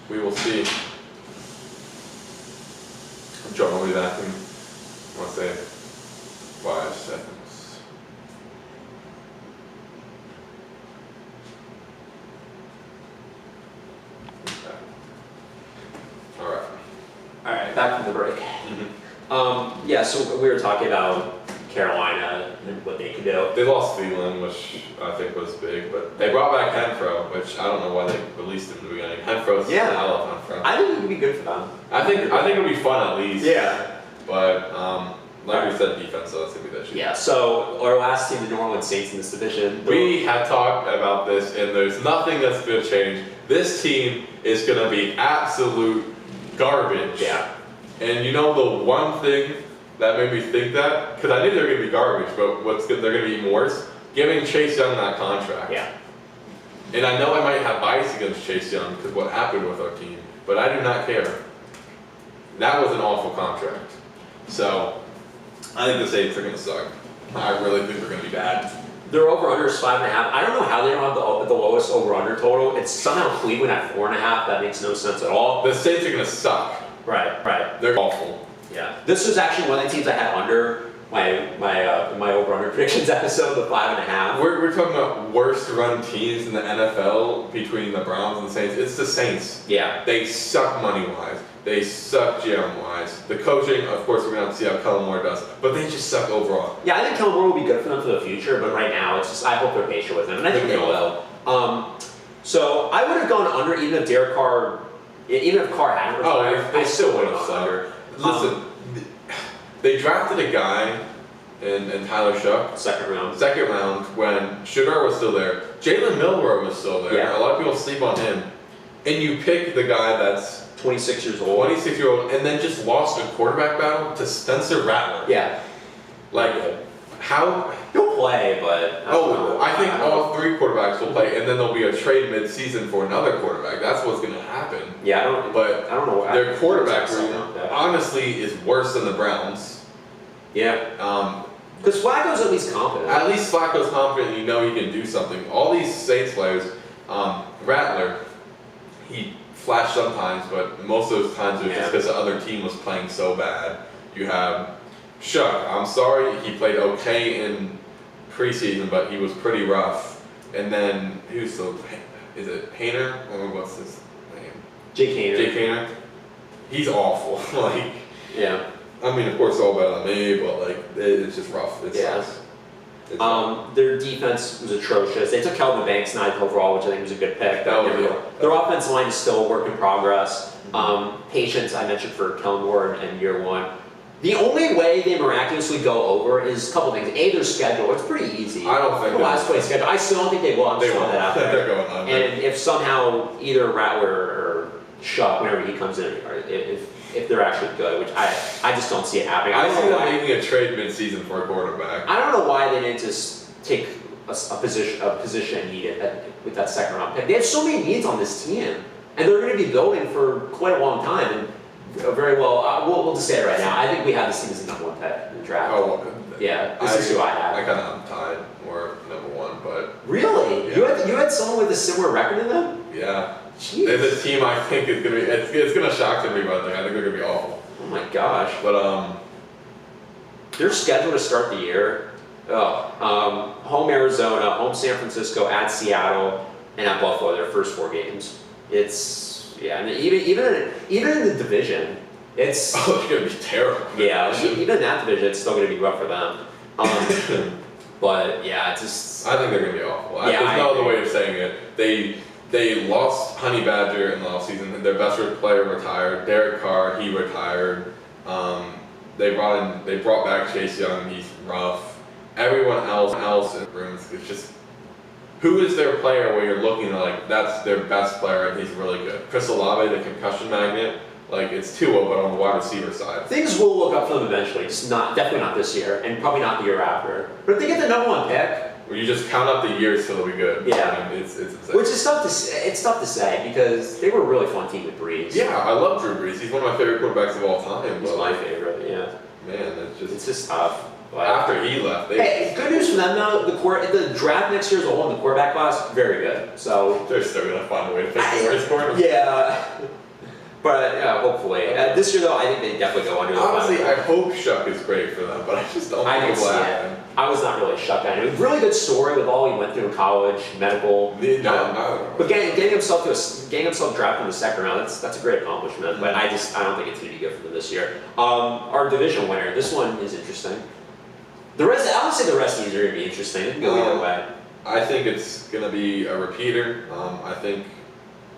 A: we will see. John will be back in, I want to say, 5 seconds.
B: All right, back from the break. Yeah, so we were talking about Carolina and what they could do.
A: They lost Thielen, which I think was big, but they brought back Renfro, which I don't know why they released him in the beginning. Renfro's, I love Renfro.
B: I think it would be good for them.
A: I think it would be fun at least.
B: Yeah.
A: But like we said, defense, so that's gonna be that shit.
B: Yeah. So our last team, the New Orleans Saints in this division.
A: We have talked about this, and there's nothing that's gonna change. This team is gonna be absolute garbage.
B: Yeah.
A: And you know the one thing that made me think that, because I knew they were going to be garbage, but they're going to be even worse, giving Chase Young that contract.
B: Yeah.
A: And I know I might have bias against Chase Young because what happened with our team, but I do not care. That was an awful contract. So I think the Saints are going to suck. I really think they're going to be bad.
B: Their over-under is 5.5. I don't know how they don't have the lowest over-under total. It's somehow Cleveland at 4.5. That makes no sense at all.
A: The Saints are going to suck.
B: Right.
A: They're awful.
B: Yeah. This was actually one of the teams I had under my over-under predictions episode, the 5.5.
A: We're talking about worst run teams in the NFL between the Browns and the Saints. It's the Saints.
B: Yeah.
A: They suck money-wise. They suck GM-wise. The coaching, of course, we're going to have to see how Kellen Moore does, but they just suck overall.
B: Yeah, I think Kellen Moore will be good for them for the future, but right now, it's just, I hope they're patient with him, and I think they will. So I would have gone under even if Carr hadn't retired. I still would have gone under.
A: Listen, they drafted a guy in Tyler Shuck.
B: Second round
A: when Sugar was still there. Jalen Milroe was still there.
B: Yeah.
A: A lot of people sleep on him. And you pick the guy that's
B: 26 years old.
A: And then just lost a quarterback battle to Spencer Rattler.
B: Yeah.
A: Like, how?
B: He'll play, but
A: I think all 3 quarterbacks will play, and then there'll be a trade mid-season for another quarterback. That's what's going to happen.
B: Yeah, I don't know.
A: Their quarterback room, honestly, is worse than the Browns.
B: Yeah. Because Flacco's at least confident.
A: At least Flacco's confident. You know he can do something. All these Saints players, Rattler, he flashed sometimes, but most of those times it was just because the other team was playing so bad. You have Shuck. I'm sorry, he played okay in preseason, but he was pretty rough. And then who's the? Is it Hayner? Or what's his name?
B: Jake
A: Hayner. He's awful.
B: Yeah.
A: I mean, of course, it's all better than me, but it's just rough.
B: Their defense was atrocious. They took Kelvin Banks 9th overall, which I think was a good pick. Their offensive line is still a work in progress. Patience, I mentioned for Kellen Moore in year 1. The only way they miraculously go over is a couple things. A, their schedule. It's pretty easy.
A: I don't think
B: the last place schedule. I still don't think they will. I'm just throwing that out there.
A: They're going under.
B: And if somehow either Rattler or Shuck, whenever he comes in, or if they're actually good, which I just don't see it happening.
A: I see them making a trade mid-season for a quarterback.
B: I don't know why they didn't just take a position needed with that second round pick. They have so many needs on this team, and they're going to be building for quite a long time. And very well, we'll just say it right now. I think we have this team as the number 1 pick in the draft. This is who I have.
A: I kind of am tied or number 1, but
B: really, you had someone with a similar record in them.
A: Yeah.
B: Jeez.
A: There's a team I think is gonna be. It's gonna shock everybody. I think they're gonna be awful.
B: Oh my gosh.
A: But
B: their schedule to start the year. Home Arizona, home San Francisco, at Seattle, and at Buffalo. Their first 4 games. And even in the division, it's
A: gonna be terrible.
B: Yeah, even in that division, it's still gonna be rough for them. But yeah, it's just.
A: I think they're gonna be awful. There's no other way of saying it. They lost Honey Badger in the offseason. Their best player retired. Derek Carr, he retired. They brought back Chase Young. He's rough. Everyone else in rooms is just who is their player where you're looking at like that's their best player and he's really good? Chris Olave, the concussion magnet, like it's Tua, but on the wide receiver side.
B: Things will look up for them eventually, just definitely not this year, and probably not the year after. But if they get the number 1 pick,
A: Where you just count up the years till they'll be good.
B: Yeah.
A: I mean, it's insane.
B: which is tough to say because they were a really fun team with Breeze.
A: Yeah, I love Drew Brees. He's one of my favorite quarterbacks of all time.
B: He's
A: but,
B: my favorite. Yeah,
A: Man,
B: it's just tough. But
A: after he left,
B: hey, good news for them though. The draft next year as a whole in the quarterback class, very good. So
A: they're still gonna find a way to pick the worst quarterback.
B: yeah. But yeah, hopefully. This year though, I think they definitely go under the
A: Honestly,
B: final.
A: I hope Shuck is great for them, but I just don't
B: I
A: think
B: didn't
A: it will
B: see
A: happen.
B: it. I was not really shocked at it. It was a really good story with all he went through in college, medical.
A: No.
B: But getting himself drafted in the second round, that's a great accomplishment. But I don't think it's gonna be good for them this year. Our division winner, this one is interesting. I would say the rest of these are gonna be interesting. It can go either way.
A: I think it's gonna be a repeater. I think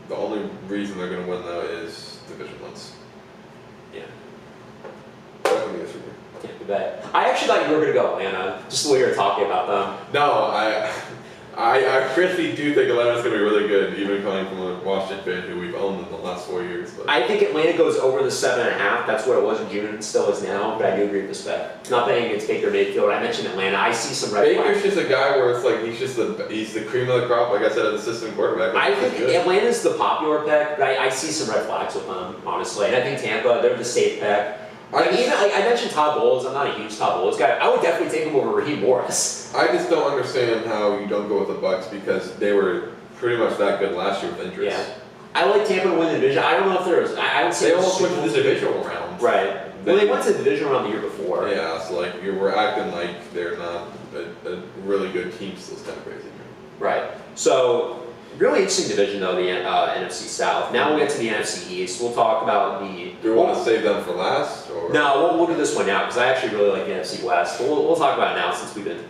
A: the only reason they're gonna win though is division wins.
B: Yeah.
A: That would be a super.
B: Can't bet. I actually thought you were gonna go Atlanta, just the way you were talking about them.
A: No, I really do think Atlanta's gonna be really good, even coming from a Washington fan who we've owned in the last 4 years. But
B: I think Atlanta goes over the 7.5. That's what it was in June and still is now. But I do agree with the spec. Not betting against Baker Mayfield. I mentioned Atlanta. I see some red
A: Baker's
B: flags.
A: just a guy where it's like he's the cream of the crop. Like I said, as assistant quarterback. Like,
B: I think Atlanta's the popular pick, but I see some red flags with them, honestly. And I think Tampa, they're the safe pick. I mentioned Todd Bowles. I'm not a huge Todd Bowles guy. I would definitely take him over Raheem Morris.
A: I just don't understand how you don't go with the Bucks because they were pretty much that good last year with injuries.
B: Yeah. I like Tampa to win the division. I don't know if there's. I would say
A: They almost went to the divisional round.
B: Right. Well, they went to the division round the year before.
A: Yeah, so like we're acting like they're not a really good team. Still, it's kind of crazy.
B: Right. So, really interesting division though, the NFC South. Now we'll get to the NFC East. We'll talk about the.
A: Do we want to save them for last? Or?
B: No, we'll do this one now because I actually really like the NFC West. But we'll talk about it now since we've been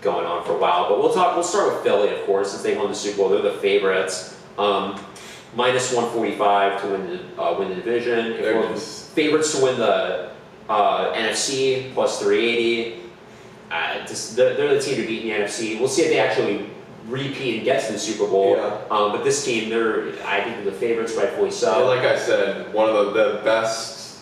B: going on for a while. But we'll start with Philly, of course, since they won the Super Bowl. They're the favorites. Minus 145 to win the division.
A: They're just
B: Favorites to win the NFC plus 380. They're the team to beat in the NFC. We'll see if they actually repeat and get to the Super Bowl.
A: Yeah.
B: But this team, I think they're the favorites, rightfully so.
A: And like I said, one of the best,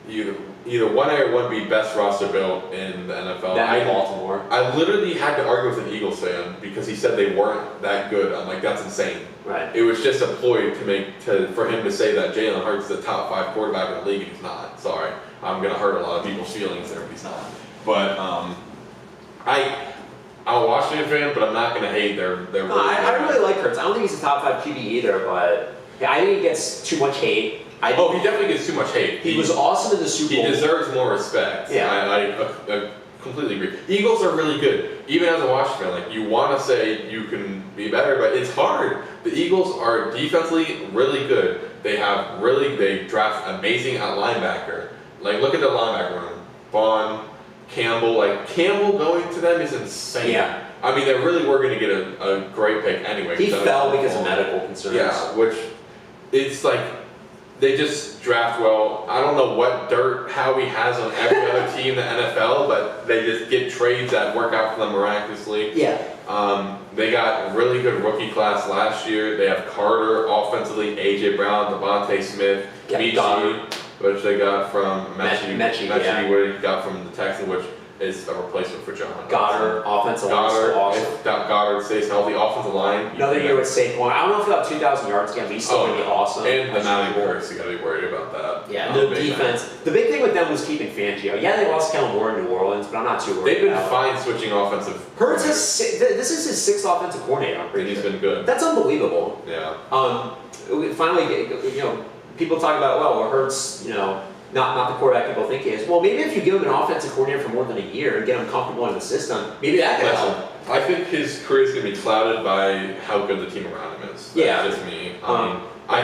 A: either 1A or 1B best roster built in the NFL.
B: That Baltimore.
A: I literally had to argue with an Eagles fan because he said they weren't that good. I'm like, that's insane.
B: Right.
A: It was just a ploy for him to say that Jalen Hurts is the top 5 quarterback in the league, and he's not. Sorry, I'm gonna hurt a lot of people's feelings there, but he's not. But I'm a Washington fan, but I'm not gonna hate their.
B: No, I really like Hurts. I don't think he's a top 5 QB either, but yeah, I think he gets too much hate.
A: He definitely gets too much hate.
B: He was awesome in the Super Bowl.
A: He deserves more respect.
B: Yeah.
A: I completely agree. Eagles are really good. Even as a Washington fan, like you want to say you can be better, but it's hard. The Eagles are defensively really good. They draft amazing at linebacker. Like look at the linebacker room. Vaughn, Campbell. Like Campbell going to them is insane.
B: Yeah.
A: I mean, they really were going to get a great pick anyway.
B: He fell because of medical concerns.
A: Yeah, which it's like. They just draft well. I don't know what dirt Howie has on every other team in the NFL, but they just get trades that work out for them miraculously.
B: Yeah.
A: They got a really good rookie class last year. They have Carter offensively, A.J. Brown, Devontae Smith, Michi, which they got from Mechie, what he got from the Texans, which is a replacement for John.
B: Goddard, offensive line, awesome.
A: If Goddard stays healthy, offensive line.
B: Another year with Saquon. I don't know if he'll have 2,000 yards again, but he's still going to be awesome.
A: And the Mountain Curse, you got to be worried about that.
B: Yeah, the defense. The big thing with them was keeping Fangio. Yeah, they lost Kellen Moore in New Orleans, but I'm not too worried.
A: They've been fine switching offensive.
B: Hurts this is his 6th offensive coordinator. I'm pretty
A: sure.
B: He's
A: been good.
B: That's unbelievable.
A: Yeah.
B: Finally, people talk about Hurts, not the quarterback people think he is. Well, maybe if you give him an offensive coordinator for more than a year and get him comfortable in the system, maybe that could help.
A: I think his career is going to be clouded by how good the team around him is. That's just me. I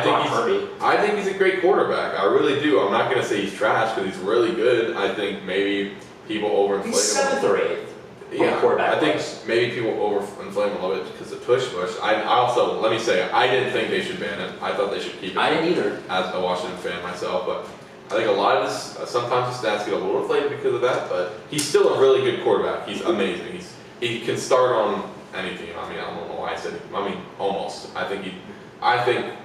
A: think he's a great quarterback. I really do. I'm not going to say he's trash because he's really good. I think maybe people overinflate him.
B: He's 7th or 8th.
A: Yeah, I think maybe people overinflate him a little bit because of push. I also, let me say, I didn't think they should ban it. I thought they should keep it.
B: I didn't either.
A: As a Washington fan myself, but I think a lot of this, sometimes the stats get a little inflated because of that, but he's still a really good quarterback. He's amazing. He can start on any team. I mean, I don't know why why I said, I mean, almost. I think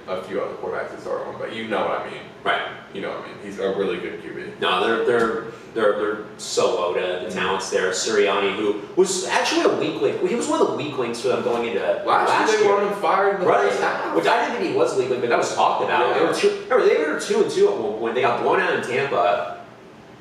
A: a few other quarterbacks could start on, but you know what I mean.
B: Right.
A: You know what I mean. He's a really good QB.
B: No, they're so loaded. The talent's there. Sirianni, who was actually a weak link. He was one of the weak links for them going into
A: last year. They wanted him fired in the first half.
B: Which I didn't think he was a weak link, but that was talked about.
A: Yeah.
B: They were 2-2 at one point. They got blown out in Tampa.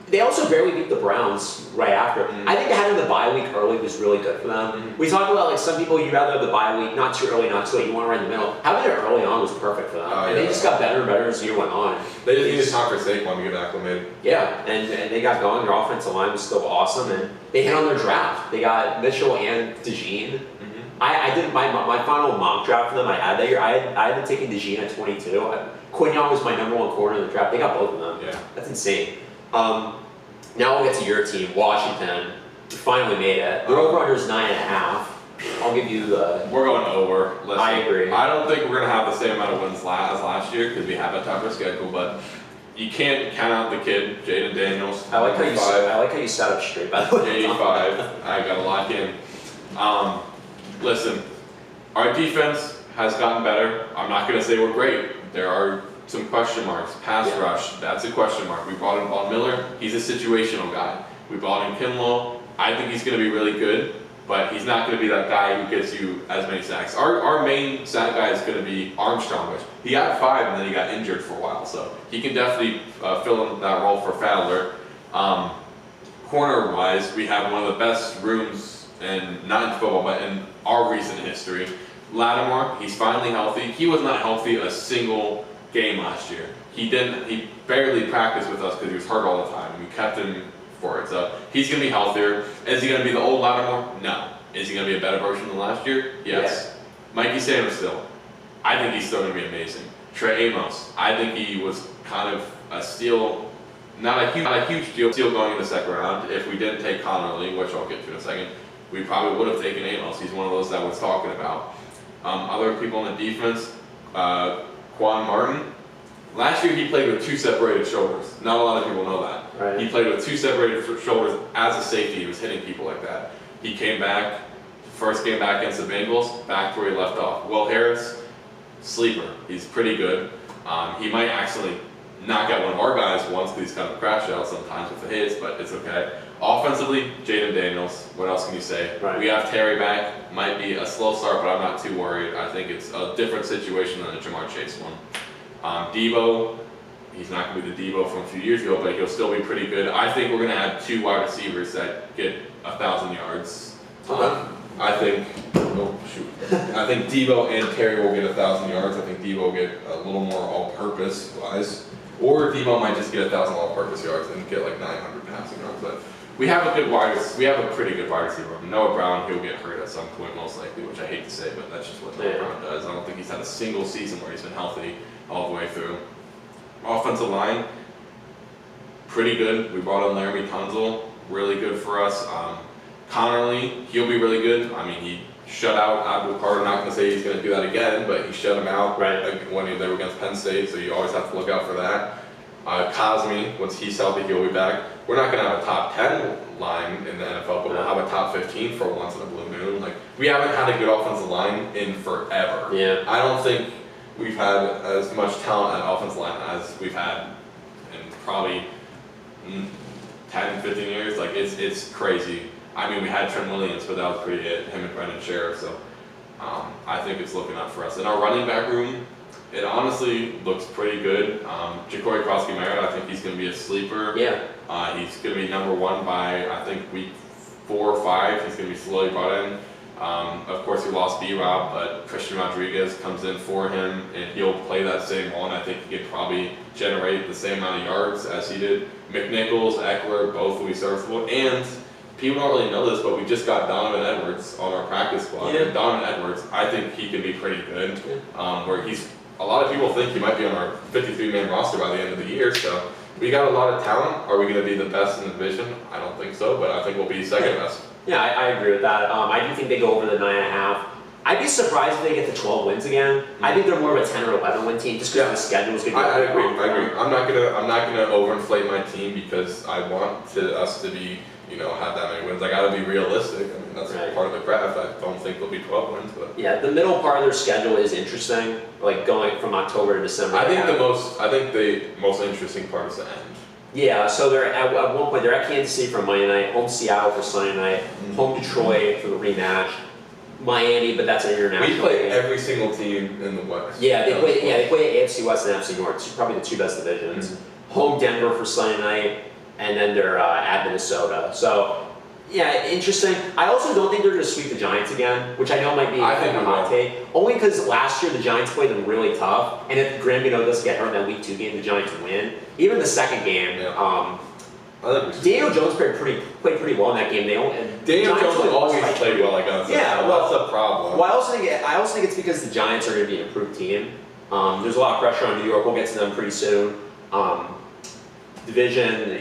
B: They also barely beat the Browns right after. I think having the bye week early was really good for them. We talked about like some people, you'd rather have the bye week, not too early, not too late, you want to run in the middle. Having it early on was perfect for them. And they just got better and better as the year went on.
A: They just needed time for Saquon to get acclimated.
B: Yeah, and they got going. Their offensive line was still awesome, and they hit on their draft. They got Mitchell and DeJean. I did my final mock draft for them I had that year. I had them taking DeJean at 22. Quignon was my number 1 corner in the draft. They got both of them.
A: Yeah.
B: That's insane. Now we'll get to your team, Washington. You finally made it. The over-under is 9.5. I'll give you the...
A: We're going over. Listen,
B: I agree.
A: I don't think we're going to have the same amount of wins as last year because we have a tougher schedule, but you can't count out the kid, Jaden Daniels.
B: I like how you sat up straight, by the way.
A: 85. I got to lock in. Listen, our defense has gotten better. I'm not going to say we're great. There are some question marks. Pass rush, that's a question mark. We brought in Von Miller. He's a situational guy. We brought in Kinlaw. I think he's going to be really good, but he's not going to be that guy who gets you as many sacks. Our main sack guy is going to be Armstrong, which he got 5 and then he got injured for a while, so he can definitely fill in that role for Fowler. Corner-wise, we have one of the best rooms, and not in football, but in our recent history. Lattimore, he's finally healthy. He was not healthy a single game last year. He barely practiced with us because he was hurt all the time. We kept him for it. So he's going to be healthier. Is he going to be the old Lattimore? No. Is he going to be a better version than last year? Yes. Yeah. Mikey Sanders still. I think he's still going to be amazing. Trey Amos. I think he was kind of a steal, not a huge steal going in the second round. If we didn't take Connerly, which I'll get to in a second, we probably would have taken Amos. He's one of those that was talking about. Other people on the defense, Quan Martin. Last year he played with 2 separated shoulders. Not a lot of people know that.
B: Right.
A: He played with 2 separated shoulders as a safety. He was hitting people like that. He came back, first game back against the Bengals, back to where he left off. Will Harris, sleeper. He's pretty good. He might actually knock out one of our guys once because he's kind of crashed out sometimes with the hits, but it's okay. Offensively, Jaden Daniels. What else can you say?
B: Right.
A: We have Terry back. Might be a slow start, but I'm not too worried. I think it's a different situation than the Jamar Chase one. Debo, he's not going to be the Debo from a few years ago, but he'll still be pretty good. I think we're going to have 2 wide receivers that get 1,000 yards. I think Debo and Terry will get 1,000 yards. I think Debo will get a little more all-purpose wise, or Debo might just get 1,000 all-purpose yards and get like 900 passing yards. But we have a pretty good wide receiver. Noah Brown, he'll get hurt at some point most likely, which I hate to say, but that's just what Noah Brown does. I don't think he's had a single season where he's been healthy all the way through. Offensive line, pretty good. We brought in Laramie Tunzel, really good for us. Connerly, he'll be really good. I mean, he shut out Abdul Carter. Not going to say he's going to do that again, but he shut him out when they were against Penn State, so you always have to look out for that. Cosme, once he's healthy, he'll be back. We're not going to have a top 10 line in the NFL, but we'll have a top 15 for once in a blue moon. Like, we haven't had a good offensive line in forever.
B: Yeah.
A: I don't think we've had as much talent at offensive line as we've had in probably 10, 15 years. Like, it's crazy. I mean, we had Trent Williams, but that was pretty it, him and Brendan Sheriff, so I think it's looking up for us. In our running back room, it honestly looks pretty good. Ja'Cory Crosby-Merritt, I think he's going to be a sleeper.
B: Yeah.
A: He's going to be number 1 by, I think, week 4 or 5. He's going to be slowly brought in. Of course, we lost B-Rob, but Christian Rodriguez comes in for him, and he'll play that same role, and I think he could probably generate the same amount of yards as he did. McNichols, Eckler, both will be serviceable, and people don't really know this, but we just got Donovan Edwards on our practice squad. Yeah. And Donovan Edwards, I think he can be pretty good. Where a lot of people think he might be on our 53-man roster by the end of the year. So we got a lot of talent. Are we going to be the best in the division? I don't think so, but I think we'll be second best.
B: Yeah, I agree with that. I do think they go over the 9.5. I'd be surprised if they get to 12 wins again. I think they're more of a 10 or 11 win team just because the schedule is going to be.
A: I agree. I'm not gonna overinflate my team because I want us to be have that many wins. I got to be realistic. I mean, that's
B: Right.
A: part of the craft. I don't think they'll be 12 wins, but
B: Yeah, the middle part of their schedule is interesting, like going from October to December.
A: I think the most interesting part is the end.
B: Yeah, so they're at one point they're at Kansas City for Monday night, home Seattle for Sunday night, home Detroit for the rematch, Miami, but that's an international.
A: We play
B: game.
A: every single team in the West.
B: Yeah, they play AFC West and AFC North. It's probably the two best divisions. Home Denver for Sunday night, and then they're at Minnesota. So, yeah, interesting. I also don't think they're going to sweep the Giants again, which I know might be a hot take. Only because last year the Giants played them really tough, and if Graham doesn't get hurt in that Week 2 game, the Giants win. Even the second game, Daniel Jones played pretty well in that game.
A: Daniel Jones always played well against us.
B: Yeah, well,
A: that's the problem.
B: Well, I also think it's because the Giants are going to be an improved team. There's a lot of pressure on New York. We'll get to them pretty soon. Division,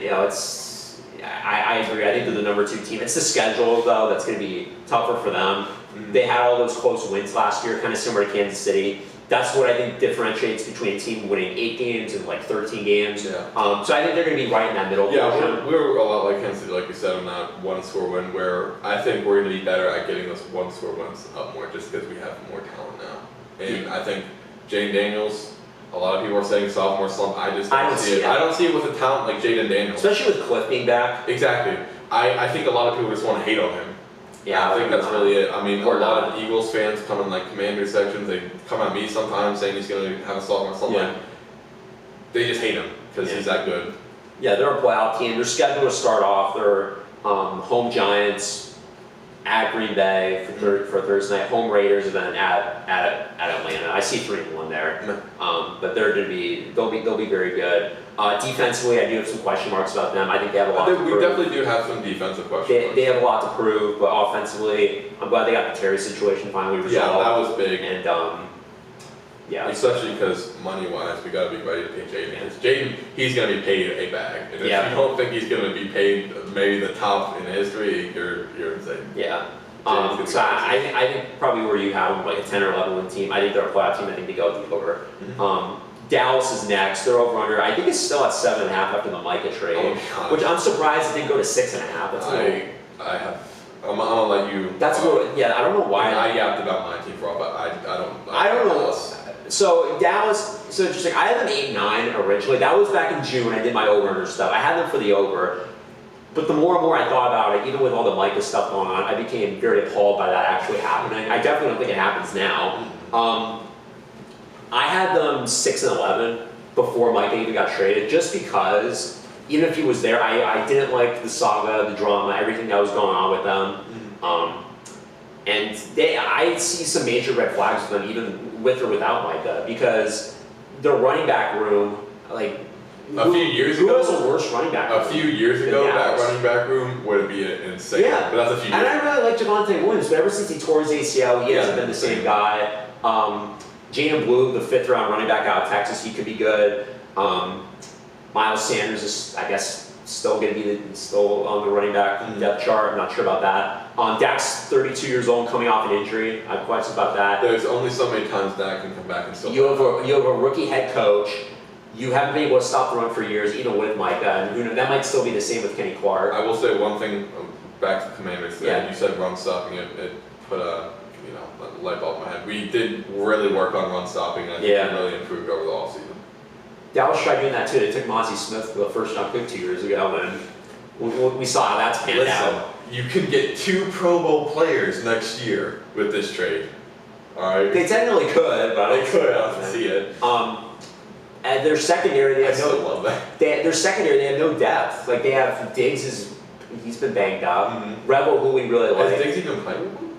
B: I agree. I think they're the number 2 team. It's the schedule though that's going to be tougher for them. They had all those close wins last year, kind of similar to Kansas City. That's what I think differentiates between a team winning 8 games and like 13 games.
A: Yeah.
B: So I think they're going to be right in that middle portion.
A: We're a lot like Kansas City, like you said, on that one-score win, where I think we're going to be better at getting those one-score wins up more, just because we have more talent now. And I think Jaden Daniels, a lot of people are saying sophomore slump. I don't see it. I don't see it with a talent like Jaden Daniels.
B: Especially with Cliff being back.
A: Exactly. I think a lot of people just want to hate on him.
B: Yeah,
A: I think that's really it. I mean, a lot of Eagles fans come in like Commander sections. They come at me sometimes saying he's going to have a sophomore slump.
B: Yeah.
A: They just hate him because he's that good.
B: Yeah, they're a playoff team. They're scheduled to start off. They're home Giants at Green Bay for Thursday night, home Raiders, and then at Atlanta. I see 3-1 there, but they'll be very good. Defensively, I do have some question marks about them. I think they have a lot to prove.
A: We definitely do have some defensive questions.
B: They have a lot to prove, but offensively, I'm glad they got the Terry situation finally resolved.
A: Yeah, that was big.
B: And
A: especially because money-wise, we got to be ready to pay Jaden. Jaden, he's going to be paid a bag. And if you don't think he's going to be paid maybe the top in history, you're insane.
B: Yeah. So I think probably where you have like a 10 or 11 win team, I think they're a playoff team. I think they go deep over. Dallas is next. They're over under. I think it's still at 7.5 after the Micah trade, which I'm surprised it didn't go to 6.5.
A: I'm gonna let you.
B: That's what. Yeah, I don't know why.
A: I yapped about my team for all, but I
B: don't know. So Dallas. So interesting. I had them 8-9 originally. That was back in June when I did my over under stuff. I had them for the over. But the more and more I thought about it, even with all the Micah stuff going on, I became very appalled by that actually happening. I definitely don't think it happens now. I had them 6-11 before Micah even got traded, just because even if he was there, I didn't like the saga, the drama, everything that was going on with them. And I see some major red flags with them, even with or without Micah, because their running back room, like.
A: A few years ago,
B: who was the worst running back?
A: A few years ago, that running back room would be insane.
B: Yeah,
A: but that's a few years.
B: And I really like Javonte Williams, but ever since he tore his ACL, he hasn't been the same guy. Jaden Blue, the 5th round running back out of Texas, he could be good. Miles Sanders is, I guess, still going to be still on the running back depth chart. I'm not sure about that. Dak's 32 years old, coming off an injury. I have questions about that.
A: There's only so many times Dak can come back and still.
B: You have a rookie head coach. You haven't been able to stop the run for years, even with Micah, and that might still be the same with Kenny Clark.
A: I will say one thing back to Commanders. You said run stopping. It put a light bulb in my head. We did really work on run stopping. And I think we really improved over the offseason.
B: Dallas tried doing that too. They took Mozzie Smith the first round pick 2 years ago, and we saw how that's panned out.
A: You can get 2 Pro Bowl players next year with this trade. All right.
B: They technically could, but
A: they could. I don't see it.
B: And their secondary, they have
A: love that.
B: Their secondary, they have no depth. Like they have Diggs he's been banged up. Rebel, who we really like.
A: Has Diggs even played with him?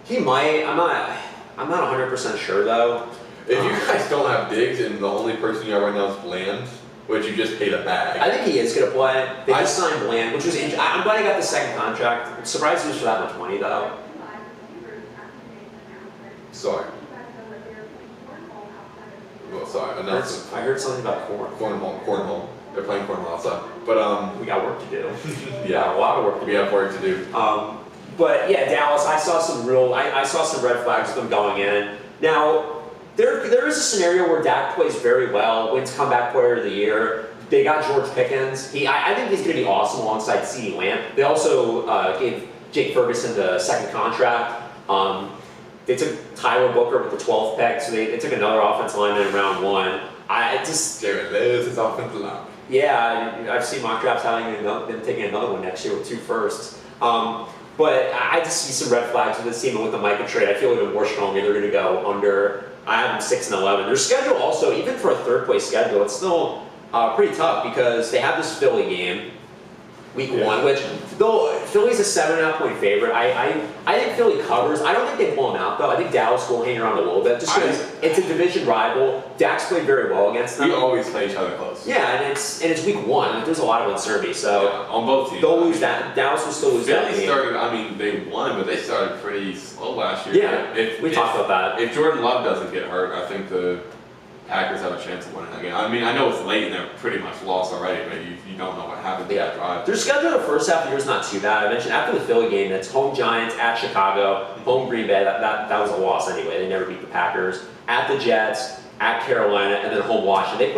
B: He might. I'm not 100% sure though.
A: If you guys don't have Diggs and the only person you have right now is Bland, which you just paid a bag.
B: I think he is gonna play. They just signed Bland, which was interesting. I'm glad he got the second contract. I'm surprised he was for that much money though.
A: Sorry. Well, sorry.
B: I heard something about
A: Cornhole. They're playing cornhole outside. But
B: we got work to do.
A: Yeah,
B: a lot of work to do.
A: We have work to do.
B: But yeah, Dallas. I saw some red flags with them going in. Now there is a scenario where Dak plays very well, wins comeback player of the year, They got George Pickens. I think he's going to be awesome alongside CeeDee Lamb. They also gave Jake Ferguson the second contract. They took Tyler Booker with the 12th pick, so they took another offensive lineman in round 1.
A: Jared loves his offensive line.
B: Yeah, I've seen mock drafts having them taking another one next year with 2 firsts. But I just see some red flags with this team, and with the Micah trade, I feel even more strongly they're going to go under. I have them 6-11. Their schedule also, even for a third-place schedule, it's still pretty tough because they have this Philly game, week 1, which though Philly's a 7.5-point favorite, I think Philly covers. I don't think they blow them out though. I think Dallas will hang around a little bit just because it's a division rival. Dak's played very well against them.
A: We always play each other close.
B: Yeah, and it's week 1. Like, there's a lot of uncertainty, so
A: on both teams.
B: They'll lose that. Dallas will still lose that
A: Philly
B: game.
A: started. I mean, they won, but they started pretty slow last year.
B: Yeah, we talked about that.
A: If Jordan Love doesn't get hurt, I think the Packers have a chance of winning that game. I mean, I know it's late and they're pretty much lost already, but you don't know what happened to that drive.
B: Their schedule the first half of the year is not too bad. I mentioned after the Philly game, that's home Giants, at Chicago, home Green Bay. That was a loss anyway. They never beat the Packers. At the Jets, at Carolina, and then home Washington.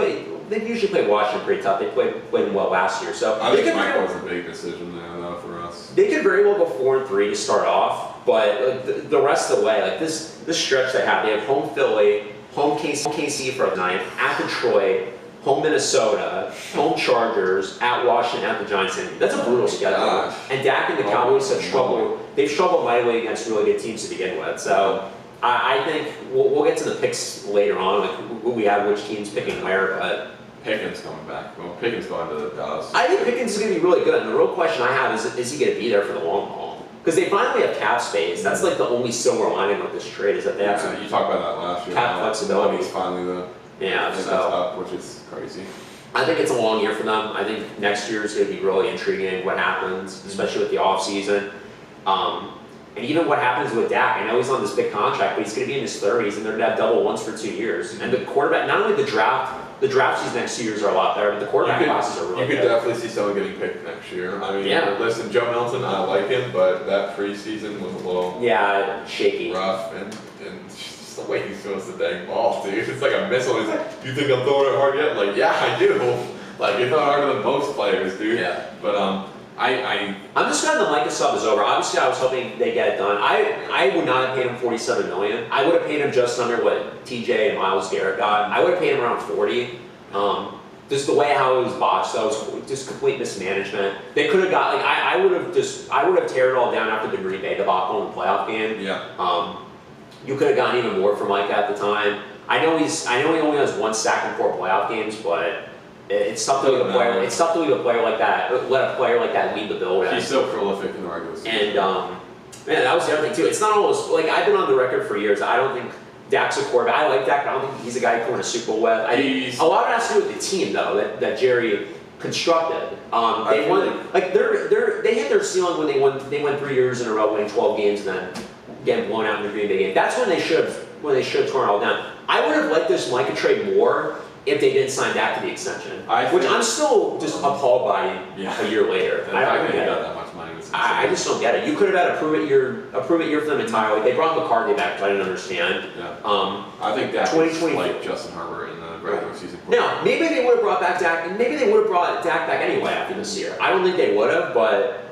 B: They usually play Washington pretty tough. They played them well last year. So
A: I think Michael was a big decision there though for us.
B: They could very well go 4-3 to start off, but the rest of the way, like this stretch they have home Philly, home KC for a night, at Detroit, home Minnesota, home Chargers, at Washington, at the Giants. That's a brutal schedule. And Dak and the Cowboys have struggled. They've struggled mightily against really good teams to begin with. So I think we'll get to the picks later on, like who we have, which teams picking where, but
A: Pickens coming back. Well, Pickens going to Dallas.
B: I think Pickens is going to be really good. And the real question I have is he going to be there for the long haul? Because they finally have cap space. That's like the only silver lining with this trade is that they have some
A: you talked about that last year.
B: cap flexibility.
A: Money's finally
B: that's
A: up, which is crazy.
B: I think it's a long year for them. I think next year is going to be really intriguing what happens, especially with the offseason. And even what happens with Dak. I know he's on this big contract, but he's going to be in his 30s, and they're going to have double ones for 2 years. And the quarterback, not only the draft these next 2 years are a lot better, but the quarterback classes are really good.
A: You could definitely see someone getting picked next year. I mean, listen, Joe Milton, I like him, but that preseason was a little
B: shaky,
A: rough, and just the way he throws the dang ball, dude. It's like a missile. He's like, "You think I'm throwing it hard yet?" I'm like, yeah, I do. Like, you're throwing harder than most players, dude. Yeah. But
B: I'm just glad the Micah sub is over. Obviously, I was hoping they get it done. I would not have paid him $47 million. I would have paid him just under what TJ and Myles Garrett got. I would have paid him around 40. Just the way how it was botched, that was just complete mismanagement. They could have got I would have teared it all down after the Green Bay debacle in the playoff game.
A: Yeah.
B: You could have gotten even more from Micah at the time. I know he only has 1 sack in 4 playoff games, but it's tough to leave a player. It's tough to leave a player like that. Let a player like that lead the building.
A: He's so prolific in the regular season.
B: And man, that was the other thing too. It's not almost like I've been on the record for years. I don't think Dak's a quarterback. I like Dak, but I don't think he's a guy who can win a Super Bowl with. A lot of it has to do with the team though that Jerry constructed. They won they hit their ceiling when they won 3 years in a row, winning 12 games, and then getting blown out in the Green Bay game. That's when they should have torn it all down. I would have liked this Micah trade more if they didn't sign Dak to the extension, which I'm still just appalled by a year later.
A: I don't get that much money.
B: I just don't get it. You could have had a prove it year for them entirely. They brought McCarthy back, which I didn't understand.
A: Yeah. I think Dak is like Justin Herbert in the regular season.
B: Now, maybe they would have brought back Dak, and maybe they would have brought Dak back anyway after this year. I don't think they would have, but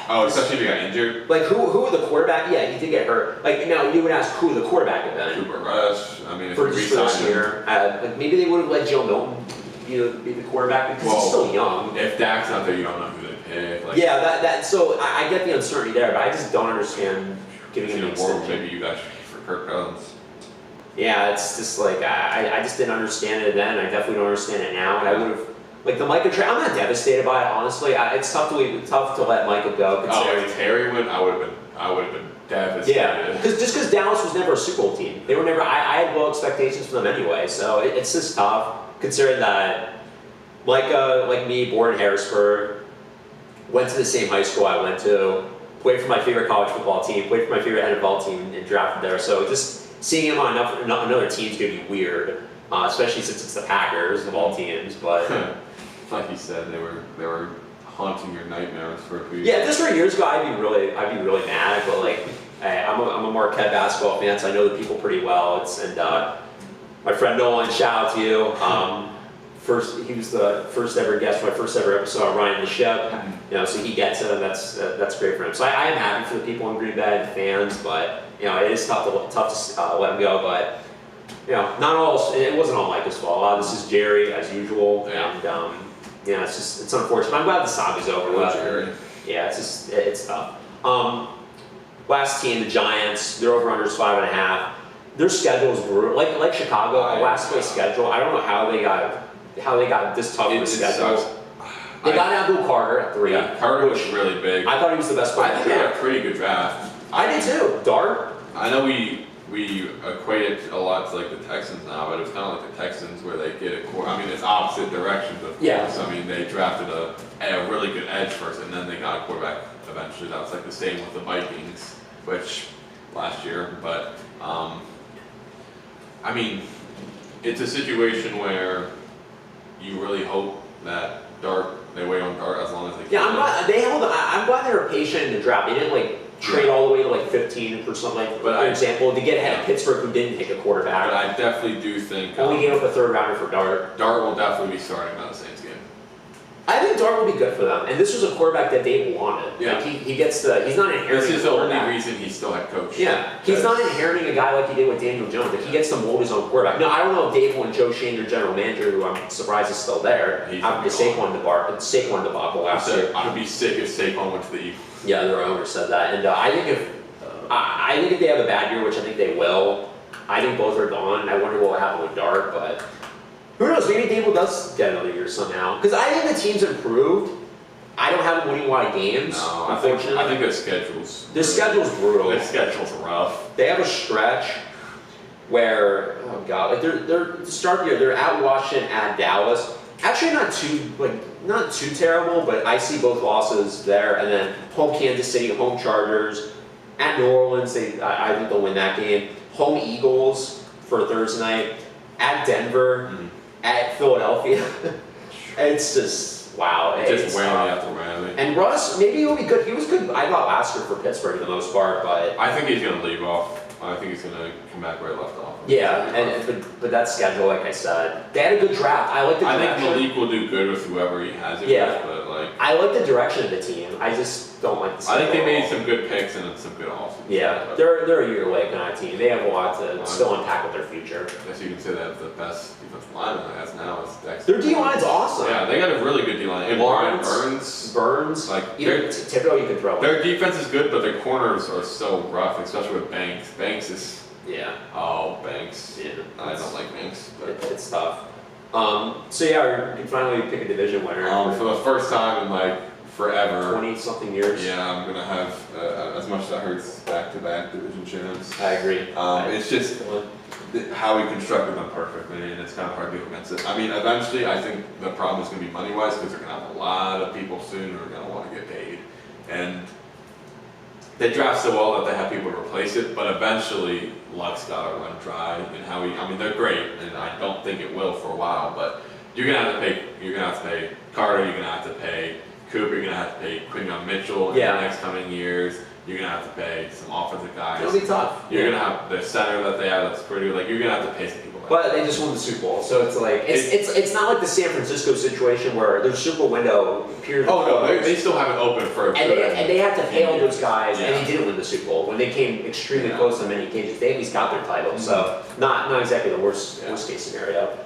A: especially if he got injured.
B: Like who were the quarterback? Yeah, he did get hurt. Like now, you would ask who the quarterback had been.
A: Cooper Rush. I mean, if
B: for this year, like maybe they would have let Joe Milton be the quarterback because he's still young.
A: If Dak's not there, you don't know who they pick. Like,
B: that. So I get the uncertainty there, but I just don't understand giving him an extension.
A: Maybe you guys for Kirk Cousins.
B: Yeah, it's just like I just didn't understand it then. I definitely don't understand it now, and I would have. Like the Micah trade, I'm not devastated by it, honestly. It's tough to let Micah go.
A: If Terry went, I would have been devastated.
B: Yeah, because Dallas was never a Super Bowl team. They were never. I had low expectations for them anyway, so it's just tough considering that Micah, like me, born in Harrisburg, went to the same high school I went to, played for my favorite college football team, played for my favorite NFL team, and drafted there. So just seeing him on another team is gonna be weird, especially since it's the Packers of all teams, but.
A: Like you said, they were haunting your nightmares for a few years.
B: Yeah, if this were years ago, I'd be really mad. But like, I'm a Marquette basketball fan, so I know the people pretty well. My friend Nolan, shout out to you. He was the first ever guest for my first ever episode on Ridin The Shipp. You know, so he gets it, and that's great for him. So I am happy for the people in Green Bay, the fans, but you know, it is tough to let him go. But you know, not all. It wasn't all Micah's fault. A lot of this is Jerry, as usual, and yeah, it's unfortunate. I'm glad the saga's over. Yeah, it's tough. Last team, the Giants. Their over/under is 5.5. Their schedule is brutal. Like Chicago, a last place schedule. I don't know how they got this tough of a schedule. They got Abdul Carter at 3.
A: Yeah, Carter was really big.
B: I thought he was the best player.
A: I think they had a pretty good draft.
B: I did too. Dart.
A: I know we equate it a lot to like the Texans now, but it's kind of like the Texans where they get a core. I mean, it's opposite directions of course. I mean, they drafted a really good edge first, and then they got a quarterback eventually. That was like the same with the Vikings, which last year. But I mean, it's a situation where you really hope that they wait on Dart as long as they can.
B: Yeah, I'm glad they were patient in the draft. They didn't like trade all the way to like 15 for something like, for example, to get ahead of Pittsburgh, who didn't take a quarterback.
A: But I definitely do think
B: only gave up a 3rd rounder for Dart.
A: Dart will definitely be starting on the Saints game.
B: I think Dart will be good for them, and this was a quarterback that they wanted.
A: Yeah.
B: Like he's not inheriting.
A: This is the only reason he's still head coach.
B: Yeah, he's not inheriting a guy like he did with Daniel Jones. Like he gets to mold his own quarterback. Now I don't know if Dave and Joe Shane, their general manager, who I'm surprised is still there, after the Saquon debacle last year.
A: I'd be sick if Saquon went to the Eagles.
B: Yeah, their owner said that, and I think if they have a bad year, which I think they will, I think both are gone. I wonder what will happen with Dart, but who knows? Maybe Dable does get another year somehow. Because I think the team's improved. I don't have them winning wide games.
A: No,
B: unfortunately.
A: I think their schedule's
B: brutal.
A: Their schedule's rough.
B: They have a stretch where like they're to start the year, they're at Washington, at Dallas. Actually, not too terrible, but I see both losses there, and then home Kansas City, home Chargers, at New Orleans. I think they'll win that game. Home Eagles for Thursday night, at Denver, at Philadelphia. It's just wow.
A: Just rally after rally.
B: And Russ, maybe he'll be good. He was good, I thought, last year for Pittsburgh for the most part, but
A: I think he's going to leave off. I think he's going to come back where he left off.
B: Yeah, but that schedule, like I said, they had a good draft. I like the direction.
A: I think Malik will do good with whoever he has it with, but like
B: I like the direction of the team. I just don't like the schedule.
A: I think they made some good picks and some good offense.
B: Yeah, they're a year late kind of team. They have a lot to still unpack with their future.
A: I guess you can say that the best defensive lineman that's now is Dexter.
B: Their D-line's awesome.
A: Yeah, they got a really good D-line. And Burns, like
B: even Thibodeau you can throw.
A: Their defense is good, but their corners are so rough, especially with Banks. Banks is Banks.
B: Yeah,
A: I don't like Banks, but
B: it's tough. So yeah, we can finally pick a division winner.
A: For the first time in like forever,
B: 20-something years.
A: Yeah, I'm gonna have as much as that hurts back-to-back division champs.
B: I agree.
A: It's just how we constructed them perfectly, and it's kind of hard to go against it. I mean, eventually, I think the problem is gonna be money-wise because they're gonna have a lot of people soon who are gonna want to get paid, and they draft so well that they have people to replace it, but eventually luck's gotta run dry. And I mean, they're great, and I don't think it will for a while, but you're gonna have to pay Carter, you're gonna have to pay Cooper, you're gonna have to pay Quinyon Mitchell in the next coming years. You're gonna have to pay some offensive guys.
B: It'll be tough.
A: You're gonna have the center that they have that's pretty like you're gonna have to pay some people.
B: But they just won the Super Bowl, so it's like it's not like the San Francisco situation where their Super Bowl window appeared.
A: Oh no, they still have it open for.
B: And they have to pay all those guys, and they didn't win the Super Bowl when they came extremely close on many occasions. They at least got their title, so not exactly the worst case scenario.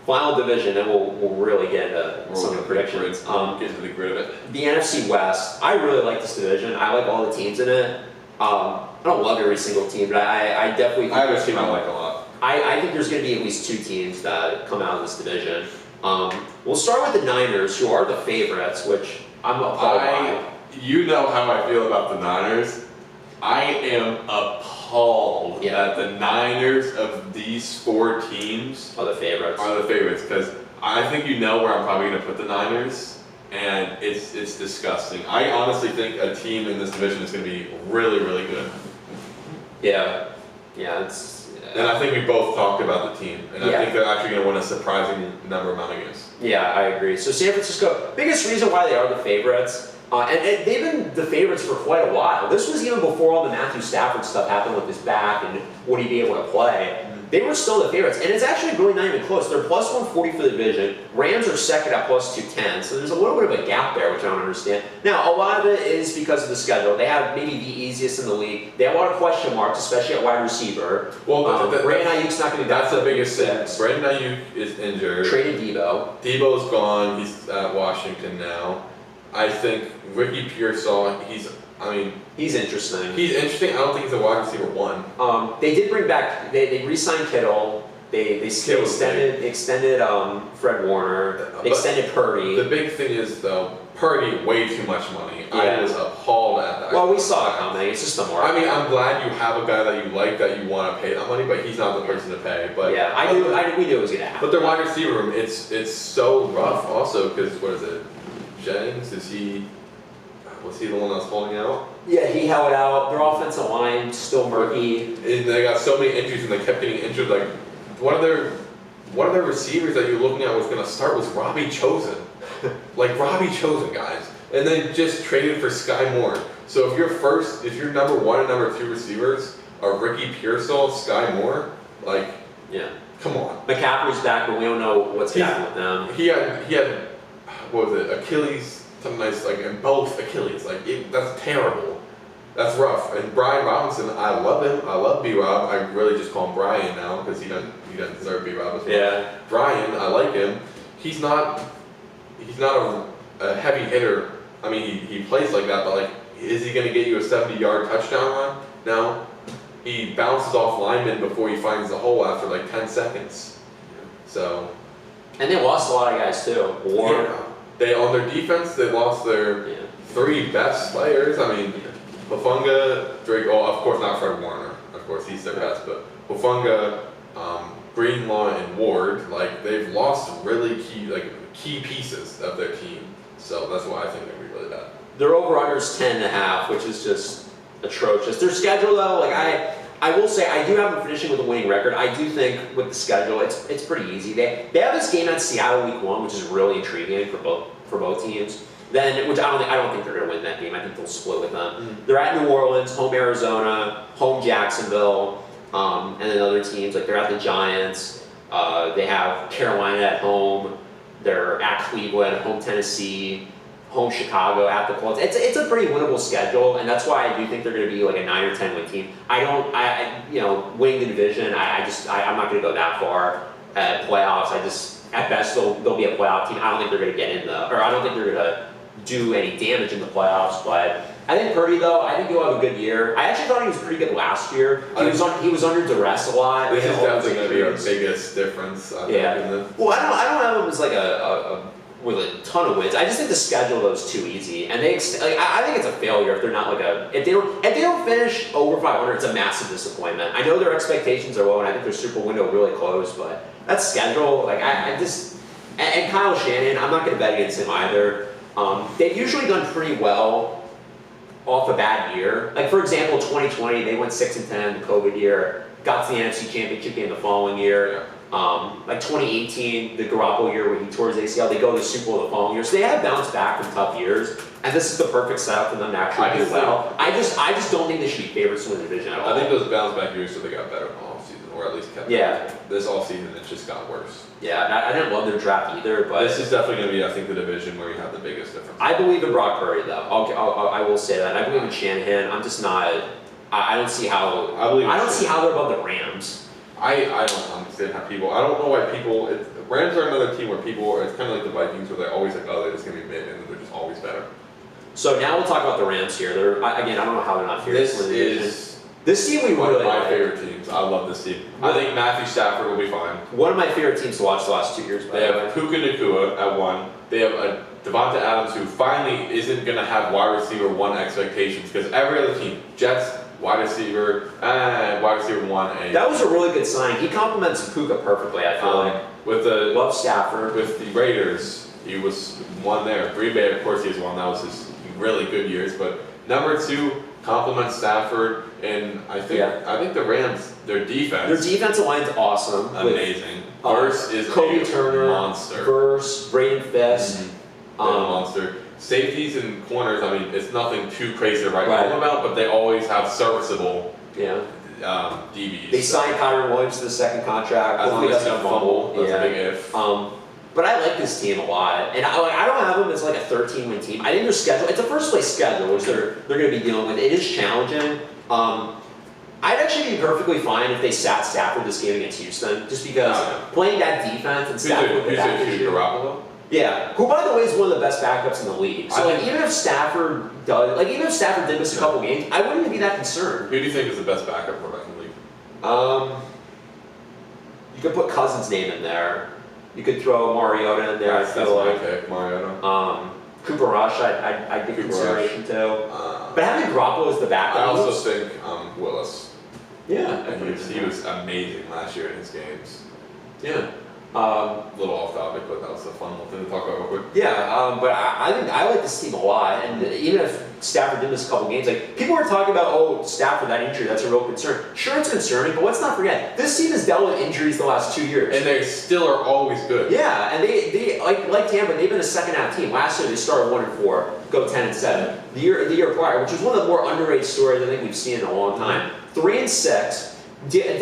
B: Final division, then we'll really get into some of the predictions.
A: Get into the grid of it.
B: The NFC West, I really like this division. I like all the teams in it. I don't love every single team, but I definitely.
A: I have a team I like a lot.
B: I think there's going to be at least 2 teams that come out of this division. We'll start with the Niners, who are the favorites, which I'm appalled by.
A: You know how I feel about the Niners. I am appalled that the Niners of these 4 teams
B: are the favorites.
A: Because I think you know where I'm probably going to put the Niners, and it's disgusting. I honestly think a team in this division is going to be really, really good.
B: Yeah,
A: and I think we both talked about the team, and I think they're actually going to win a surprising number amount of games. Yeah,
B: I agree. So San Francisco, biggest reason why they are the favorites, and they've been the favorites for quite a while. This was even before all the Matthew Stafford stuff happened with his back and would he be able to play. They were still the favorites, and it's actually really not even close. They're plus 140 for the division. Rams are second at plus 210, so there's a little bit of a gap there, which I don't understand. Now, a lot of it is because of the schedule. They have maybe the easiest in the league. They have a lot of question marks, especially at wide receiver.
A: Well,
B: Brandon Ayuk's not going to be back.
A: That's the biggest thing. Brandon Ayuk is injured.
B: Traded Debo.
A: Debo's gone. He's at Washington now. I think Ricky Pearsall,
B: He's interesting.
A: He's interesting. I don't think he's a wide receiver 1.
B: They did bring back. They re-signed Kittle. They extended Fred Warner. They extended Purdy.
A: The big thing is though, Purdy way too much money.
B: Yeah.
A: I was appalled at that.
B: Well, we saw it coming. It's just the market.
A: I mean, I'm glad you have a guy that you like that you want to pay that money, but he's not the person to pay. But
B: yeah, we knew it was gonna happen.
A: But their wide receiver room, it's so rough. Also, because what is it? Jennings, was he the one that's holding out?
B: Yeah, he held out. Their offensive line still murky.
A: And they got so many injuries, and they kept getting injured. Like one of their receivers that you're looking at was going to start was Robbie Chosen, like Robbie Chosen, guys. And they just traded for Sky Moore. So if your number 1 and number 2 receivers are Ricky Pearsall, Sky Moore, like,
B: yeah,
A: come on.
B: McCaffrey's back, but we don't know what's happening with them.
A: He had what was it? Achilles. Something nice, like in both Achilles, that's terrible. That's rough. And Brian Robinson, I love him. I love B-Rob. I really just call him Brian now because he doesn't deserve B-Rob as well.
B: Yeah.
A: Brian, I like him. He's not a heavy hitter. I mean, he plays like that, but like, is he going to get you a 70-yard touchdown run? No. He bounces off linemen before he finds the hole after like 10 seconds. So.
B: And they lost a lot of guys too.
A: They on their defense, they lost their 3 best players. I mean, Hufanga, Drake. Oh, of course not Fred Warner. Of course he's their best, but Hufanga, Greenlaw, and Ward. Like they've lost really key pieces of their team. So that's why I think they're gonna be really bad.
B: Their over/under is 10.5, which is just atrocious. Their schedule though, like I will say, I do have them finishing with a winning record. I do think with the schedule, it's pretty easy. They have this game at Seattle week 1, which is really intriguing for both teams. Then, which I don't think they're going to win that game. I think they'll split with them. They're at New Orleans, home Arizona, home Jacksonville, and then other teams like they're at the Giants. They have Carolina at home. They're at Cleveland, home Tennessee, home Chicago, at the Colts. It's a pretty winnable schedule, and that's why I do think they're going to be like a 9 or 10 win team. Winning the division, I'm not going to go that far at playoffs. At best they'll be a playoff team. I don't think they're going to get in I don't think they're going to do any damage in the playoffs. But I think Purdy though, I think he'll have a good year. I actually thought he was pretty good last year. He was under duress a lot.
A: This is definitely going to be our biggest difference.
B: Well, I don't have him as like with a ton of wins. I just think the schedule though is too easy, and I think it's a failure if they're not if they don't finish over 500. It's a massive disappointment. I know their expectations are low, and I think their super window really close, but that schedule, and Kyle Shanahan, I'm not going to bet against him either. They've usually done pretty well off a bad year. Like for example, 2020 they went 6-10, the COVID year, got to the NFC Championship game the following year. Like 2018, the Garoppolo year where he tore his ACL, they go to the Super Bowl the following year. So they have bounced back from tough years, and this is the perfect setup for them to actually do well. I just don't think they should be favorites to win the division at all.
A: I think those bounce back years, so they got better in the offseason, or at least kept.
B: Yeah.
A: This offseason, it just got worse.
B: Yeah, I didn't love their draft either, but
A: this is definitely going to be, I think, the division where you have the biggest difference.
B: I believe in Brock Purdy though. I will say that. I believe in Shanahan. I'm just not. I don't see how. I don't see how they're above the Rams.
A: I don't understand how people. I don't know why people. Rams are another team where people. It's kind of like the Vikings, where they're always like, oh, they're just gonna be mid, and they're just always better.
B: So now we'll talk about the Rams here. I don't know how they're not favorites in the division. This team we
A: one
B: really
A: of my favorite teams. I love this team. I think Matthew Stafford will be fine.
B: One of my favorite teams to watch the last 2 years.
A: They have Puka Nacua at 1. They have Devonta Adams, who finally isn't gonna have wide receiver 1 expectations, because every other team, Jets. Wide receiver 1. And
B: that was a really good sign. He complements Puka perfectly, I feel like.
A: Love
B: Stafford.
A: With the Raiders, he was 1 there. Green Bay, of course, he was 1. That was his really good years. But number 2 complements Stafford, and I think the Rams, their defense.
B: Their defensive line's awesome.
A: Amazing. Verse is
B: Kobe
A: a
B: Turner,
A: monster.
B: Verse, Braden Fisk.
A: Monster. Safeties and corners, I mean, it's nothing too crazy to write home about, but they always have serviceable.
B: Yeah.
A: DBs.
B: They signed Kyron Williams to the second contract.
A: As long
B: Hopefully
A: as he
B: doesn't
A: fumble, that's a big
B: Yeah.
A: if.
B: But I like this team a lot, and I don't have them as like a 13-win team. I think their schedule, it's a first place schedule, which they're going to be dealing with. It is challenging. I'd actually be perfectly fine if they sat Stafford this game against Houston, just because playing that defense and Stafford with the back issue.
A: Garoppolo?
B: Yeah, who by the way is one of the best backups in the league. So like, even if Stafford did miss a couple games, I wouldn't even be that concerned.
A: Who do you think is the best backup quarterback in the league?
B: You could put Cousins' name in there. You could throw Mariota in there.
A: That's my pick, Mariota.
B: Cooper Rush, I'd give consideration too. But having Garoppolo as the backup,
A: I also think Willis.
B: Yeah,
A: He was amazing last year in his games.
B: Yeah.
A: A little off topic, but that was a fun little thing to talk about real quick.
B: Yeah, but I think I like this team a lot, and even if Stafford did miss a couple games, like people were talking about, oh, Stafford, that injury, that's a real concern. Sure, it's concerning, but let's not forget, this team has dealt with injuries the last 2 years.
A: And they still are always good.
B: Yeah, and they like Tampa, they've been a second half team. Last year they started 1-4, go 10-7. The year prior, which was one of the more underrated stories I think we've seen in a long time. 3-6,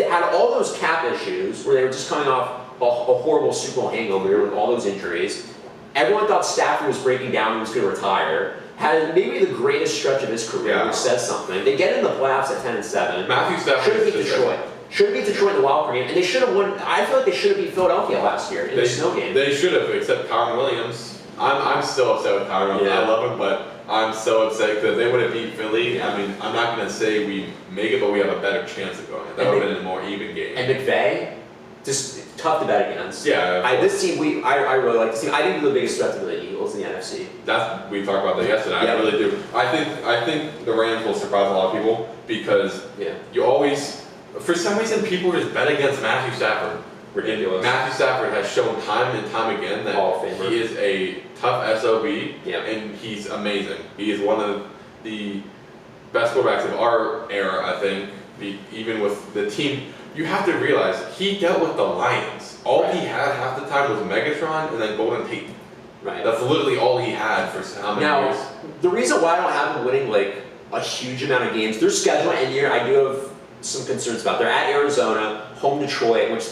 B: had all those cap issues where they were just coming off a horrible Super Bowl hangover with all those injuries. Everyone thought Stafford was breaking down and was going to retire. Had maybe the greatest stretch of his career, which says something. They get in the playoffs at 10-7.
A: Matthew Stafford
B: should have beat Detroit. Should have beat Detroit in the wild card game, and they should have won. I feel like they should have beat Philadelphia last year in the snow game.
A: They should have, except Kyron Williams. I'm still upset with Kyron Williams. I love him, but I'm so upset because they would have beat Philly. I mean, I'm not going to say we make it, but we have a better chance of going. That would have been a more even game.
B: And McVay, just tough to bet against.
A: Yeah.
B: This team, I really like this team. I think they're the biggest threat to the Eagles in the NFC.
A: We talked about that yesterday. I really do. I think the Rams will surprise a lot of people because you always, for some reason, people just bet against Matthew Stafford.
B: Ridiculous.
A: Matthew Stafford has shown time and time again that he is a tough SOB and he's amazing. He is one of the best quarterbacks of our era, I think. Even with the team, you have to realize he dealt with the Lions. All he had half the time was Megatron and then Golden Tate.
B: Right.
A: That's literally all he had for how many years?
B: The reason why I don't have them winning like a huge amount of games, their schedule end year, I do have some concerns about. They're at Arizona, home Detroit, which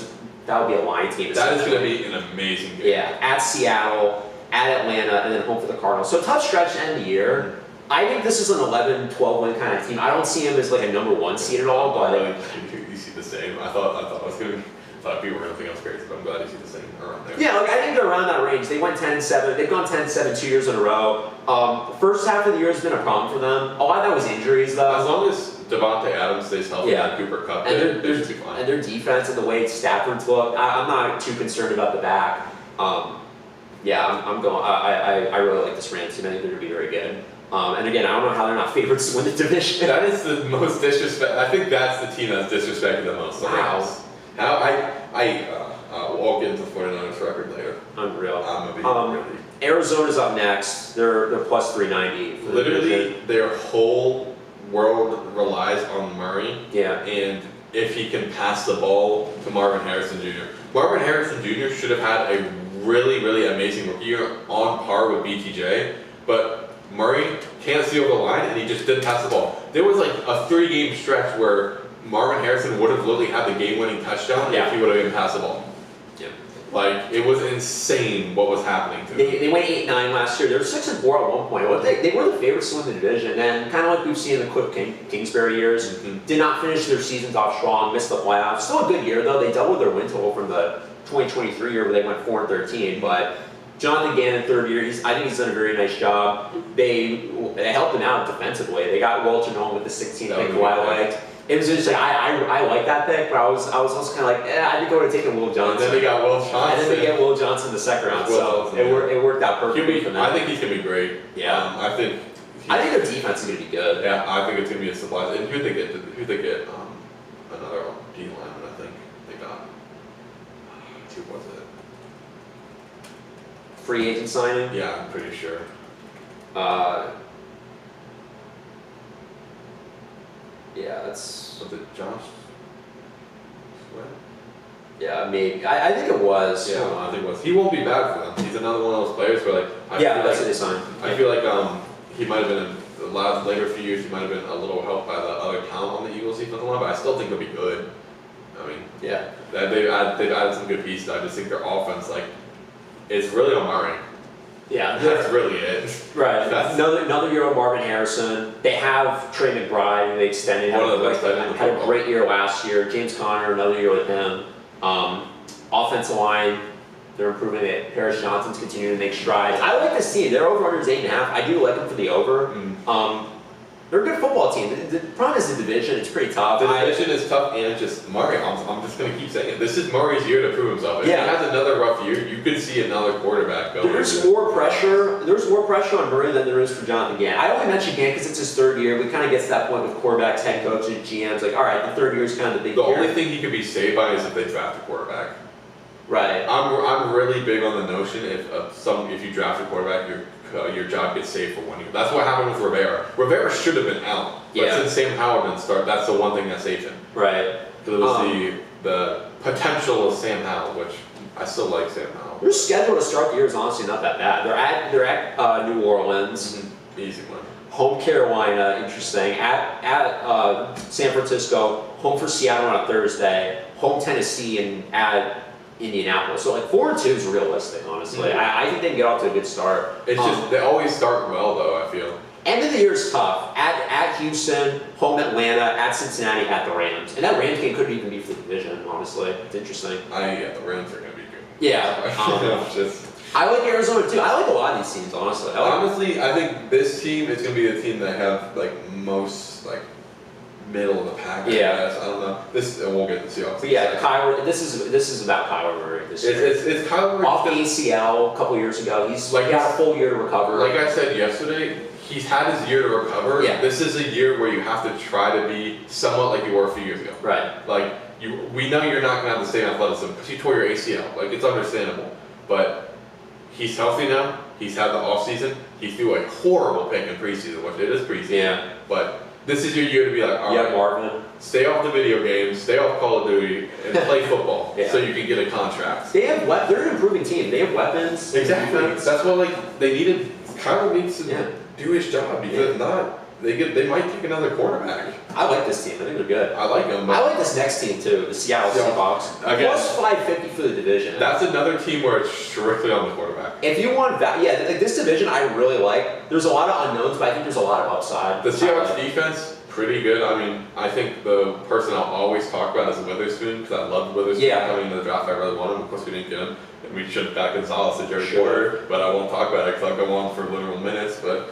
B: that would be a line team.
A: That is going to be an amazing game.
B: Yeah, at Seattle, at Atlanta, and then home for the Cardinals. So tough stretch to end the year. I think this is an 11, 12 win kind of team. I don't see him as like a number 1 seed at all, but
A: you see the same. I thought I was gonna. Thought people were gonna think I was crazy, but I'm glad you see the same around there.
B: Yeah, like I think they're around that range. They went 10-7. They've gone 10-7 2 years in a row. First half of the year has been a problem for them. A lot of that was injuries, though.
A: As long as Devontae Adams stays healthy and Cooper Kupp,
B: and
A: they should be fine.
B: And their defense and the way Stafford's look, I'm not too concerned about the back. I'm going. I really like this Rams team. I think they're going to be very good. And again, I don't know how they're not favorites to win the division.
A: That is the most disrespect. I think that's the team that's disrespected the most.
B: Wow.
A: We'll get into the 49ers record later.
B: Unreal.
A: I'm gonna be really.
B: Arizona's up next. They're plus 390. For
A: Literally, their whole world relies on Murray.
B: Yeah.
A: And if he can pass the ball to Marvin Harrison Jr. Marvin Harrison Jr. should have had a really, really amazing rookie year on par with BTJ, but Murray can't see over the line and he just didn't pass the ball. There was like a 3-game stretch where Marvin Harrison would have literally had the game-winning touchdown if he would have even passed the ball.
B: Yeah.
A: Like, it was insane what was happening to them.
B: They went 8-9 last year. They were 6-4 at one point. They were the favorites to win the division, and kind of like we've seen in the Cliff Kingsbury years, did not finish their seasons off strong, missed the playoffs. Still a good year though. They doubled their win total from the 2023 year where they went 4-13. But Jonathan Gannon, third year, I think he's done a very nice job. They helped him out defensively. They got Walter Nolan with the 16th pick, who I liked. It was just like I like that pick, but I was also kind of like, I think I would have taken Will Johnson.
A: And then they got Will Johnson.
B: And then they get Will Johnson in the second round, so it worked out perfectly for them.
A: I think he's gonna be great.
B: Yeah,
A: I think
B: their defense is gonna be good.
A: Yeah, I think it's gonna be a surprise. And who they get? Another D lineman. I think they got. Who was it?
B: Free agent signing.
A: Yeah, I'm pretty sure.
B: Yeah, that's.
A: Was it Josh Sweat?
B: Yeah, maybe. I think it was.
A: Yeah, I think it was. He won't be bad for them. He's another one of those players where like.
B: That's what they signed.
A: I feel like he might have been the later few years he might have been a little helped by the other talent on the Eagles defensive line, but I still think he'll be good. I mean,
B: yeah,
A: they've added some good pieces. I just think their offense, like, it's really on Murray.
B: yeah,
A: That's really it.
B: right. Another year on Marvin Harrison. They have Trey McBride, who they extended.
A: One of the best tight ends in
B: Had a
A: football.
B: great year last year. James Conner, another year with him. Offensive line, they're improving it. Paris Johnson's continuing to make strides. I like this team. Their over-under is 8.5. I do like them for the over. They're a good football team. The problem is the division. It's pretty tough.
A: The division is tough, and it's just Murray. I'm just going to keep saying it. This is Murray's year to prove himself. If he has another rough year, you could see another quarterback go.
B: There's more pressure on Murray than there is for Jonathan Gann. I only mention Gann because it's his third year. We kind of get to that point with quarterbacks, head coaches, GMs. Like, all right, the third year is kind of the big year.
A: The only thing he could be saved by is if they draft a quarterback.
B: Right.
A: I'm really big on the notion if you draft a quarterback, your job gets saved for 1 year. That's what happened with Rivera. Rivera should have been out, but since Sam Howard didn't start, that's the one thing that saved him.
B: Right.
A: Because it was the potential of Sam Howell, which I still like Sam Howell.
B: Their schedule to start the year is honestly not that bad. They're at New Orleans.
A: Easy one.
B: Home Carolina, interesting. At San Francisco. Home for Seattle on a Thursday. Home Tennessee and at Indianapolis. So like 4-2 is realistic, honestly. I think they can get off to a good start.
A: It's just they always start well though, I feel.
B: End of the year is tough. At Houston, home Atlanta, at Cincinnati, at the Rams. And that Rams game could even be for the division, honestly. It's interesting.
A: The Rams are gonna be good.
B: Yeah. I like Arizona too. I like a lot of these teams, honestly.
A: Honestly, I think this team is gonna be the team that have like most like middle of the pack. I guess. I don't know. We'll get to Seahawks.
B: But yeah, Kyler. This is about Kyler Murray this year.
A: It's Kyler Murray
B: off the ACL a couple years ago. He had a full year to recover.
A: Like I said yesterday, he's had his year to recover.
B: Yeah.
A: This is a year where you have to try to be somewhat like you were a few years ago.
B: Right.
A: Like we know you're not gonna have the same athleticism because you tore your ACL. Like it's understandable, but he's healthy now. He's had the off season. He threw a horrible pick in preseason, which it is preseason.
B: Yeah.
A: But this is your year to be like, all right,
B: Marvin.
A: Stay off the video games, stay off Call of Duty, and play football so you can get a contract.
B: They're an improving team. They have weapons.
A: Exactly. That's why they needed. Kyler needs to do his job because if not, they might take another quarterback.
B: I like this team. I think they're good.
A: I like them.
B: I like this next team too, the Seattle Seahawks. Plus 550 for the division.
A: That's another team where it's strictly on the quarterback.
B: If you want like this division, I really like. There's a lot of unknowns, but I think there's a lot of upside.
A: The Seahawks defense, pretty good. I mean, I think the person I'll always talk about is Witherspoon because I loved Witherspoon coming into the draft. I really wanted him. Of course, we didn't get him. And we should have got Gonzalez to Jerry Porter, but I won't talk about it because I'll go on for literal minutes. But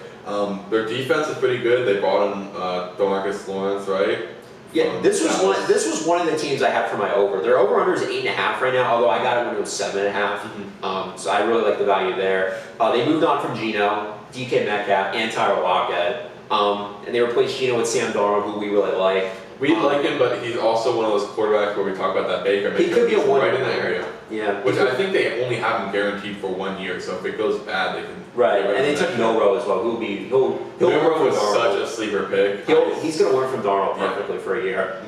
A: their defense is pretty good. They brought in DeMarcus Lawrence, right?
B: Yeah, this was one of the teams I had for my over. Their over under is 8.5 right now, although I got it when it was 7.5. So I really like the value there. They moved on from Geno, DK Metcalf, and Tyler Lockett, and they replaced Geno with Sam Darnold, who we really like.
A: We like him, but he's also one of those quarterbacks where we talk about that Baker.
B: He could be a one
A: right in that area.
B: Yeah,
A: which I think they only have him guaranteed for 1 year. So if it goes bad, they can.
B: Right, and they took Milroe as well.
A: Milroe was such a sleeper pick.
B: He's going to learn from Darnold perfectly for a year.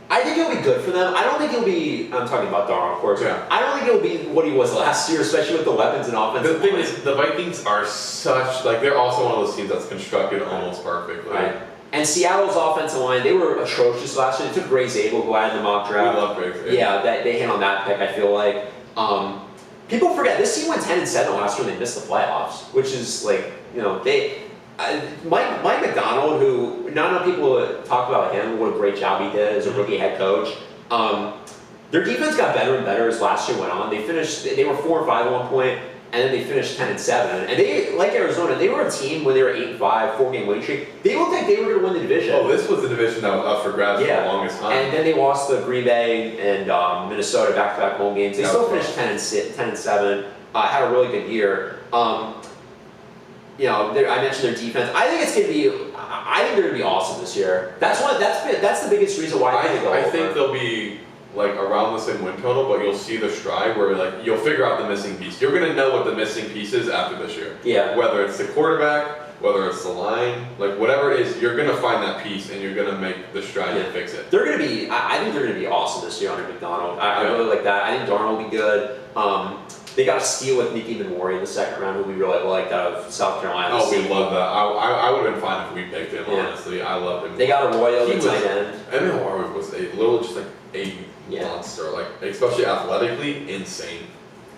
B: I think he'll be good for them. I don't think he'll be. I'm talking about Darnold, of course.
A: Yeah.
B: I don't think he'll be what he was last year, especially with the weapons and offense.
A: The thing is, the Vikings are they're also one of those teams that's constructed almost perfectly.
B: Right. And Seattle's offensive line, they were atrocious last year. They took Greg Zabel, who I had in the mock draft.
A: We love Greg Zabel.
B: Yeah, they hit on that pick, I feel like. People forget, this team went 10-7 last year and they missed the playoffs, which is like, Mike McDonald, who not enough people talk about him, what a great job he did as a rookie head coach. Their defense got better and better as last year went on. They were 4-5 at one point, and then they finished 10-7. And they, like Arizona, they were a team when they were 8-5, 4-game winning streak. They looked like they were going to win the division.
A: Oh, this was the division that was up for grabs for the longest time.
B: And then they lost to Green Bay and Minnesota back-to-back home games. They still finished 10-7. Had a really good year. I mentioned their defense. I think they're going to be awesome this year. That's the biggest reason why
A: I think they'll be like around the same win total, but you'll see the stride where like you'll figure out the missing piece. You're gonna know what the missing piece is after this year.
B: Yeah.
A: Whether it's the quarterback, whether it's the line, like whatever it is, you're gonna find that piece and you're gonna make the stride and fix it.
B: They're gonna be. I think they're gonna be awesome this year under McDonald. I really like that. I think Darnold will be good. They got a steal with Nicky Minori in the second round, who we really liked out of South Carolina.
A: Oh, we love that. I would have been fine if we picked him, honestly. I loved him.
B: They got Arroyo at tight end.
A: Minori was a little, just like a monster, like, especially athletically, insane.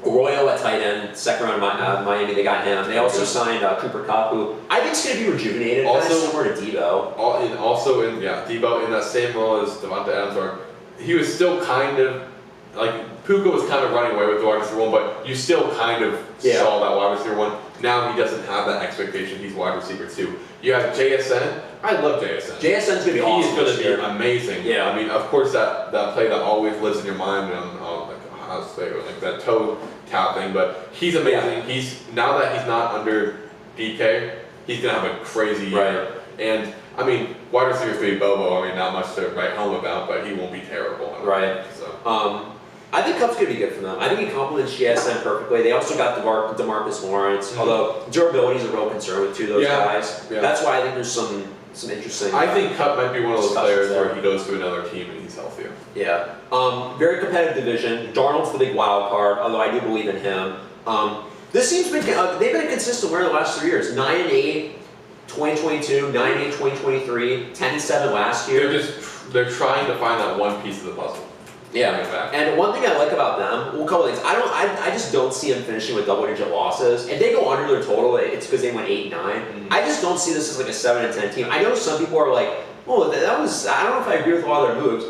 B: Arroyo at tight end, second round of Miami, they got him. They also signed Cooper Kupp, who I think is going to be rejuvenated, kind of similar to Debo.
A: Debo in that same role as Devonta Adams, or he was still kind of, like, Puka was kind of running away with the wide receiver one, but you still kind of saw that wide receiver one. Now he doesn't have that expectation. He's wide receiver 2. You have JSN. I love JSN.
B: JSN's going to be awesome.
A: He's going to be amazing.
B: Yeah.
A: I mean, of course, that play that always lives in your mind, like that toe tap thing, but he's amazing. Now that he's not under DK, he's going to have a crazy year. And, I mean, wide receivers be Bobo. I mean, not much to write home about, but he won't be terrible.
B: Right.
A: So.
B: I think Kupp's going to be good for them. I think he complements JSN perfectly. They also got DeMarcus Lawrence, although durability is a real concern with 2 of those guys. Yeah. That's why I think there's some interesting...
A: I think Kupp might be one of those players where he goes to another team and he's healthier.
B: Yeah. Very competitive division. Darnold's the big wild card, although I do believe in him. This team's been... they've been a consistent winner the last 3 years. 9-8, 2022, 9-8, 2023, 10-7 last year.
A: They're trying to find that one piece of the puzzle.
B: Yeah, and one thing I like about them, well, a couple things. I just don't see them finishing with double-digit losses. If they go under their total, it's because they went 8-9. I just don't see this as like a 7-10 team. I know some people are like, oh, that was. I don't know if I agree with a lot of their moves.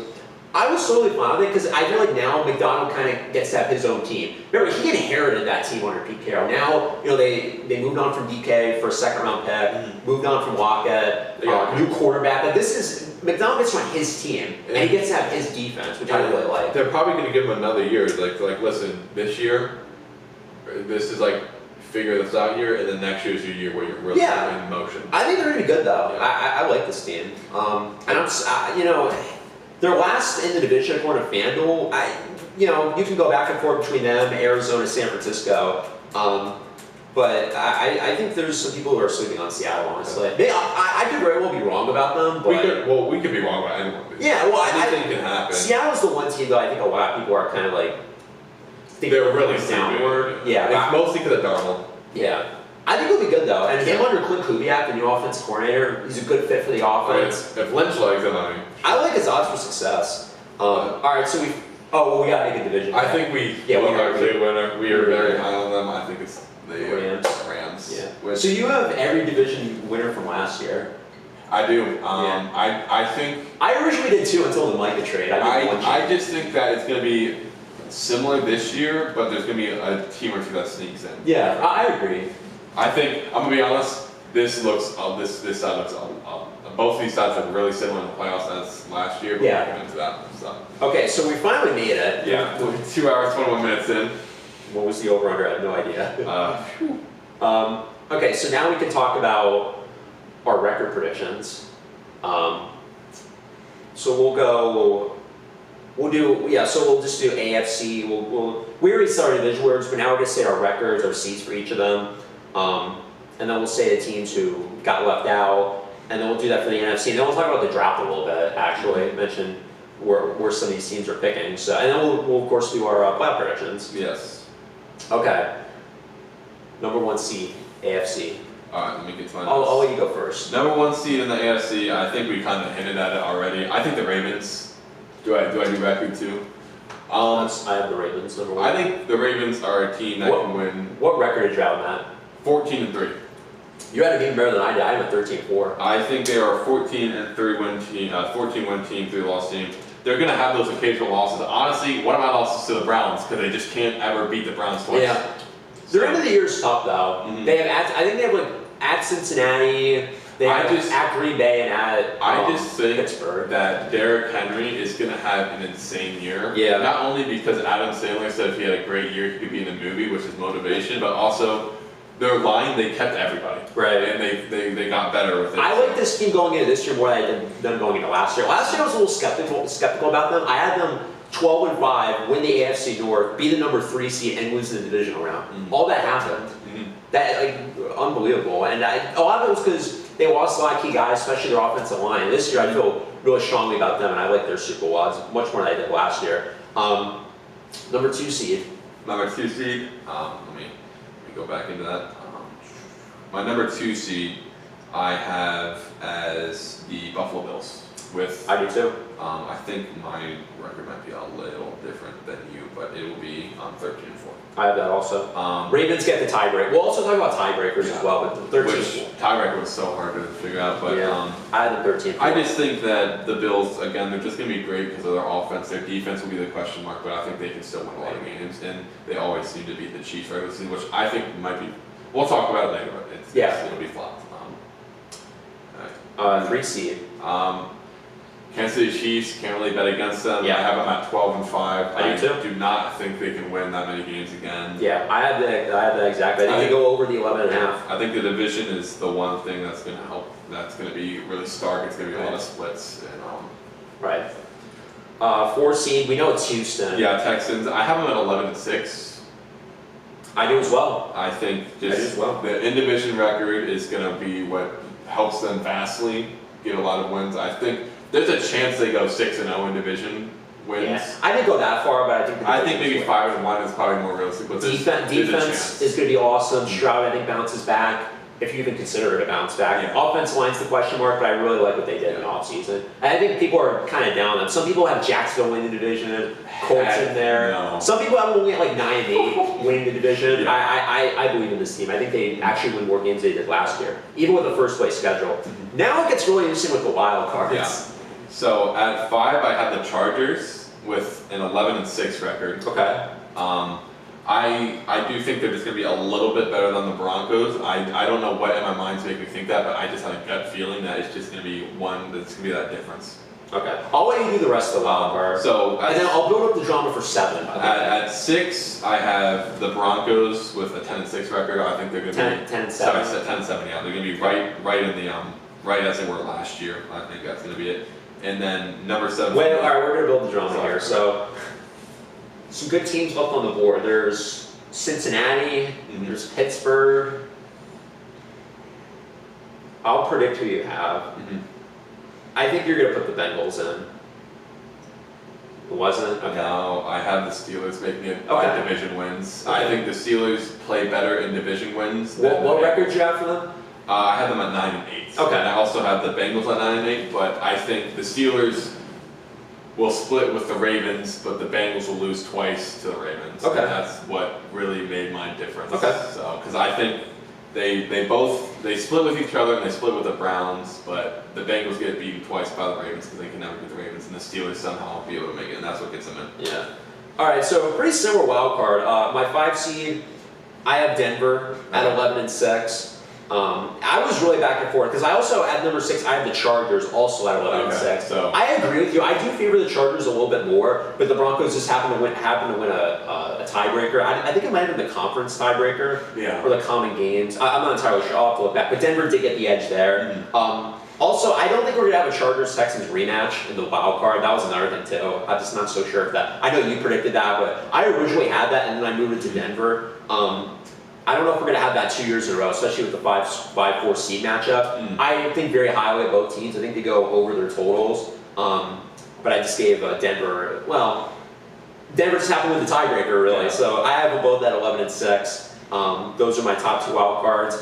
B: I was totally fine with it because I feel like now McDonald kind of gets to have his own team. Remember, he inherited that team under Pete Carroll. Now, they moved on from DK for a second-round pick, moved on from Lockett, new quarterback. Like, this is McDonald gets to run his team, and he gets to have his defense, which I really like.
A: They're probably going to give him another year. Like, listen, this year, this is like figure this out year, and then next year's your year where you're really in motion.
B: I think they're going to be good though. I like this team, and I'm their last in the division according to FanDuel, you can go back and forth between them, Arizona, San Francisco. But I think there's some people who are sleeping on Seattle, honestly. I could very well be wrong about them. But
A: we could be wrong about anyone.
B: Yeah, well,
A: anything can happen.
B: Seattle's the one team that I think a lot of people are kind of like...
A: They're really downward.
B: Yeah.
A: It's mostly because of Darnold.
B: Yeah. I think it'll be good though. And him under Clint Kubiak, the new offensive coordinator, he's a good fit for the offense.
A: If Lynch likes him,
B: I like his odds for success. All right, so we got to make a division.
A: I think we are a clear winner. We are very high on them. I think it's the Rams.
B: Yeah. So you have every division winner from last year.
A: I do. I think
B: I originally did too until the Micah trade.
A: I just think that it's going to be similar this year, but there's going to be a team or two that sneaks in.
B: Yeah, I agree.
A: I think, I'm going to be honest, this side looks, both of these sides look really similar in the playoffs as last year, but we'll get into that. So.
B: Okay, so we finally made it.
A: Yeah, 2 hours, 21 minutes in.
B: What was the over-under? I have no idea. Okay, so now we can talk about our record predictions. So we'll just do AFC. We already started division words, but now we're going to say our records, our seeds for each of them. And then we'll say the teams who got left out, and then we'll do that for the NFC. And then we'll talk about the draft a little bit, actually, mention where some of these teams are picking. So, and then we'll of course do our playoff predictions.
A: Yes.
B: Okay. Number 1 seed, AFC.
A: Alright, let me get to my notes.
B: I'll let you go first.
A: Number 1 seed in the AFC, I think we kind of hinted at it already. I think the Ravens. Do I do record too?
B: I have the Ravens, number 1.
A: I think the Ravens are a team that can win.
B: What record did you have, Matt?
A: 14-3.
B: You had a game better than I did. I had a 13-4.
A: I think they are a 14-3 win team, 14-win team, 3-loss team. They're going to have those occasional losses. Honestly, one of my losses to the Browns because they just can't ever beat the Browns twice.
B: Yeah. Their end of the year is tough though. Mm-hmm. They have I think they have at Cincinnati. They have at Green Bay and at
A: I just think
B: Pittsburgh.
A: that Derrick Henry is going to have an insane year.
B: Yeah.
A: Not only because Adam Sandler said if he had a great year, he could be in the movie, which is motivation, but also their line, they kept everybody.
B: Right.
A: And they got better with it.
B: I like this team going into this year more than I did them going into last year. Last year I was a little skeptical about them. I had them 12-5, win the AFC North, be the number 3 seed, and lose the divisional round. Mm-hmm. All that happened. Mm-hmm. That unbelievable. And a lot of it was because they lost a lot of key guys, especially their offensive line. This year I feel really strongly about them, and I like their Super Bowl odds much more than I did last year. Number 2 seed.
A: number 2 seed. Let me go back into that. My number 2 seed, I have as the Buffalo Bills.
B: I do too.
A: I think my record might be a little different than you, but it will be 13-4.
B: I have that also. Ravens get the tiebreaker. We'll also talk about tiebreakers as well, but 13-4.
A: Which tiebreaker was so hard to figure out, but
B: I had the 13-4.
A: I just think that the Bills, again, they're just going to be great because of their offense. Their defense will be the question mark, but I think they can still win a lot of games, and they always seem to beat the Chiefs regular season, which I think might be. We'll talk about it later, but it'll be flopped.
B: 3 seed.
A: Kansas City Chiefs, can't really bet against them.
B: Yeah.
A: I have them at 12-5.
B: I do too.
A: Do not think they can win that many games again.
B: Yeah, I have that exactly. I think they go over the 11.5.
A: I think the division is the one thing that's going to help. That's going to be really stark. It's going to be a lot of splits. And,
B: right. 4 seed, we know it's Houston.
A: Yeah, Texans. I have them at 11-6.
B: I do as well.
A: I think
B: as well.
A: The in-division record is going to be what helps them vastly get a lot of wins. I think there's a chance they go 6-0 in division wins.
B: Yeah. I didn't go that far, but
A: I think maybe 5-1 is probably more realistic. But
B: defense is going to be awesome. Stroud, I think, bounces back, if you even consider it a bounce back.
A: Yeah.
B: Offense line's the question mark, but I really like what they did in the offseason. And I think people are kind of down on them. Some people have Jacksonville winning the division, Colts in there.
A: No.
B: Some people have them only at like 9-8 winning the division.
A: Yeah.
B: I believe in this team. I think they actually win more games than they did last year, even with the first place schedule. Now it gets really interesting with the wild cards.
A: Yeah. So at 5, I have the Chargers with an 11-6 record.
B: Okay.
A: I do think they're just going to be a little bit better than the Broncos. I don't know what in my mind's making me think that, but I just have a gut feeling that it's just going to be one that's going to be that difference.
B: Okay. I'll let you do the rest of the wild card.
A: And
B: then I'll build up the drama for 7.
A: At 6, I have the Broncos with a 10-6 record. I think they're going to be
B: 10-7.
A: Sorry, 10-7. Yeah, they're going to be right in the right as they were last year. I think that's going to be it. And then number 7.
B: Wait, all right, we're going to build the drama here. So, some good teams left on the board. There's Cincinnati, there's Pittsburgh. I'll predict who you have. I think you're going to put the Bengals in. It wasn't? Okay.
A: No, I have the Steelers making it by division wins. Okay. I think the Steelers play better in division wins.
B: What record do you have for them?
A: I have them at 9-8.
B: Okay.
A: And I also have the Bengals at 9-8, but I think the Steelers will split with the Ravens, but the Bengals will lose twice to the Ravens.
B: Okay.
A: And that's what really made my difference.
B: Okay.
A: So, because I think they split with each other and they split with the Browns, but the Bengals get beaten twice by the Ravens because they can never beat the Ravens, and the Steelers somehow be able to make it, and that's what gets them in.
B: Yeah. All right, so pretty similar wild card. My 5 seed, I have Denver at 11-6. I was really back and forth because I also at number 6 I have the Chargers also at 11-6.
A: So
B: I agree with you. I do favor the Chargers a little bit more, but the Broncos just happen to win a tiebreaker. I think it might have been the conference tiebreaker or the common games. I'm not entirely sure. I'll have to look back. But Denver did get the edge there. Also, I don't think we're gonna have a Chargers-Texans rematch in the wild card. That was another thing too. I'm just not so sure of that. I know you predicted that, but I originally had that, and then I moved it to Denver. I don't know if we're going to have that 2 years in a row, especially with the 5-4 seed matchup. I think very highly of both teams. I think they go over their totals. But I just gave Denver, Denver just happened with the tiebreaker, really.
A: Yeah.
B: So I have them both at 11-6. Those are my top 2 wild cards.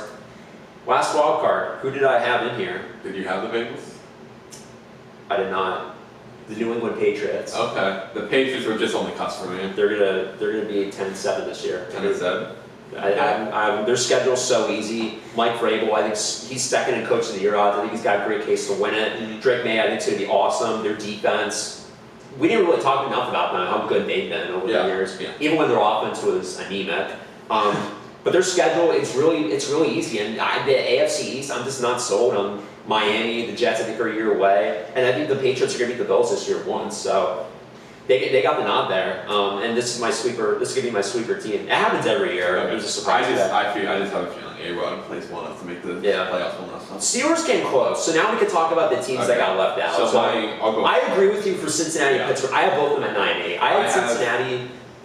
B: Last wild card, who did I have in here?
A: Did you have the Bengals?
B: I did not. The New England Patriots.
A: Okay. The Patriots were just only cuts for me.
B: They're gonna be 10-7 this year.
A: 10-7.
B: Their schedule's so easy. Mike Vrabel, I think he's second in Coach of the Year odds. I think he's got a great case to win it. Drake May, I think, is going to be awesome. Their defense, we didn't really talk enough about them, how good they've been over the years, even when their offense was anemic. But their schedule, it's really easy. And the AFC East, I'm just not sold on Miami. The Jets, I think, are a year away. And I think the Patriots are going to beat the Bills this year once. So they got the nod there, and this is my sleeper. This is gonna be my sleeper team. It happens every year.
A: Okay.
B: There's a surprise.
A: I just have a feeling A-Rod plays well enough to make the playoffs well enough.
B: Steelers came close, so now we can talk about the teams that got left out.
A: So
B: I'll go. I agree with you for Cincinnati and Pittsburgh. I have both of them at 9-8.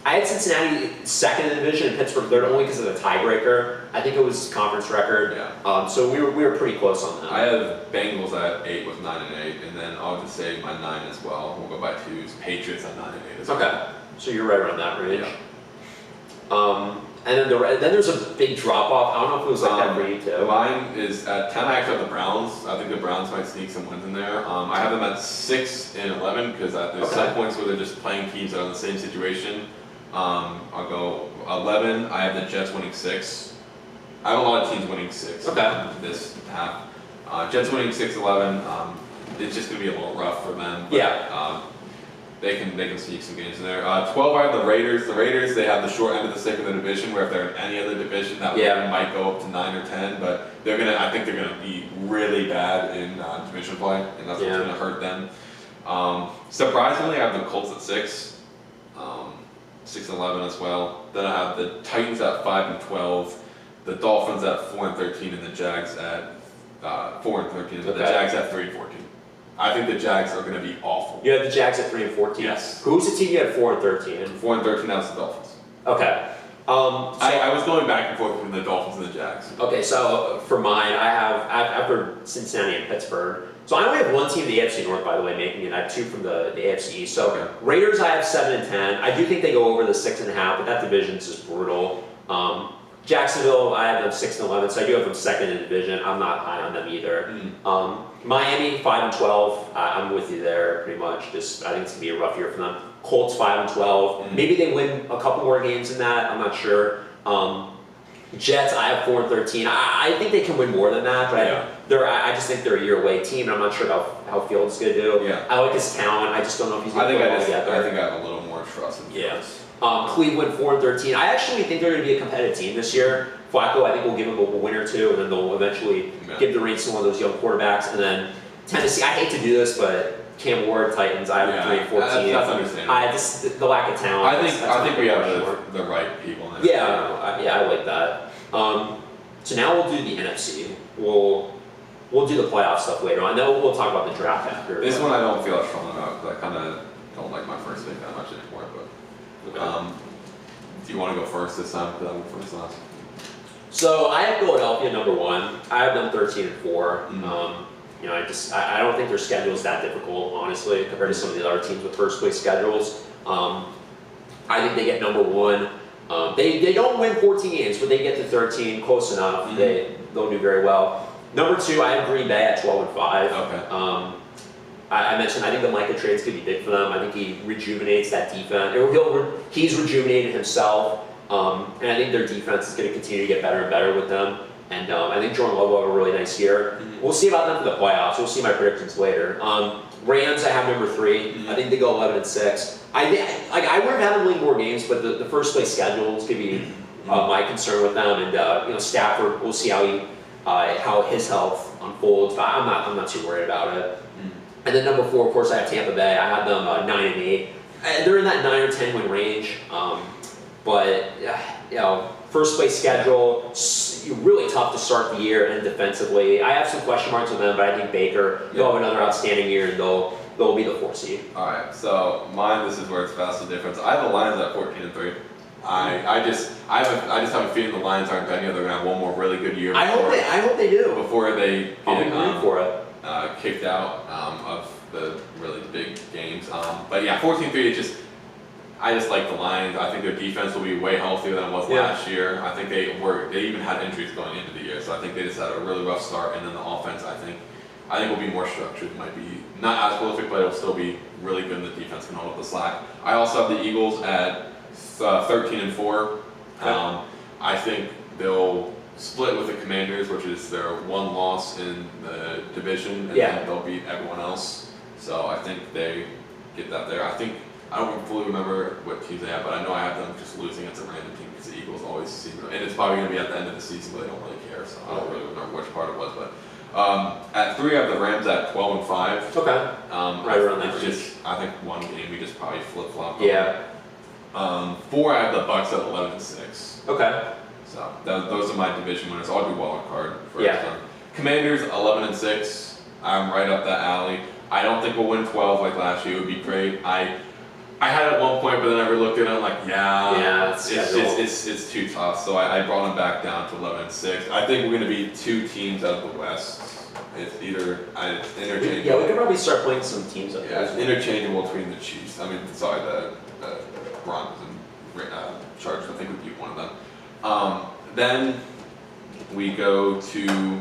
B: I had Cincinnati second in the division and Pittsburgh third only because of the tiebreaker. I think it was conference record.
A: Yeah.
B: So we were pretty close on that.
A: I have Bengals at 8 with 9-8, and then I'll just say my 9 as well. We'll go by 2s. Patriots at 9-8 as well.
B: Okay. So you're right around that range. And then there's a big drop off. I don't know if it was like that for you too.
A: Mine is at 10. I actually have the Browns. I think the Browns might sneak some wins in there. I have them at 6 and 11 because there's some points where they're just playing teams that are in the same situation. I'll go 11. I have the Jets winning 6. I have a lot of teams winning 6 this half. Jets winning 6-11. It's just going to be a little rough for them. But, they can sneak some games in there. 12, I have the Raiders. The Raiders, they have the short end of the stick in the division, where if they're in any other division, that might go up to 9 or 10. But I think they're gonna be really bad in division play, and that's what's gonna hurt them. Surprisingly, I have the Colts at 6, 6 and 11 as well. Then I have the Titans at 5 and 12, the Dolphins at 4 and 13, and the Jags at 4 and 13, and the Jags at 3 and 14. I think the Jags are going to be awful.
B: You had the Jags at 3 and 14?
A: Yes.
B: Who's the team you had 4 and 13?
A: 4 and 13, that's the Dolphins.
B: Okay.
A: I was going back and forth between the Dolphins and the Jags.
B: Okay, so for mine, I have after Cincinnati and Pittsburgh. So I only have one team in the AFC North, by the way, making it. I have 2 from the AFC East. So Raiders, I have 7 and 10. I do think they go over the 6.5, but that division is just brutal. Jacksonville, I have them 6 and 11, so I do have them second in the division. I'm not high on them either. Miami 5 and 12. I'm with you there pretty much. I think it's gonna be a rough year for them. Colts 5 and 12. Maybe they win a couple more games than that. I'm not sure. Jets, I have 4 and 13. I think they can win more than that, but I just think they're a year away team, and I'm not sure how Fields is gonna do. I like his talent. I just don't know if he's gonna put it all together.
A: I think I have a little more trust in Fields.
B: Cleveland 4 and 13. I actually think they're going to be a competitive team this year. Flacco, I think, will give them a win or two, and then they'll eventually give the reins to one of those young quarterbacks. And then Tennessee, I hate to do this, but Cam Ward, Titans, I have 3 and 14.
A: That's understandable.
B: The lack of talent.
A: I think we have the right people in
B: there. I like that. So now we'll do the NFC. We'll do the playoff stuff later on. And then we'll talk about the draft after.
A: This one I don't feel as strong about because I kind of don't like my first pick that much anymore, but. Do you want to go first this time? Because I went first last.
B: So I have Philadelphia number 1. I have them 13 and 4. I don't think their schedule is that difficult, honestly, compared to some of the other teams with first place schedules. I think they get number 1. They don't win 14 games, but they get to 13, close enough. They'll do very well. Number 2, I have Green Bay at 12 and 5.
A: Okay.
B: I mentioned I think the Micah trade's going to be big for them. I think he rejuvenates that defense. He's rejuvenated himself, and I think their defense is going to continue to get better and better with them. And I think Jordan Love will have a really nice year. We'll see about them for the playoffs. We'll see my predictions later. Rams, I have number 3. I think they go 11 and 6. I would have had them win more games, but the first place schedule is going to be my concern with them. And Stafford, we'll see how his health unfolds. But I'm not too worried about it. And then number 4, of course, I have Tampa Bay. I have them 9 and 8. They're in that 9 or 10 win range. But first place schedule, really tough to start the year, and defensively, I have some question marks with them. But I think Baker, they'll have another outstanding year, and they'll be the 4th seed.
A: All right. So mine, this is where it's vastly different. I have the Lions at 14 and 3. I just have a feeling the Lions aren't done yet. They're gonna have one more really good year.
B: I hope they do
A: before they get
B: for it.
A: Kicked out of the really big games. But yeah, 14-3. I just like the Lions. I think their defense will be way healthier than it was last year. I think they even had injuries going into the year, so I think they just had a really rough start. And then the offense, I think will be more structured. It might be not as prolific, but it'll still be really good. And the defense can hold up the slack. I also have the Eagles at 13 and 4. I think they'll split with the Commanders, which is their one loss in the division, and then they'll beat everyone else. So I think they get that there. I don't fully remember what teams they have, but I know I have them just losing against a random team because the Eagles always seem to, and it's probably going to be at the end of the season, but they don't really care, so I don't really remember which part it was. But at 3, I have the Rams at 12 and 5.
B: Okay. Right around that.
A: I think one game we just probably flip-flop. 4, I have the Bucks at 11 and 6.
B: Okay.
A: So those are my division winners. I'll do wild card first. Commanders 11 and 6. I'm right up that alley. I don't think we'll win 12 like last year. It would be great. I had at one point, but then I looked at it. I'm like, it's too tough. So I brought them back down to 11 and 6. I think we're going to be 2 teams out of the West. It's interchangeable.
B: Yeah, we could probably start playing some teams up there.
A: It's interchangeable between the Chiefs. The Broncos and Chargers, I think, would beat one of them. Then we go to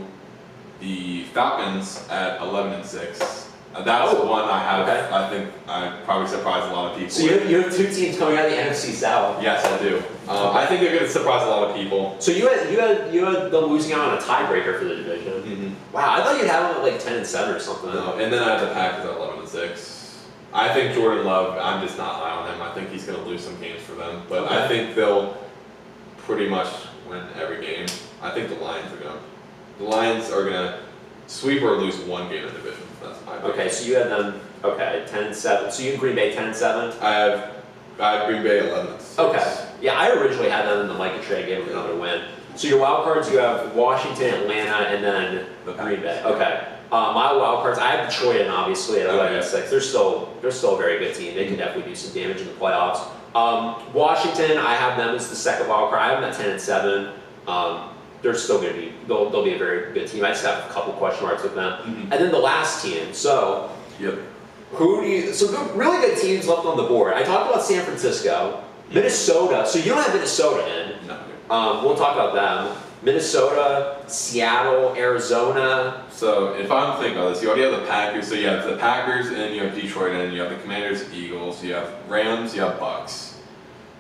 A: the Falcons at 11-6. That's the one I have.
B: Okay.
A: I think I probably surprised a lot of people.
B: So you have two teams coming out of the NFC South.
A: Yes, I do. I think they're going to surprise a lot of people.
B: So you had them losing out on a tiebreaker for the division.
A: Mm-hmm.
B: Wow, I thought you'd have them at like 10-7 or something.
A: No, and then I have the Packers at 11-6. I think Jordan Love. I'm just not high on him. I think he's going to lose some games for them, but I think they'll pretty much win every game. I think the Lions are going to sweep or lose one game in the division. That's my pick.
B: Okay, so you had them 10-7. So you had Green Bay 10-7.
A: I have Green Bay 11-6.
B: Okay. Yeah, I originally had them in the Micah Trey game with another win. So your wild cards, you have Washington, Atlanta, and then
A: The
B: Green Bay.
A: Packers.
B: Okay. My wild cards, I have Detroit in obviously at 11-6. They're still a very good team. They can definitely do some damage in the playoffs. Washington, I have them as the second wild card. I have them at 10-7. They're still going to be, they'll be a very good team. I just have a couple question marks with them.
A: Mm-hmm.
B: And then the last team. So,
A: Yep.
B: So really good teams left on the board. I talked about San Francisco, Minnesota. So you don't have Minnesota in.
A: No.
B: We'll talk about them. Minnesota, Seattle, Arizona.
A: So if I'm thinking about this, you already have the Packers. So you have the Packers, and you have Detroit, and you have the Commanders, Eagles, you have Rams, you have Bucks.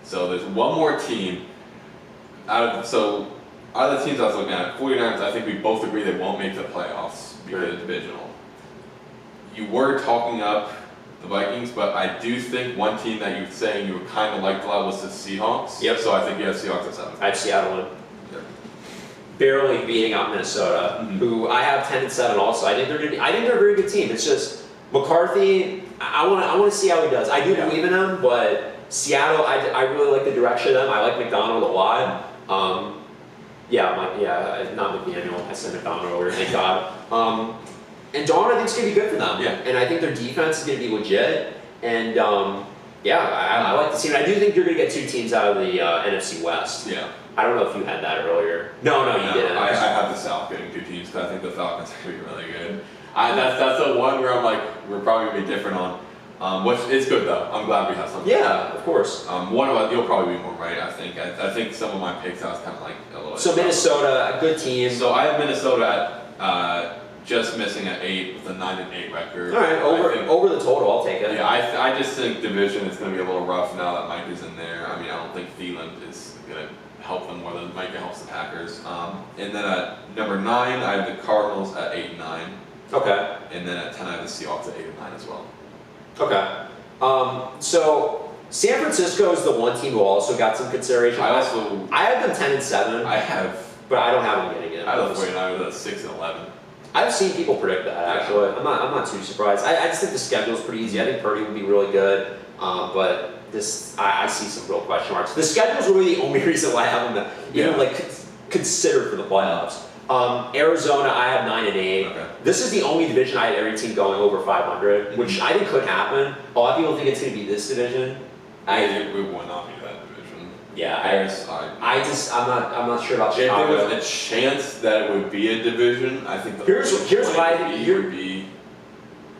A: So there's one more team. Out of the teams I was looking at, 49ers, I think we both agree they won't make the playoffs because of divisional. You were talking up the Vikings, but I do think one team that you're saying you kind of liked a lot was the Seahawks.
B: Yep.
A: So I think you have Seahawks at 7.
B: I have Seattle in.
A: Yep.
B: Barely beating out Minnesota, who I have 10-7 also. I think they're a very good team. It's just McCarthy. I want to see how he does. I do believe in him, but Seattle, I really like the direction of them. I like McDonald a lot. Not McDaniel. I said McDonald over. Thank God. And Dawn, I think, is going to be good for them.
A: Yeah.
B: And I think their defense is going to be legit. And I like to see it. I do think you're going to get two teams out of the NFC West.
A: Yeah.
B: I don't know if you had that earlier. No, you didn't.
A: I have the South getting 2 teams because I think the Falcons are going to be really good. That's the one where I'm like, we're probably going to be different on. Which is good though. I'm glad we have something.
B: Yeah, of course.
A: One of us, you'll probably be more right. I think. I think some of my picks I was kind of like a little.
B: So Minnesota, a good team.
A: So I have Minnesota at just missing at 8 with a 9-8 record.
B: All right, over the total, I'll take it.
A: Yeah, I just think division is going to be a little rough now that Mike is in there. I mean, I don't think Thielen is going to help them more than Micah helps the Packers. And then at number 9, I have the Cardinals at 8-9.
B: Okay.
A: And then at 10, I have the Seahawks at 8-9 as well.
B: Okay. So San Francisco is the one team who also got some consideration. I have them 10-7. But I don't have them getting it.
A: I have the 49ers at 6-11.
B: I've seen people predict that actually. I'm not too surprised. I just think the schedule is pretty easy. I think Purdy would be really good, but I see some real question marks. The schedule is really the only reason why I have them even considered for the playoffs. Arizona, I have 9-8.
A: Okay.
B: This is the only division I have every team going over 500, which I think could happen. A lot of people think it's going to be this division.
A: We will not be that division.
B: Yeah, I'm not sure about Chicago.
A: If there was a chance that it would be a division, I think
B: here's why I think
A: would be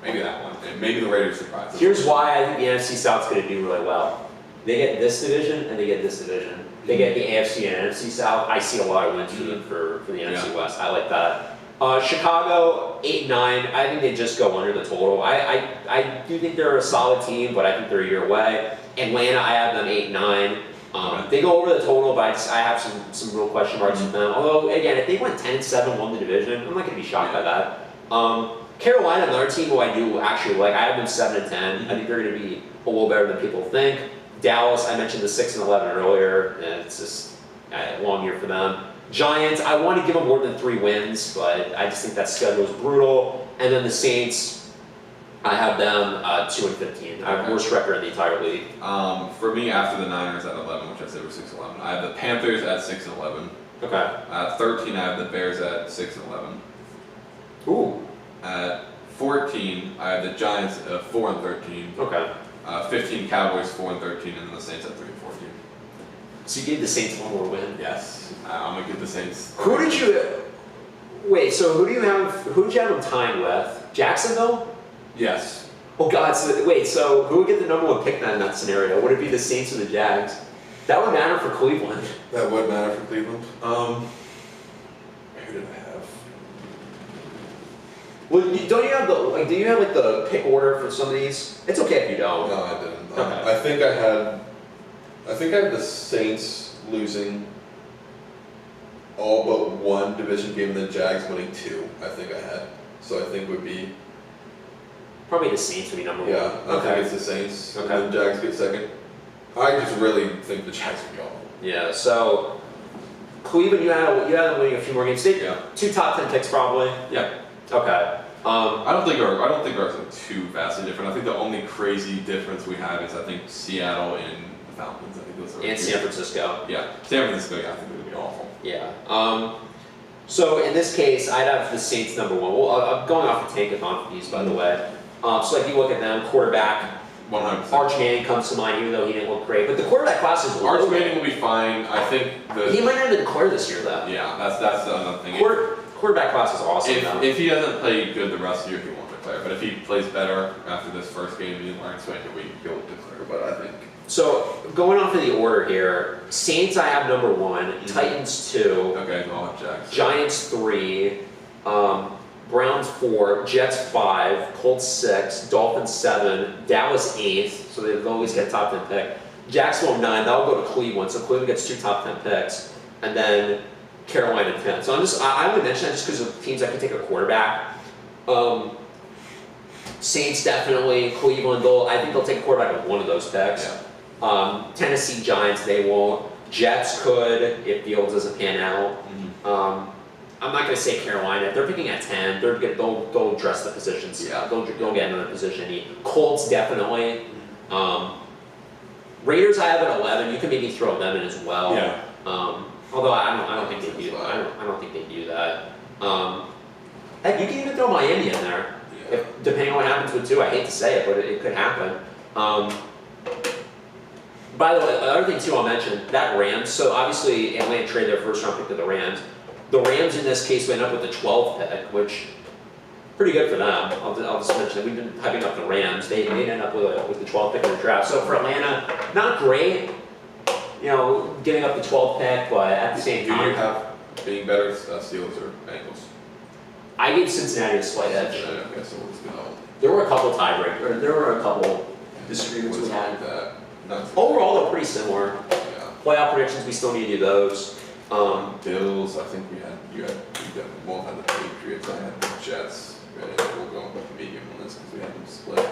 A: maybe that one, and maybe the Raiders surprise us.
B: Here's why I think the NFC South's going to do really well. They get this division and they get this division. They get the AFC and NFC South. I see a lot of wins for them for the NFC West. I like that. Chicago 8-9. I think they just go under the total. I do think they're a solid team, but I think they're a year away. Atlanta, I have them 8-9. They go over the total, but I have some real question marks with them. Although again, if they went 10-7, won the division, I'm not going to be shocked by that. Carolina, another team who I do actually like. I have them 7-10. I think they're going to be a little better than people think. Dallas, I mentioned the 6-11 earlier, and it's just a long year for them. Giants, I want to give them more than 3 wins, but I just think that schedule is brutal. And then the Saints, I have them 2-15. I have worst record in the entire league.
A: For me, after the Niners at 11, which I said were 6-11, I have the Panthers at 6-11.
B: Okay.
A: At 13, I have the Bears at 6-11.
B: Ooh.
A: At 14, I have the Giants at 4-13.
B: Okay.
A: 15 Cowboys 4-13, and then the Saints at 3-14.
B: So you gave the Saints one more win?
A: Yes, I'm gonna give the Saints.
B: Who did you? Wait. So who did you have them tying with? Jacksonville?
A: Yes.
B: Oh God. So wait. So who would get the number 1 pick then in that scenario? Would it be the Saints or the Jags? That would matter for Cleveland.
A: That would matter for Cleveland. Who did I have?
B: Well, don't you have do you have like the pick order for some of these? It's okay if you don't.
A: No, I didn't.
B: Okay.
A: I think I had the Saints losing all but one division game and the Jags winning 2. I think I had. So I think would be.
B: Probably the Saints would be number 1.
A: Yeah, I
B: Okay.
A: think it's the Saints.
B: Okay.
A: And the Jags get second. I just really think the Jags would be awful.
B: Yeah. So Cleveland, you had them winning a few more games.
A: Yeah.
B: 2 top 10 picks probably.
A: Yeah.
B: Okay.
A: I don't think ours are too vastly different. I think the only crazy difference we have is I think Seattle and the Falcons. I think those are
B: And San Francisco.
A: Yeah, San Francisco. Yeah, I think it would be awful.
B: Yeah. So in this case, I'd have the Saints number 1. Well, I'm going off the tankathon for these, by the way. So if you look at them, quarterback,
A: 100%.
B: Arch Manning comes to mind, even though he didn't look great. But the quarterback class is
A: Arch Manning will be fine. I think
B: He might not have declared this year, though.
A: Yeah, that's another thing.
B: Quarterback class is awesome.
A: If he doesn't play good the rest of the year, he won't declare. But if he plays better after this first game, he didn't learn swing, he'll declare. But I think.
B: So going off of the order here, Saints I have number 1, Titans 2,
A: Okay, so I'll have Jags.
B: Giants 3, Browns 4, Jets 5, Colts 6, Dolphins 7, Dallas 8th, so they've always get top 10 pick. Jacksonville 9, that'll go to Cleveland, so Cleveland gets 2 top 10 picks, and then Carolina 10. So I only mention that just because of teams that can take a quarterback. Saints definitely, Cleveland, I think they'll take a quarterback with one of those picks.
A: Yeah.
B: Tennessee Giants, they won't. Jets could if Fields doesn't pan out.
A: Mm-hmm.
B: I'm not going to say Carolina. If they're picking at 10, they'll address the positions.
A: Yeah.
B: They'll get another position. Colts definitely. Raiders I have at 11. You can maybe throw them in as well.
A: Yeah.
B: Although I don't think they do. I don't think they do that. Heck, you can even throw Miami in there.
A: Yeah.
B: Depending on what happens with 2, I hate to say it, but it could happen. By the way, the other thing too I'll mention, that Rams, so obviously Atlanta traded their first round pick to the Rams. The Rams in this case went up with the 12th pick, which pretty good for them. I'll just mention that we've been hyping up the Rams. They ended up with the 12th pick in the draft. So for Atlanta, not great, giving up the 12th pick, but at the same time.
A: Do you have being better Steelers or Bengals?
B: I gave Cincinnati a slight edge.
A: Okay, so we'll just go.
B: There were a couple tiebreakers. There were a couple disagreements we had.
A: That.
B: Overall, they're pretty similar.
A: Yeah.
B: Playoff predictions, we still need to do those.
A: Bills, I think you won't have the Patriots. I had the Jets. We'll go with the medium on this because we have them split.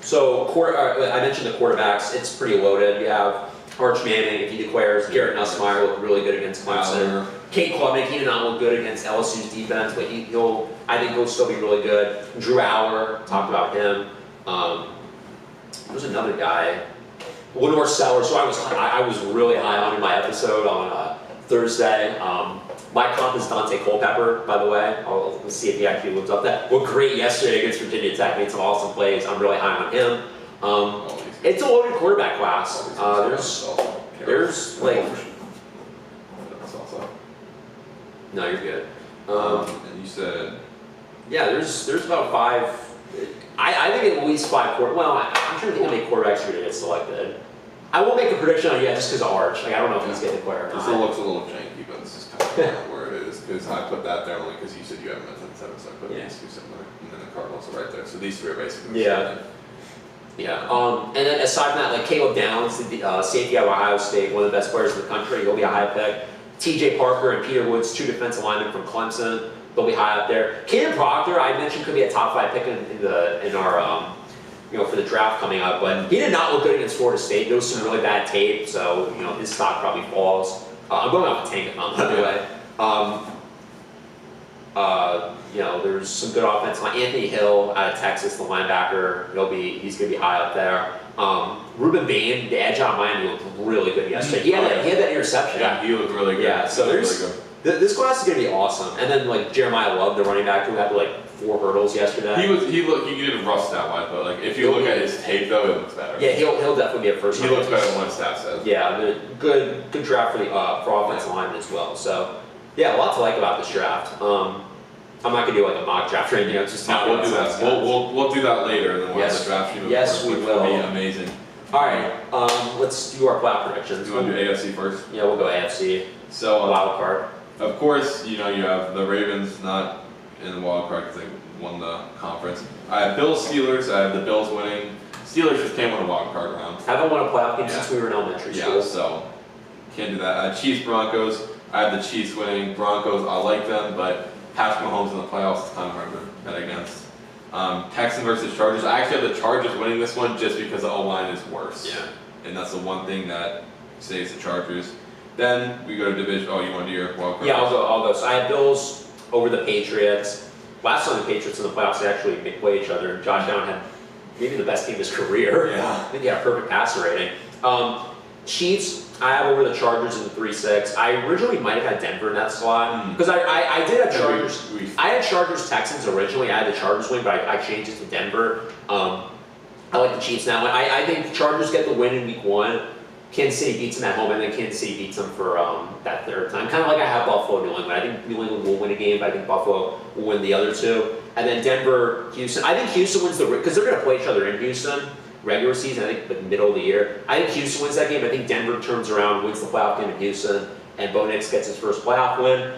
B: So I mentioned the quarterbacks. It's pretty loaded. You have Arch Manning, if he declares. Garrett Nussmeier looked really good against Clemson. Kate Klubnik, he did not look good against LSU's defense, but I think he'll still be really good. Drew Auer, talked about him. There's another guy, Lenore Sellers. So I was really high on in my episode on Thursday. My comp is Dante Culpepper, by the way. Let's see if he actually lives up to that. Well, great yesterday against Virginia Tech, made some awesome plays. I'm really high on him. It's a loaded quarterback class. There's like. No, you're good.
A: And you said.
B: Yeah, there's about 5. I think at least 5 quarterbacks. Well, I'm trying to think how many quarterbacks are going to get selected. I won't make a prediction on it yet just because of Arch. I don't know if he's getting declared or not.
A: This looks a little janky, but this is kind of where it is. Because I put that there only because you said you have them at 7, so I put these 2 similar. And then the Cardinals are right there. So these 3 are basically
B: Yeah. And then aside from that, like Caleb Downs, the safety out of Ohio State, one of the best players in the country, he'll be a high pick. TJ Parker and Peter Woods, 2 defensive linemen from Clemson, they'll be high up there. Caden Proctor, I mentioned, could be a top 5 pick in our for the draft coming up, but he did not look good against Florida State. There was some really bad tape, so his stock probably falls. I'm going off the tankathon, by the way. There's some good offense line. Anthony Hill out of Texas, the linebacker, he's going to be high up there. Ruben Bain, the edge on Miami, looked really good yesterday. He had that interception.
A: Yeah, he looked really good.
B: Yeah, so there's
A: really good.
B: This class is going to be awesome. And then like Jeremiah Love, the running back, who had 4 hurdles yesterday.
A: He did rough stat wise, but if you look at his tape though, it looks better.
B: Yeah, he'll definitely be a first.
A: He looks better than what stat says.
B: Yeah, good draft for offensive linemen as well. So yeah, a lot to like about this draft. I'm not gonna do a mock draft right now. Just
A: we'll do that. We'll do that later. And then we'll have the draft sheet.
B: Yes, we will.
A: Be amazing.
B: All right, let's do our playoff predictions.
A: Do you want to do AFC first?
B: Yeah, we'll go AFC.
A: So
B: Wild card.
A: of course, you have the Ravens not in the wild card because they won the conference. I have Bills Steelers. I have the Bills winning. Steelers just can't win a wild card round.
B: Haven't won a playoff game
A: Yeah.
B: since we were in elementary school.
A: Yeah, so can't do that. Chiefs Broncos. I have the Chiefs winning. Broncos, I like them, but Patrick Mahomes in the playoffs is kind of hard to bet against. Texans versus Chargers. I actually have the Chargers winning this one just because the O-line is worse.
B: Yeah.
A: And that's the one thing that saves the Chargers. Then we go to division. Oh, you want to do your wild card?
B: Yeah, I'll go. So I have Bills over the Patriots. Last time the Patriots in the playoffs, they actually play each other. Josh Allen had maybe the best game of his career.
A: Yeah.
B: I think he had a perfect passer rating. Chiefs, I have over the Chargers in the 3-6. I originally might have had Denver in that slot because I did have Chargers. I had Chargers Texans originally. I had the Chargers win, but I changed it to Denver. I like the Chiefs now. I think Chargers get the win in week 1. Kansas City beats them at home, and then Kansas City beats them for that third time. Kind of like I have Buffalo, New England. I think New England will win a game, but I think Buffalo will win the other 2. And then Denver, Houston. I think Houston wins because they're going to play each other in Houston regular season. I think the middle of the year. I think Houston wins that game. I think Denver turns around, wins the playoff game in Houston, and Bo Nix gets his first playoff win.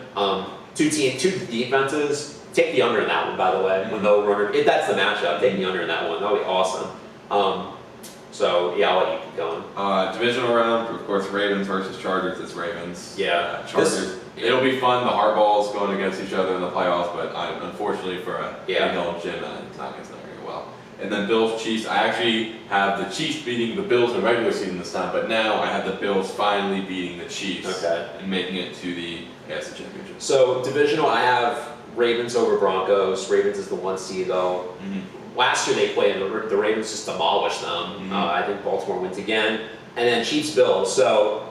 B: Two defenses. Take the under in that one, by the way. When the over-runner, if that's the matchup, take the under in that one. That would be awesome. So yeah, I'll let you keep going.
A: Divisional round, of course, Ravens versus Chargers. It's Ravens.
B: Yeah.
A: Chargers. It'll be fun. The hardballs going against each other in the playoffs, but unfortunately for a Jim, it's not going very well. And then Bills Chiefs. I actually have the Chiefs beating the Bills in regular season this time, but now I have the Bills finally beating the Chiefs and making it to the AFC Championship.
B: So divisional, I have Ravens over Broncos. Ravens is the 1 seed though. Last year they played, and the Ravens just demolished them. I think Baltimore wins again. And then Chiefs-Bills. So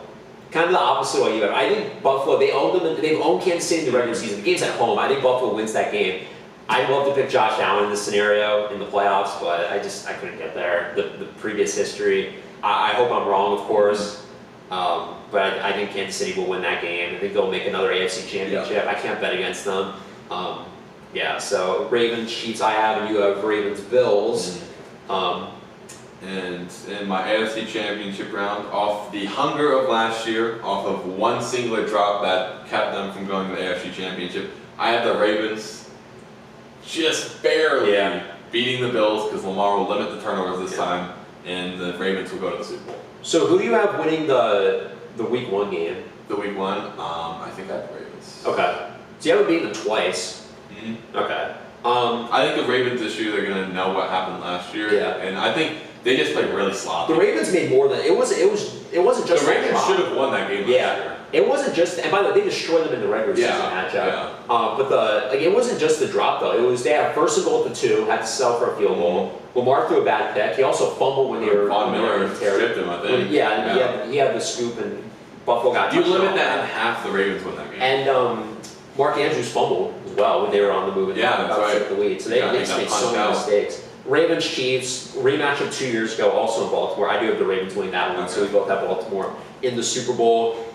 B: kind of the opposite of what you have. I think Buffalo, they've owned Kansas City in the regular season. The game's at home. I think Buffalo wins that game. I'd love to pick Josh Allen in this scenario in the playoffs, but I couldn't get there. The previous history. I hope I'm wrong, of course. But I think Kansas City will win that game. I think they'll make another AFC Championship. I can't bet against them. Yeah, so Ravens, Chiefs I have, and you have Ravens, Bills.
A: And in my AFC Championship round, off the hunger of last year, off of one singular drop that kept them from going to the AFC Championship, I have the Ravens just barely beating the Bills because Lamar will limit the turnovers this time, and the Ravens will go to the Super Bowl.
B: So who do you have winning the Week 1 game?
A: The Week 1, I think I have the Ravens.
B: Okay. So you haven't beaten them twice. Okay.
A: I think the Ravens this year, they're going to know what happened last year.
B: Yeah.
A: And I think they just played really sloppy.
B: The Ravens made more than it wasn't just
A: the Ravens should have won that game last year.
B: It wasn't just, and by the way, they destroyed them in the regular season matchup. But it wasn't just the drop though. It was they had a 1st and goal at the 2, had to sell for a field goal. Lamar threw a bad pick. He also fumbled when they were
A: Von Miller stripped him, I think.
B: He had the scoop, and Buffalo got.
A: You limit that in half, the Ravens win that game.
B: And Mark Andrews fumbled as well when they were on the move.
A: That's
B: the lead. So they just made so many mistakes. Ravens Chiefs rematch of 2 years ago, also in Baltimore. I do have the Ravens winning that one, so we both have Baltimore in the Super Bowl.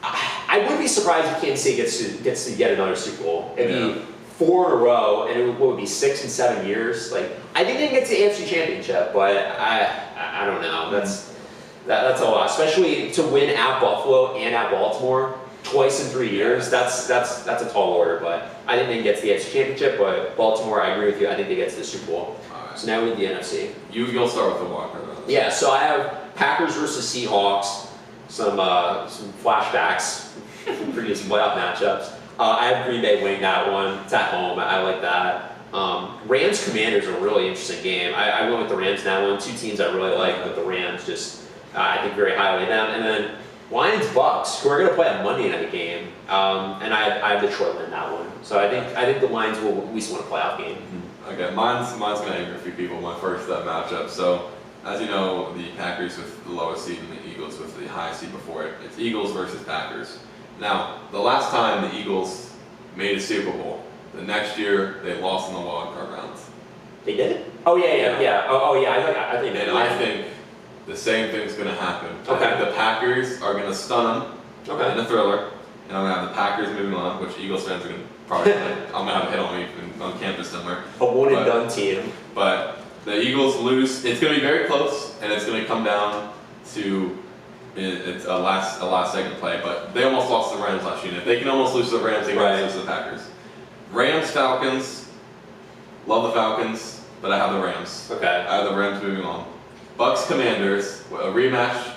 B: I would be surprised if Kansas City gets to get another Super Bowl. It'd be 4 in a row, and it would be 6 and 7 years. Like I think they can get to the AFC Championship, but I don't know. That's a lot, especially to win at Buffalo and at Baltimore twice in 3 years. That's a tall order, but I think they can get to the AFC Championship. But Baltimore, I agree with you. I think they get to the Super Bowl.
A: Right.
B: So now we have the NFC.
A: You'll start with the Walker.
B: Yeah. So I have Packers versus Seahawks. Some flashbacks from previous playoff matchups. I have Green Bay winning that one. It's at home. I like that. Rams Commanders are a really interesting game. I went with the Rams in that one. 2 teams I really like, but the Rams just I think very highly of them. And then Lions Bucks, who are going to play a Monday night game, and I have Detroit win that one. So I think the Lions will at least win a playoff game.
A: Okay, mine's going to anger a few people. My first matchup. So as you know, the Packers with the lowest seed and the Eagles with the highest seed before it. It's Eagles versus Packers. Now, the last time the Eagles made a Super Bowl, the next year they lost in the wild card rounds.
B: They did? Oh yeah. Oh yeah. I think.
A: And I think the same thing's going to happen.
B: Okay.
A: I think the Packers are going to stun them in a thriller, and I'm going to have the Packers moving on, which Eagles fans are going to probably. I'm going to have a hit on me on campus somewhere.
B: A one and done team.
A: But the Eagles lose. It's going to be very close. and it's going to come down to it's a last second play. But they almost lost the Rams last year. And if they can almost lose to the Rams, they can almost lose to the Packers. Rams, Falcons. Love the Falcons, but I have the Rams.
B: Okay.
A: I have the Rams moving on. Bucks, Commanders, a rematch.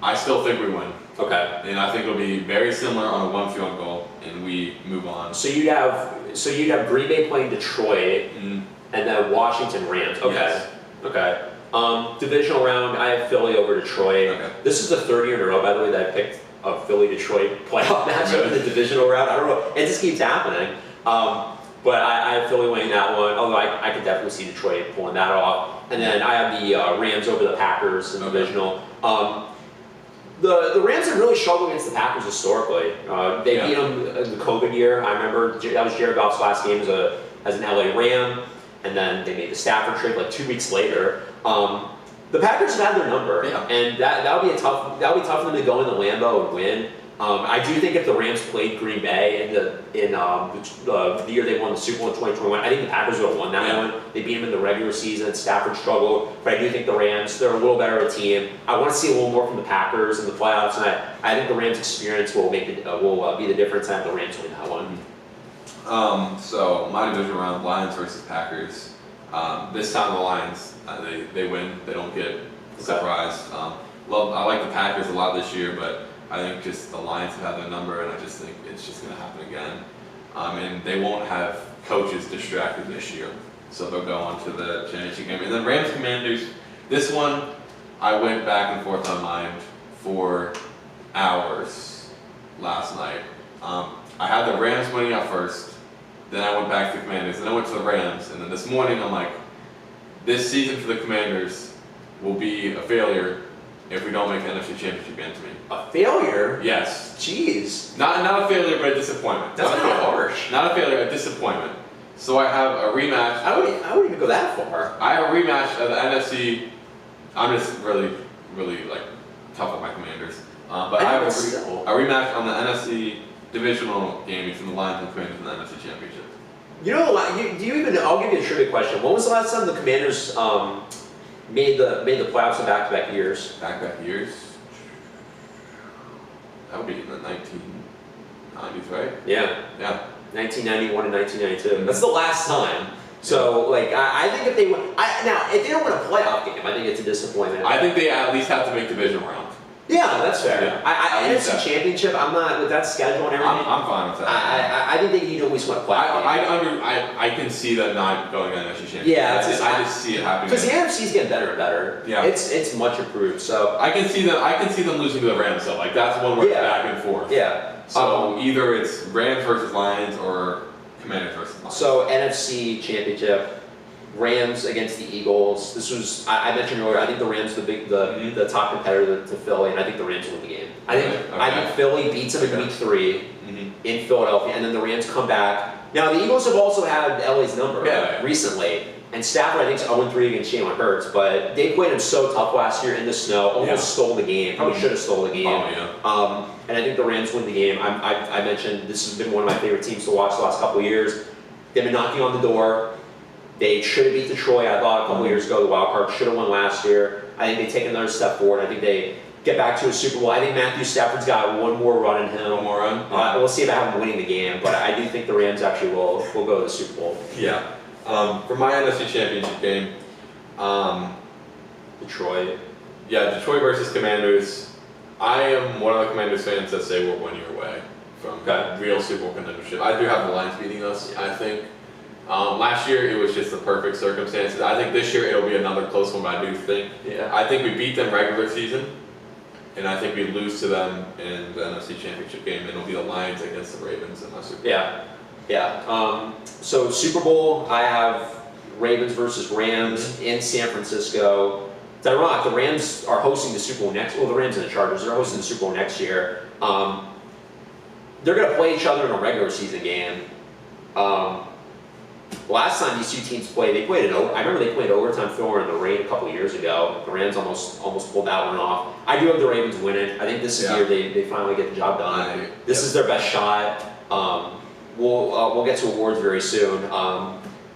A: I still think we win.
B: Okay.
A: And I think it'll be very similar on a 1 field goal, and we move on.
B: So you'd have Green Bay playing Detroit, and then Washington Rams. Okay.
A: Yes.
B: Okay. Divisional round, I have Philly over Detroit.
A: Okay.
B: This is the third year in a row, by the way, that I picked a Philly-Detroit playoff matchup in the divisional round. I don't know. It just keeps happening. But I have Philly winning that one, although I could definitely see Detroit pulling that off. And then I have the Rams over the Packers in the divisional. The Rams have really struggled against the Packers historically. They beat them in the COVID year. I remember that was Jared Goff's last game as an LA Ram, and then they made the Stafford trade like 2 weeks later. The Packers have had their number, and that'll be tough for them to go into Lambeau and win. I do think if the Rams played Green Bay in the year they won the Super Bowl in 2021, I think the Packers would have won that one. They beat them in the regular season. Stafford struggled, but I do think the Rams, they're a little better of a team. I want to see a little more from the Packers in the playoffs, and I think the Rams' experience will be the difference. I have the Rams win that one.
A: So my division round, Lions versus Packers. This time the Lions, they win. They don't get surprised. I like the Packers a lot this year, but I think just the Lions have had their number, and I just think it's just going to happen again. And they won't have coaches distracted this year, so they'll go on to the championship game. And then Rams Commanders, this one I went back and forth on my mind for hours last night. I had the Rams winning out first, then I went back to the Commanders, then I went to the Rams, and then this morning I'm like, this season for the Commanders will be a failure if we don't make the NFC Championship game to me.
B: A failure?
A: Yes.
B: Jeez.
A: Not a failure, but a disappointment.
B: That's kind of harsh.
A: Not a failure, a disappointment. So I have a rematch.
B: I wouldn't even go that far.
A: I have a rematch of the NFC. I'm just really tough on my Commanders. But I have a rematch on the NFC divisional game between the Lions and Commanders in the NFC Championship.
B: You know, I'll give you a trivia question. When was the last time the Commanders made the playoffs in back-to-back years?
A: Back-to-back years? That would be in the 1990s, right?
B: Yeah.
A: Yeah.
B: 1991 and 1992. That's the last time. So, I think if they win, if they don't win a playoff game, I think it's a disappointment.
A: I think they at least have to make division round.
B: Yeah, that's fair.
A: Yeah.
B: NFC Championship, I'm not with that schedule and everything.
A: I'm fine with that.
B: I think they need to at least win a playoff game.
A: I can see them not going to the NFC Championship.
B: Yeah,
A: I just see it happening.
B: Because the NFC's getting better and better.
A: Yeah.
B: It's much improved. So
A: I can see them losing to the Rams though. That's one where it's back and forth.
B: Yeah.
A: So either it's Rams versus Lions or Commanders versus Lions.
B: So NFC Championship, Rams against the Eagles. This was I mentioned earlier. I think the Rams the top competitor to Philly, and I think the Rams win the game. I think Philly beats them in Week 3 in Philadelphia, and then the Rams come back. Now the Eagles have also had LA's number recently, and Stafford I think is 0-3 against Jalen Hurts, but they played him so tough last year in the snow, almost stole the game. Probably should have stole the game.
A: Oh, yeah.
B: And I think the Rams win the game. I mentioned this has been one of my favorite teams to watch the last couple of years. They've been knocking on the door. They should have beat Detroit, I thought, a couple years ago. The wild card should have won last year. I think they take another step forward. I think they get back to a Super Bowl. I think Matthew Stafford's got one more run in him.
A: One more run?
B: We'll see if I have him winning the game, but I do think the Rams actually will go to the Super Bowl.
A: Yeah. For my NFC Championship game,
B: Detroit.
A: Yeah, Detroit versus Commanders. I am one of the Commanders fans that say we're 1 year away from real Super Bowl contendership. I do have the Lions beating us, I think. Last year it was just the perfect circumstances. I think this year it'll be another close one, but I do think I think we beat them regular season, and I think we lose to them in the NFC Championship game, and it'll be the Lions against the Ravens in my Super Bowl.
B: Yeah. So Super Bowl, I have Ravens versus Rams in San Francisco. It's ironic, the Rams are hosting the Super Bowl next. Well, the Rams and the Chargers, they're hosting the Super Bowl next year. They're going to play each other in a regular season game. Last time these two teams played, I remember they played overtime thriller in the rain a couple of years ago. The Rams almost pulled that one off. I do have the Ravens winning. I think this is the year they finally get the job done. This is their best shot. We'll get to awards very soon.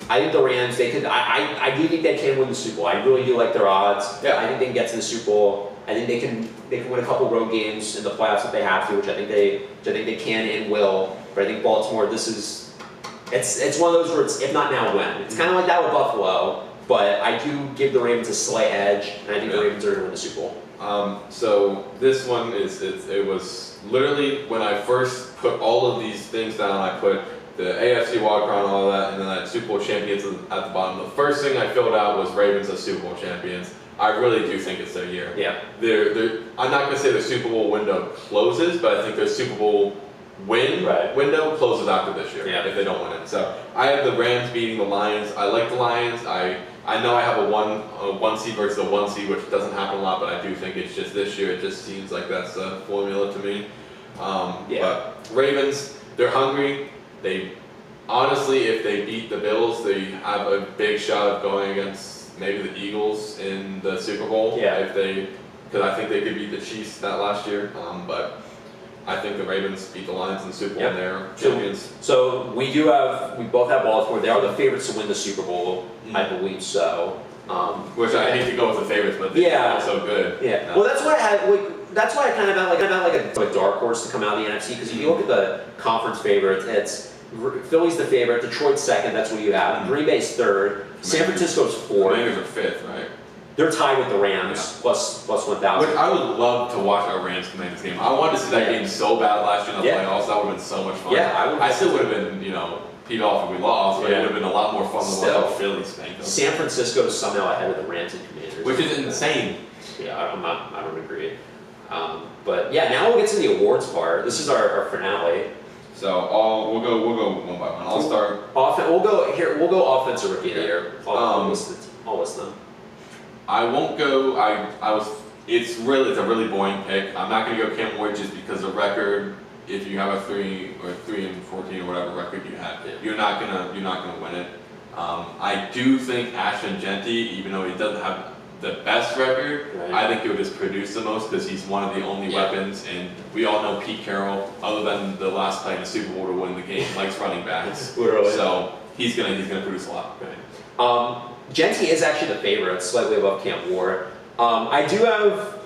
B: I think the Rams, they could. I do think they can win the Super Bowl. I really do like their odds.
A: Yeah.
B: I think they can get to the Super Bowl. I think they can win a couple road games in the playoffs if they have to, which I think they can and will. But I think Baltimore, it's one of those where it's if not now when. It's kind of like that with Buffalo, but I do give the Ravens a slight edge, and I think the Ravens are going to win the Super Bowl.
A: So this one it was literally when I first put all of these things down, I put the AFC wildcard and all that, and then I had Super Bowl champions at the bottom. The first thing I filled out was Ravens as Super Bowl champions. I really do think it's their year.
B: Yeah.
A: I'm not going to say the Super Bowl window closes, but I think their Super Bowl window closes after this year if they don't win it. So I have the Rams beating the Lions. I like the Lions. I know I have a one seed versus a 1 seed, which doesn't happen a lot, but I do think it's just this year. It just seems like that's the formula to me. But Ravens, they're hungry. They honestly, if they beat the Bills, they have a big shot of going against maybe the Eagles in the Super Bowl.
B: Yeah.
A: Because I think they could beat the Chiefs that last year. But I think the Ravens beat the Lions in the Super Bowl and they're champions.
B: So we both have Baltimore. They are the favorites to win the Super Bowl, I believe so.
A: Which I hate to go with the favorites, but they're so good.
B: Yeah. No. Well, that's why I kind of had like a dark horse to come out of the NFC, because if you look at the conference favorites, it's Philly's the favorite, Detroit's second. That's what you have. Green Bay's third. San Francisco's fourth.
A: Commanders are fifth, right?
B: They're tied with the Rams, plus 1,000.
A: Which I would love to watch a Rams Commanders game. I wanted to see that game so bad last year in the playoffs. That would have been so much fun.
B: Yeah,
A: I still would have been, peed off if we lost, but it would have been a lot more fun than watching Philly spank them.
B: San Francisco is somehow ahead of the Rams and Commanders.
A: Which is insane.
B: Yeah, I don't agree. But yeah, now we'll get to the awards part. This is our finale.
A: So we'll go one by one. I'll start.
B: We'll go offensive rookie of the year. I'll list them.
A: I won't go. It's a really boring pick. I'm not going to go Cam Ward just because the record. If you have a 3-14 or whatever record you have, you're not gonna win it. I do think Ashton Genty, even though he doesn't have the best record, I think he would just produce the most because he's one of the only weapons. And we all know Pete Carroll, other than the last play in the Super Bowl to win the game, likes running backs.
B: Literally.
A: So he's gonna produce a lot.
B: Genty is actually the favorite, slightly above Cam Ward. I do have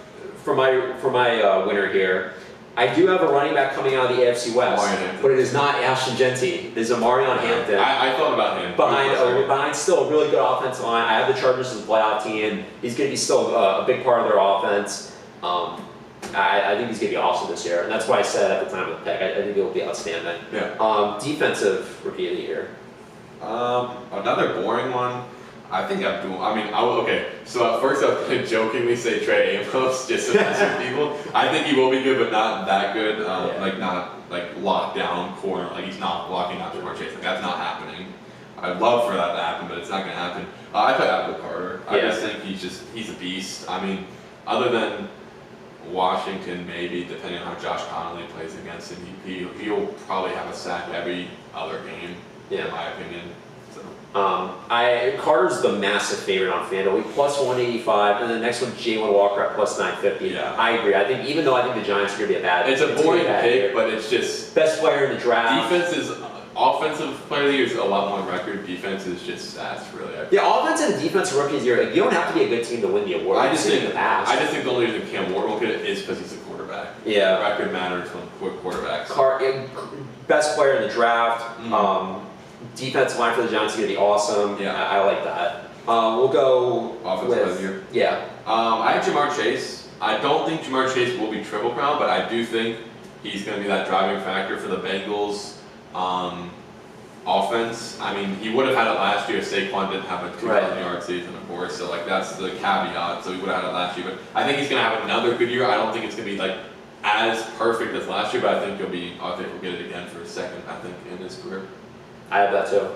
B: for my winner here. I do have a running back coming out of the AFC West, but it is not Ashton Genty. It is Amarion Hampton.
A: I thought about him.
B: Behind still a really good offensive line. I have the Chargers as a playoff team. He's going to be still a big part of their offense. I think he's going to be awesome this year, and that's why I said at the time of the pick, I think he'll be outstanding.
A: Yeah.
B: Defensive rookie of the year.
A: Another boring one. I think okay. So at first I was going to jokingly say Trey Amos just to mess with people. I think he will be good, but not that good. Not locked down corner. Like he's not blocking out Jamar Chase. That's not happening. I'd love for that to happen, but it's not going to happen. I put Apple Carter. I just think he's a beast. Other than Washington, maybe depending on how Josh Connolly plays against him, he'll probably have a sack every other game. In my opinion.
B: Carter's the massive favorite on FanDuel. Plus 185, and the next one, Jalen Walker at plus 950.
A: Yeah.
B: I agree. I think even though I think the Giants are going to be a bad.
A: It's a boring pick, but it's just
B: best player in the draft.
A: Offensive player of the year is a lot more record. Defense is just stats, really.
B: Offense and defense rookie of the year. You don't have to be a good team to win the award.
A: I just think the only reason Cam Ward won't get it is because he's a quarterback.
B: Yeah.
A: Record matters when quarterbacks.
B: Best player in the draft. Defensive line for the Giants is going to be awesome.
A: Yeah.
B: I like that. We'll go
A: offensive player of the year.
B: Yeah.
A: I have Jamar Chase. I don't think Jamar Chase will be Triple Crown, but I do think he's going to be that driving factor for the Bengals offense. He would have had it last year if Saquon didn't have a 2,000-yard season, of course. So that's the caveat. So he would have had it last year, but I think he's going to have another good year. I don't think it's going to be as perfect as last year, but I think he'll get it again for a second. In his career.
B: I have that too.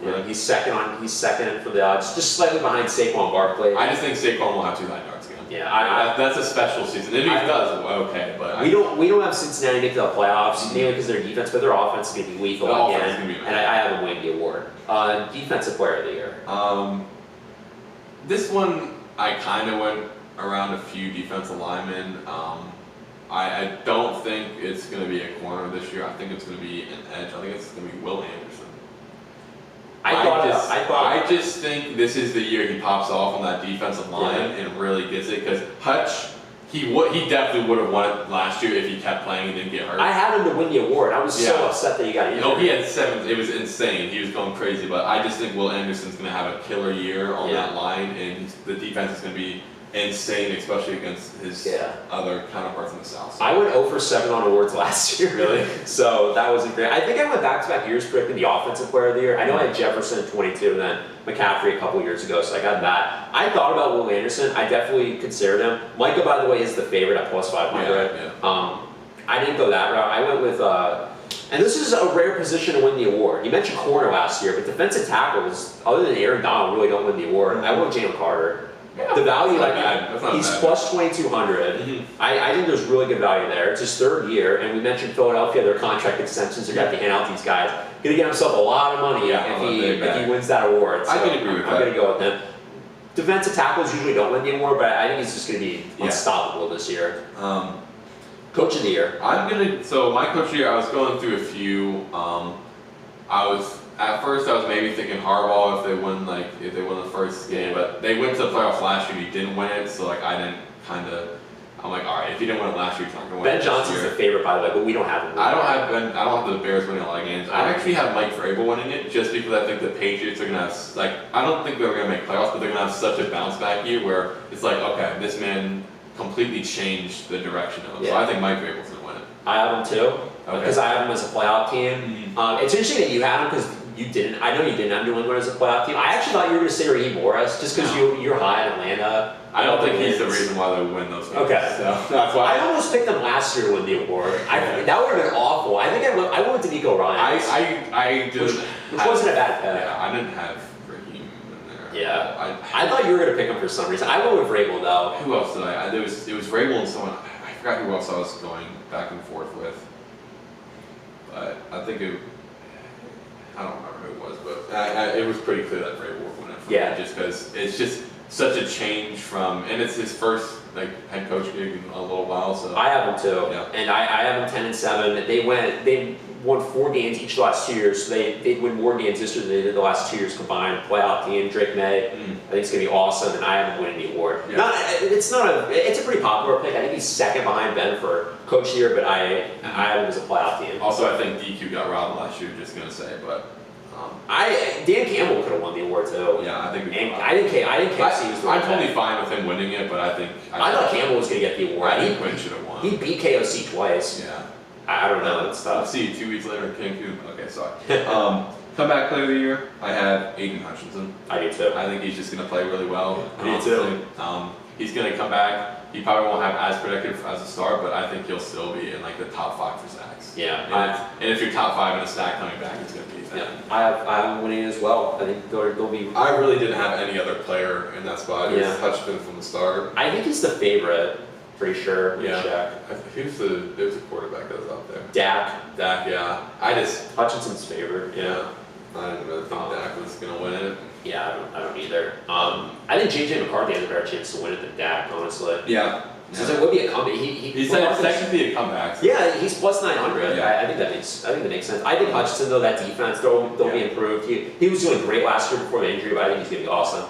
A: Yeah.
B: He's second for the odds, just slightly behind Saquon Barkley.
A: I just think Saquon will have 2,000 yards again.
B: Yeah,
A: that's a special season. If he does, okay. But
B: we don't have Cincinnati make the playoffs mainly because their defense, but their offense is going to be lethal again. And I have them winning the award. Defensive player of the year.
A: This one I kind of went around a few defensive linemen. I don't think it's going to be a corner this year. I think it's going to be an edge. I think it's going to be Will Anderson.
B: I
A: I just think this is the year he pops off on that defensive line and really gets it because Hutch. He definitely would have won it last year if he kept playing and didn't get hurt.
B: I had him to win the award. I was so upset that he got injured.
A: No, he had 7. It was insane. He was going crazy. But I just think Will Anderson's going to have a killer year on that line, and the defense is going to be insane, especially against his other counterparts in the South. So.
B: I went 0 for 7 on awards last year.
A: Really?
B: So that wasn't great. I think I went back-to-back years predicting the Offensive Player of the Year. I know I had Jefferson at 22 and then McCaffrey a couple years ago, so I got that. I thought about Will Anderson. I definitely considered him. Micah, by the way, is the favorite at plus 500. I didn't go that route. I went with, and this is a rare position to win the award. You mentioned corner last year, but defensive tackles, other than Aaron Donald, really don't win the award. I went with Jalen Carter.
A: Yeah,
B: the value,
A: he's
B: plus 2,200. I think there's really good value there. It's his 3rd year, and we mentioned Philadelphia, their contract extensions, they're going to hand out these guys. Going to get himself a lot of money if he wins that award. So
A: I can agree with that.
B: I'm going to go with him. Defensive tackles usually don't win the award, but I think he's just going to be unstoppable this year. Coach of the year.
A: So my coach of the year, I was going through a few. At first, I was maybe thinking Harbaugh if they won the first game, but they went to the playoffs last year. He didn't win it, so I'm like, all right, if he didn't win it last year, he's not gonna win it.
B: Ben Johnson's the favorite, by the way, but we don't have him.
A: I don't have the Bears winning a lot of games. I actually have Mike Vrabel winning it, just because I think the Patriots are gonna have I don't think they're gonna make playoffs, but they're gonna have such a bounce back year where it's like, okay, this man completely changed the direction of them. So I think Mike Vrabel's gonna win it. I
B: have him too, because I have him as a playoff team. It's interesting that you had him because you didn't. I know you didn't have New England as a playoff team. I actually thought you were going to say Raheem Morris just because you're high in Atlanta.
A: I don't think he's the reason why they win those games.
B: Okay.
A: So that's why.
B: I almost picked them last year to win the award. That would have been awful. I think I went with D'Amico Ryan.
A: I did.
B: Which wasn't a bad pick.
A: Yeah, I didn't have Raheem in there.
B: Yeah. I thought you were going to pick him for some reason. I went with Vrabel though.
A: Who else did I? It was Vrabel and someone. I forgot who else I was going back and forth with. But I think I don't remember who it was, but it was pretty clear that Vrabel would win it for me, just because it's just such a change from, and it's his first head coach gig in a little while. So
B: I have him too, and I have them 10-7. They won 4 games each the last 2 years, so they'd win more games this year than they did the last 2 years combined. Playoff team, Drake May, I think it's gonna be awesome, and I have him winning the award. Yeah. It's a pretty popular pick. I think he's second behind Ben for coach of the year, but I have him as a playoff team.
A: Also, I think DQ got robbed last year. Just gonna say, but.
B: Dan Campbell could have won the award too.
A: Yeah, I think.
B: I didn't KC was the
A: I'm totally fine with him winning it, but I
B: thought Campbell was gonna get the award.
A: I think Quinn should have won.
B: He beat KOC twice.
A: Yeah.
B: I don't know. That's tough.
A: I'll see you 2 weeks later in Cancun. Okay, sorry. Comeback player of the year, I have Aiden Hutchinson.
B: I do too.
A: I think he's just gonna play really well.
B: Me too.
A: He's gonna come back. He probably won't have as productive as a star, but I think he'll still be in the top 5 for sacks.
B: Yeah.
A: And if you're top 5 in a sack coming back, it's gonna be that.
B: Yeah. I have him winning as well. I think they'll be.
A: I really didn't have any other player in that spot. It was Hutchinson from the start.
B: I think he's the favorite. Pretty sure.
A: Yeah. There's a quarterback that was out there.
B: Dak,
A: yeah.
B: Hutchinson's favorite. Yeah.
A: I didn't really think Dak was gonna win it.
B: Yeah, I don't either. I think JJ McCarthy has a better chance to win it than Dak, honestly.
A: Yeah.
B: So it would be a comeback.
A: He's technically a comeback. So.
B: Yeah, he's plus 900.
A: Yeah.
B: I think that makes sense. I think Hutchinson though, that defense they'll be improved. He was doing great last year before the injury, but I think he's gonna be awesome.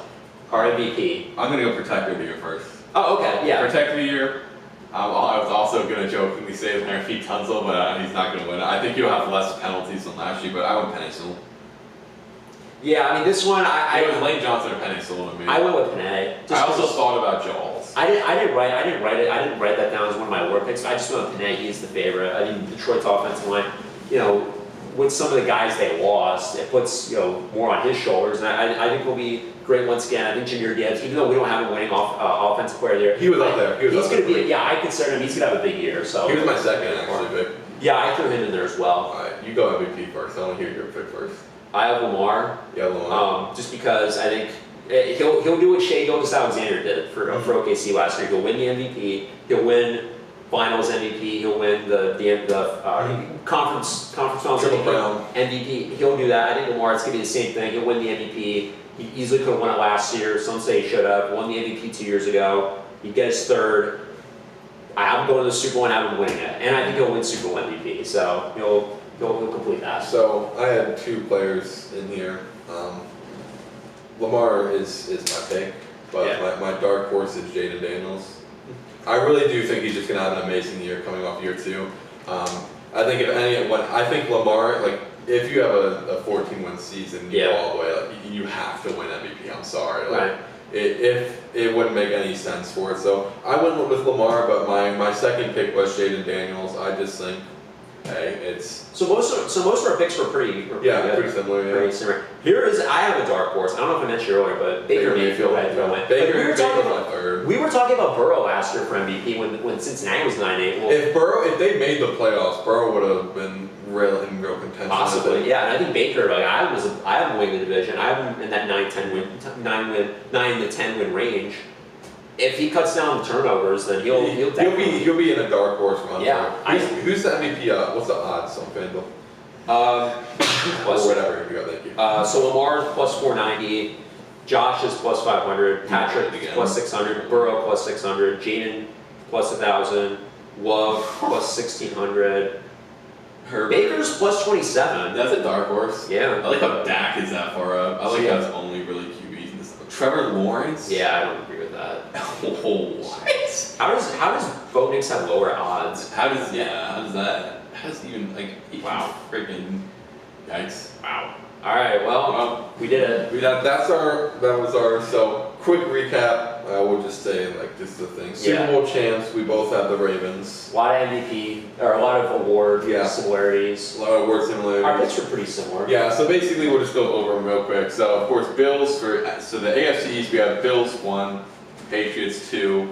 B: Our MVP.
A: I'm gonna go protector of the year first.
B: Oh, okay, yeah.
A: Protector of the year. I was also gonna jokingly say Larry Tunsil, but he's not gonna win it. I think he'll have less penalties than last year, but I went Penei Sewell.
B: Yeah, I mean this one,
A: it was Lane Johnson or Penei Sewell to me.
B: I went with Penei.
A: I also thought about Jaws.
B: I didn't write that down as one of my award picks. I just went with Penei. He's the favorite. I think Detroit's offensive line, with some of the guys they lost, it puts more on his shoulders, and I think he'll be great once again. I think Jahmyr Gibbs, even though we don't have him winning offensive player there,
A: he was up there.
B: He's going to be. I consider him. He's going to have a big year. So
A: he was my second actually, but
B: yeah, I threw him in there as well.
A: All right, you go MVP first. I want to hear your pick first.
B: I have Lamar.
A: Yeah, Lamar.
B: Just because I think he'll do what Shea Gilgeous-Alexander did for OKC last year. He'll win the MVP. He'll win Finals MVP. He'll win the conference finals MVP. He'll do that. I think Lamar, it's gonna be the same thing. He'll win the MVP. He easily could have won it last year. Some say he should have won the MVP 2 years ago. He'd get his third. I have him going to the Super Bowl and have him winning it, and I think he'll win Super Bowl MVP. So he'll complete that.
A: So I had 2 players in here. Lamar is my pick, but
B: Yeah.
A: my dark horse is Jaden Daniels. I really do think he's just gonna have an amazing year coming off year 2. I think I think Lamar, like, if you have a 14-win season, you go all the way, like, you have to win MVP. I'm sorry, like,
B: Right.
A: it wouldn't make any sense for it. So I went with Lamar, but my second pick was Jaden Daniels. I just think, hey, it's
B: So most of our picks were pretty good.
A: pretty similar. Yeah.
B: Pretty similar. I have a dark horse. I don't know if I mentioned earlier, but Baker Mayfield I throw in.
A: Baker,
B: We were talking about Burrow last year for MVP when Cincinnati was 9-8. Well,
A: if they made the playoffs, Burrow would have been in real contention.
B: possibly, yeah. And I think Baker, like I have him winning the division. I have him in that 9 to 10 win range. If he cuts down the turnovers, then he'll
A: be in a dark horse run.
B: Yeah.
A: Who's the MVP? What's the odds on FanDuel?
B: Plus,
A: or whatever you got. Thank you.
B: So Lamar's plus 490, Josh is plus 500, Patrick plus 600, Burrow plus 600, Jaden plus 1,000, Love plus 1,600.
C: Herbert.
B: Baker's plus 27.
C: That's a dark horse.
B: Yeah.
C: I like how Dak is that far up. I like how it's only really QBs and stuff. Trevor Lawrence?
B: Yeah, I don't agree with that.
C: Oh, what?
B: How does Bo Nix have lower odds?
C: How does that? How does he even, like,
B: Wow.
C: freaking yikes.
B: Wow. All right, well, we did it.
A: That was our. So quick recap. I will just say, like, just the thing. Super Bowl champs. We both have the Ravens.
B: A lot of MVP or a lot of award similarities.
A: A lot of award similarities.
B: Our picks were pretty similar.
A: Yeah. So basically, we'll just go over them real quick. So of course, Bills so the AFC East we have Bills 1, Patriots 2,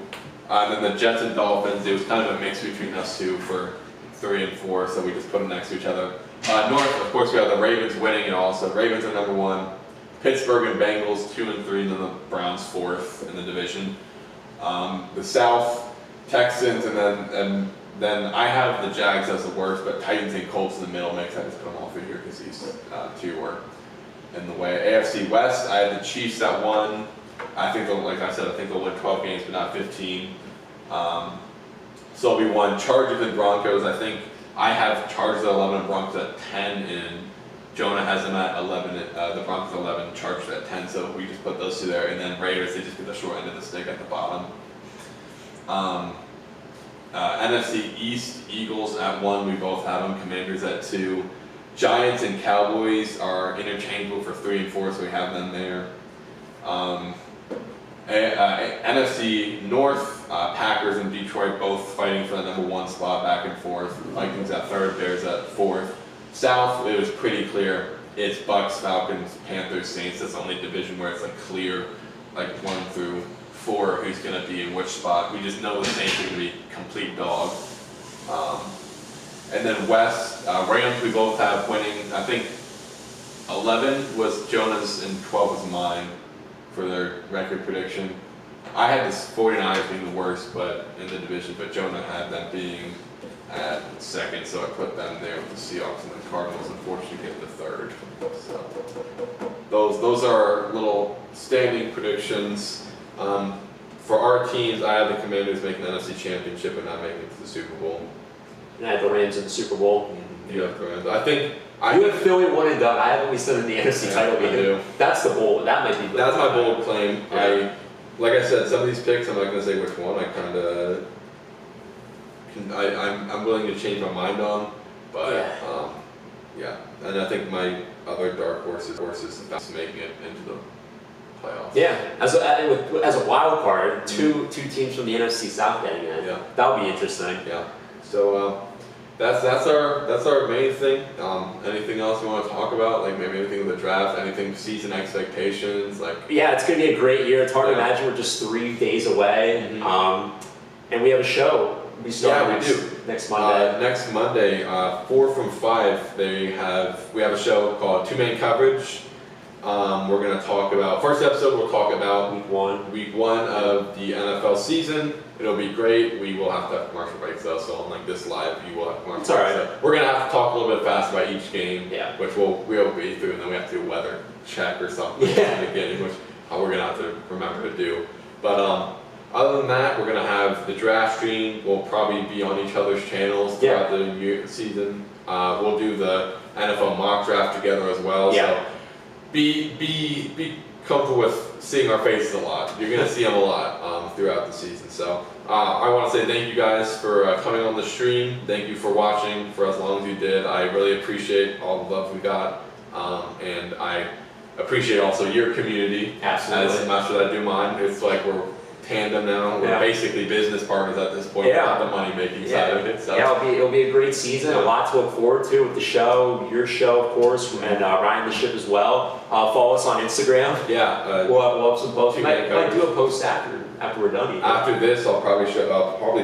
A: and then the Jets and Dolphins. It was kind of a mix between us two for 3 and 4. So we just put them next to each other. North, of course, we have the Ravens winning it all. So Ravens are number 1. Pittsburgh and Bengals 2 and 3, and then the Browns 4th in the division. The South, Texans, and then I have the Jags as the worst, but Titans and Colts in the middle mix. I just put them all through here because these 2 were in the way. AFC West, I had the Chiefs at 1. I think like I said, I think they'll win 12 games, but not 15. So it'll be 1. Chargers and Broncos. I think I have Chargers at 11 and Broncos at 10, and Jonah has them at 11, the Broncos 11, Chargers at 10, so we just put those 2 there. And then Raiders, they just get the short end of the stick at the bottom. NFC East, Eagles at 1, we both have them. Commanders at 2. Giants and Cowboys are interchangeable for 3 and 4, so we have them there. NFC North, Packers and Detroit both fighting for the number 1 spot back and forth. Vikings at 3rd, Bears at 4th. South, it was pretty clear. It's Bucks, Falcons, Panthers, Saints. That's the only division where it's like clear, like 1 through 4, who's going to be in which spot. We just know the Saints are going to be complete dog. And then West, Rams, we both have winning. I think 11 was Jonah's and 12 was mine for their record prediction. I had the 49ers being the worst, but in the division, but Jonah had them being at 2nd, so I put them there with the Seahawks, and the Cardinals unfortunately get the 3rd. So those are little standing predictions. For our teams, I have the Commanders making the NFC Championship and not making it to the Super Bowl.
B: And I had the Rams in the Super Bowl.
A: You have the Rams. I think
B: you have Philly 1 and done. I have only said in the NFC title game.
A: I do.
B: That's the bold. That might be.
A: That's my bold claim.
B: Yeah.
A: Like I said, some of these picks, I'm not going to say which one. I'm willing to change my mind on, but yeah. And I think my other dark horses is making it into the playoffs.
B: Yeah, as a wild card, two teams from the NFC South getting in.
A: Yeah,
B: that would be interesting.
A: Yeah. So that's our main thing. Anything else you want to talk about? Like maybe anything with the draft, anything season expectations, like.
B: Yeah, it's gonna be a great year. It's hard to imagine we're just 3 days away. And we have a show. We start next Monday.
A: Next Monday, 4 from 5. We have a show called 2-Man Coverage. We're going to talk about, first episode we'll talk about week one of the NFL season. It'll be great. We will have to have commercial breaks though, so unlike this live, you will have commercial breaks.
B: Alright.
A: So we're going to have to talk a little bit fast about each game, which we'll be through, and then we have to do a weather check or something in the beginning, which we're going to have to remember to do. But other than that, we're going to have the draft stream. We'll probably be on each other's channels throughout the season. We'll do the NFL mock draft together as well.
B: Yeah.
A: So be comfortable with seeing our faces a lot. You're gonna see them a lot throughout the season. So I want to say thank you guys for coming on the stream. Thank you for watching for as long as you did. I really appreciate all the love we got, and I appreciate also your community.
B: Absolutely.
A: As much as I do mine, it's like we're tandem now. We're basically business partners at this point.
B: Yeah.
A: Not the money making side of it. So.
B: Yeah, it'll be a great season. A lot to look forward to with the show, your show, of course, and Ridin The Shipp as well. Follow us on Instagram.
A: Yeah.
B: We'll have some posts. We might
A: covers.
B: do a post after we're done.
A: After this, I'll probably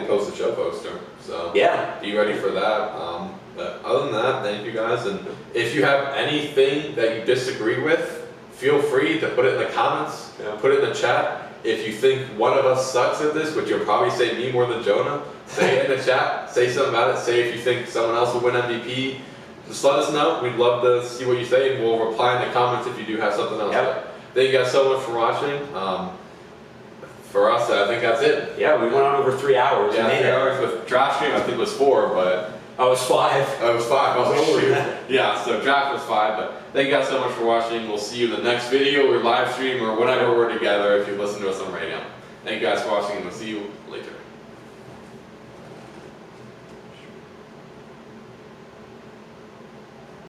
A: post a show poster. So
B: yeah,
A: be ready for that. But other than that, thank you guys. And if you have anything that you disagree with, feel free to put it in the comments. Put it in the chat. If you think one of us sucks at this, which you'll probably say me more than Jonah, say it in the chat. Say something about it. Say if you think someone else will win MVP. Just let us know. We'd love to see what you say, and we'll reply in the comments if you do have something else.
B: Yep.
A: Thank you guys so much for watching. For us, I think that's it.
B: Yeah, we went on over 3 hours.
A: Yeah, 3 hours with draft stream. I think it was 4, but
B: I was 5.
A: I was 5. I was like, shoot. Yeah, so draft was 5. But thank you guys so much for watching. We'll see you in the next video or live stream or whenever we're together if you listen to us on radio. Thank you guys for watching, and we'll see you later.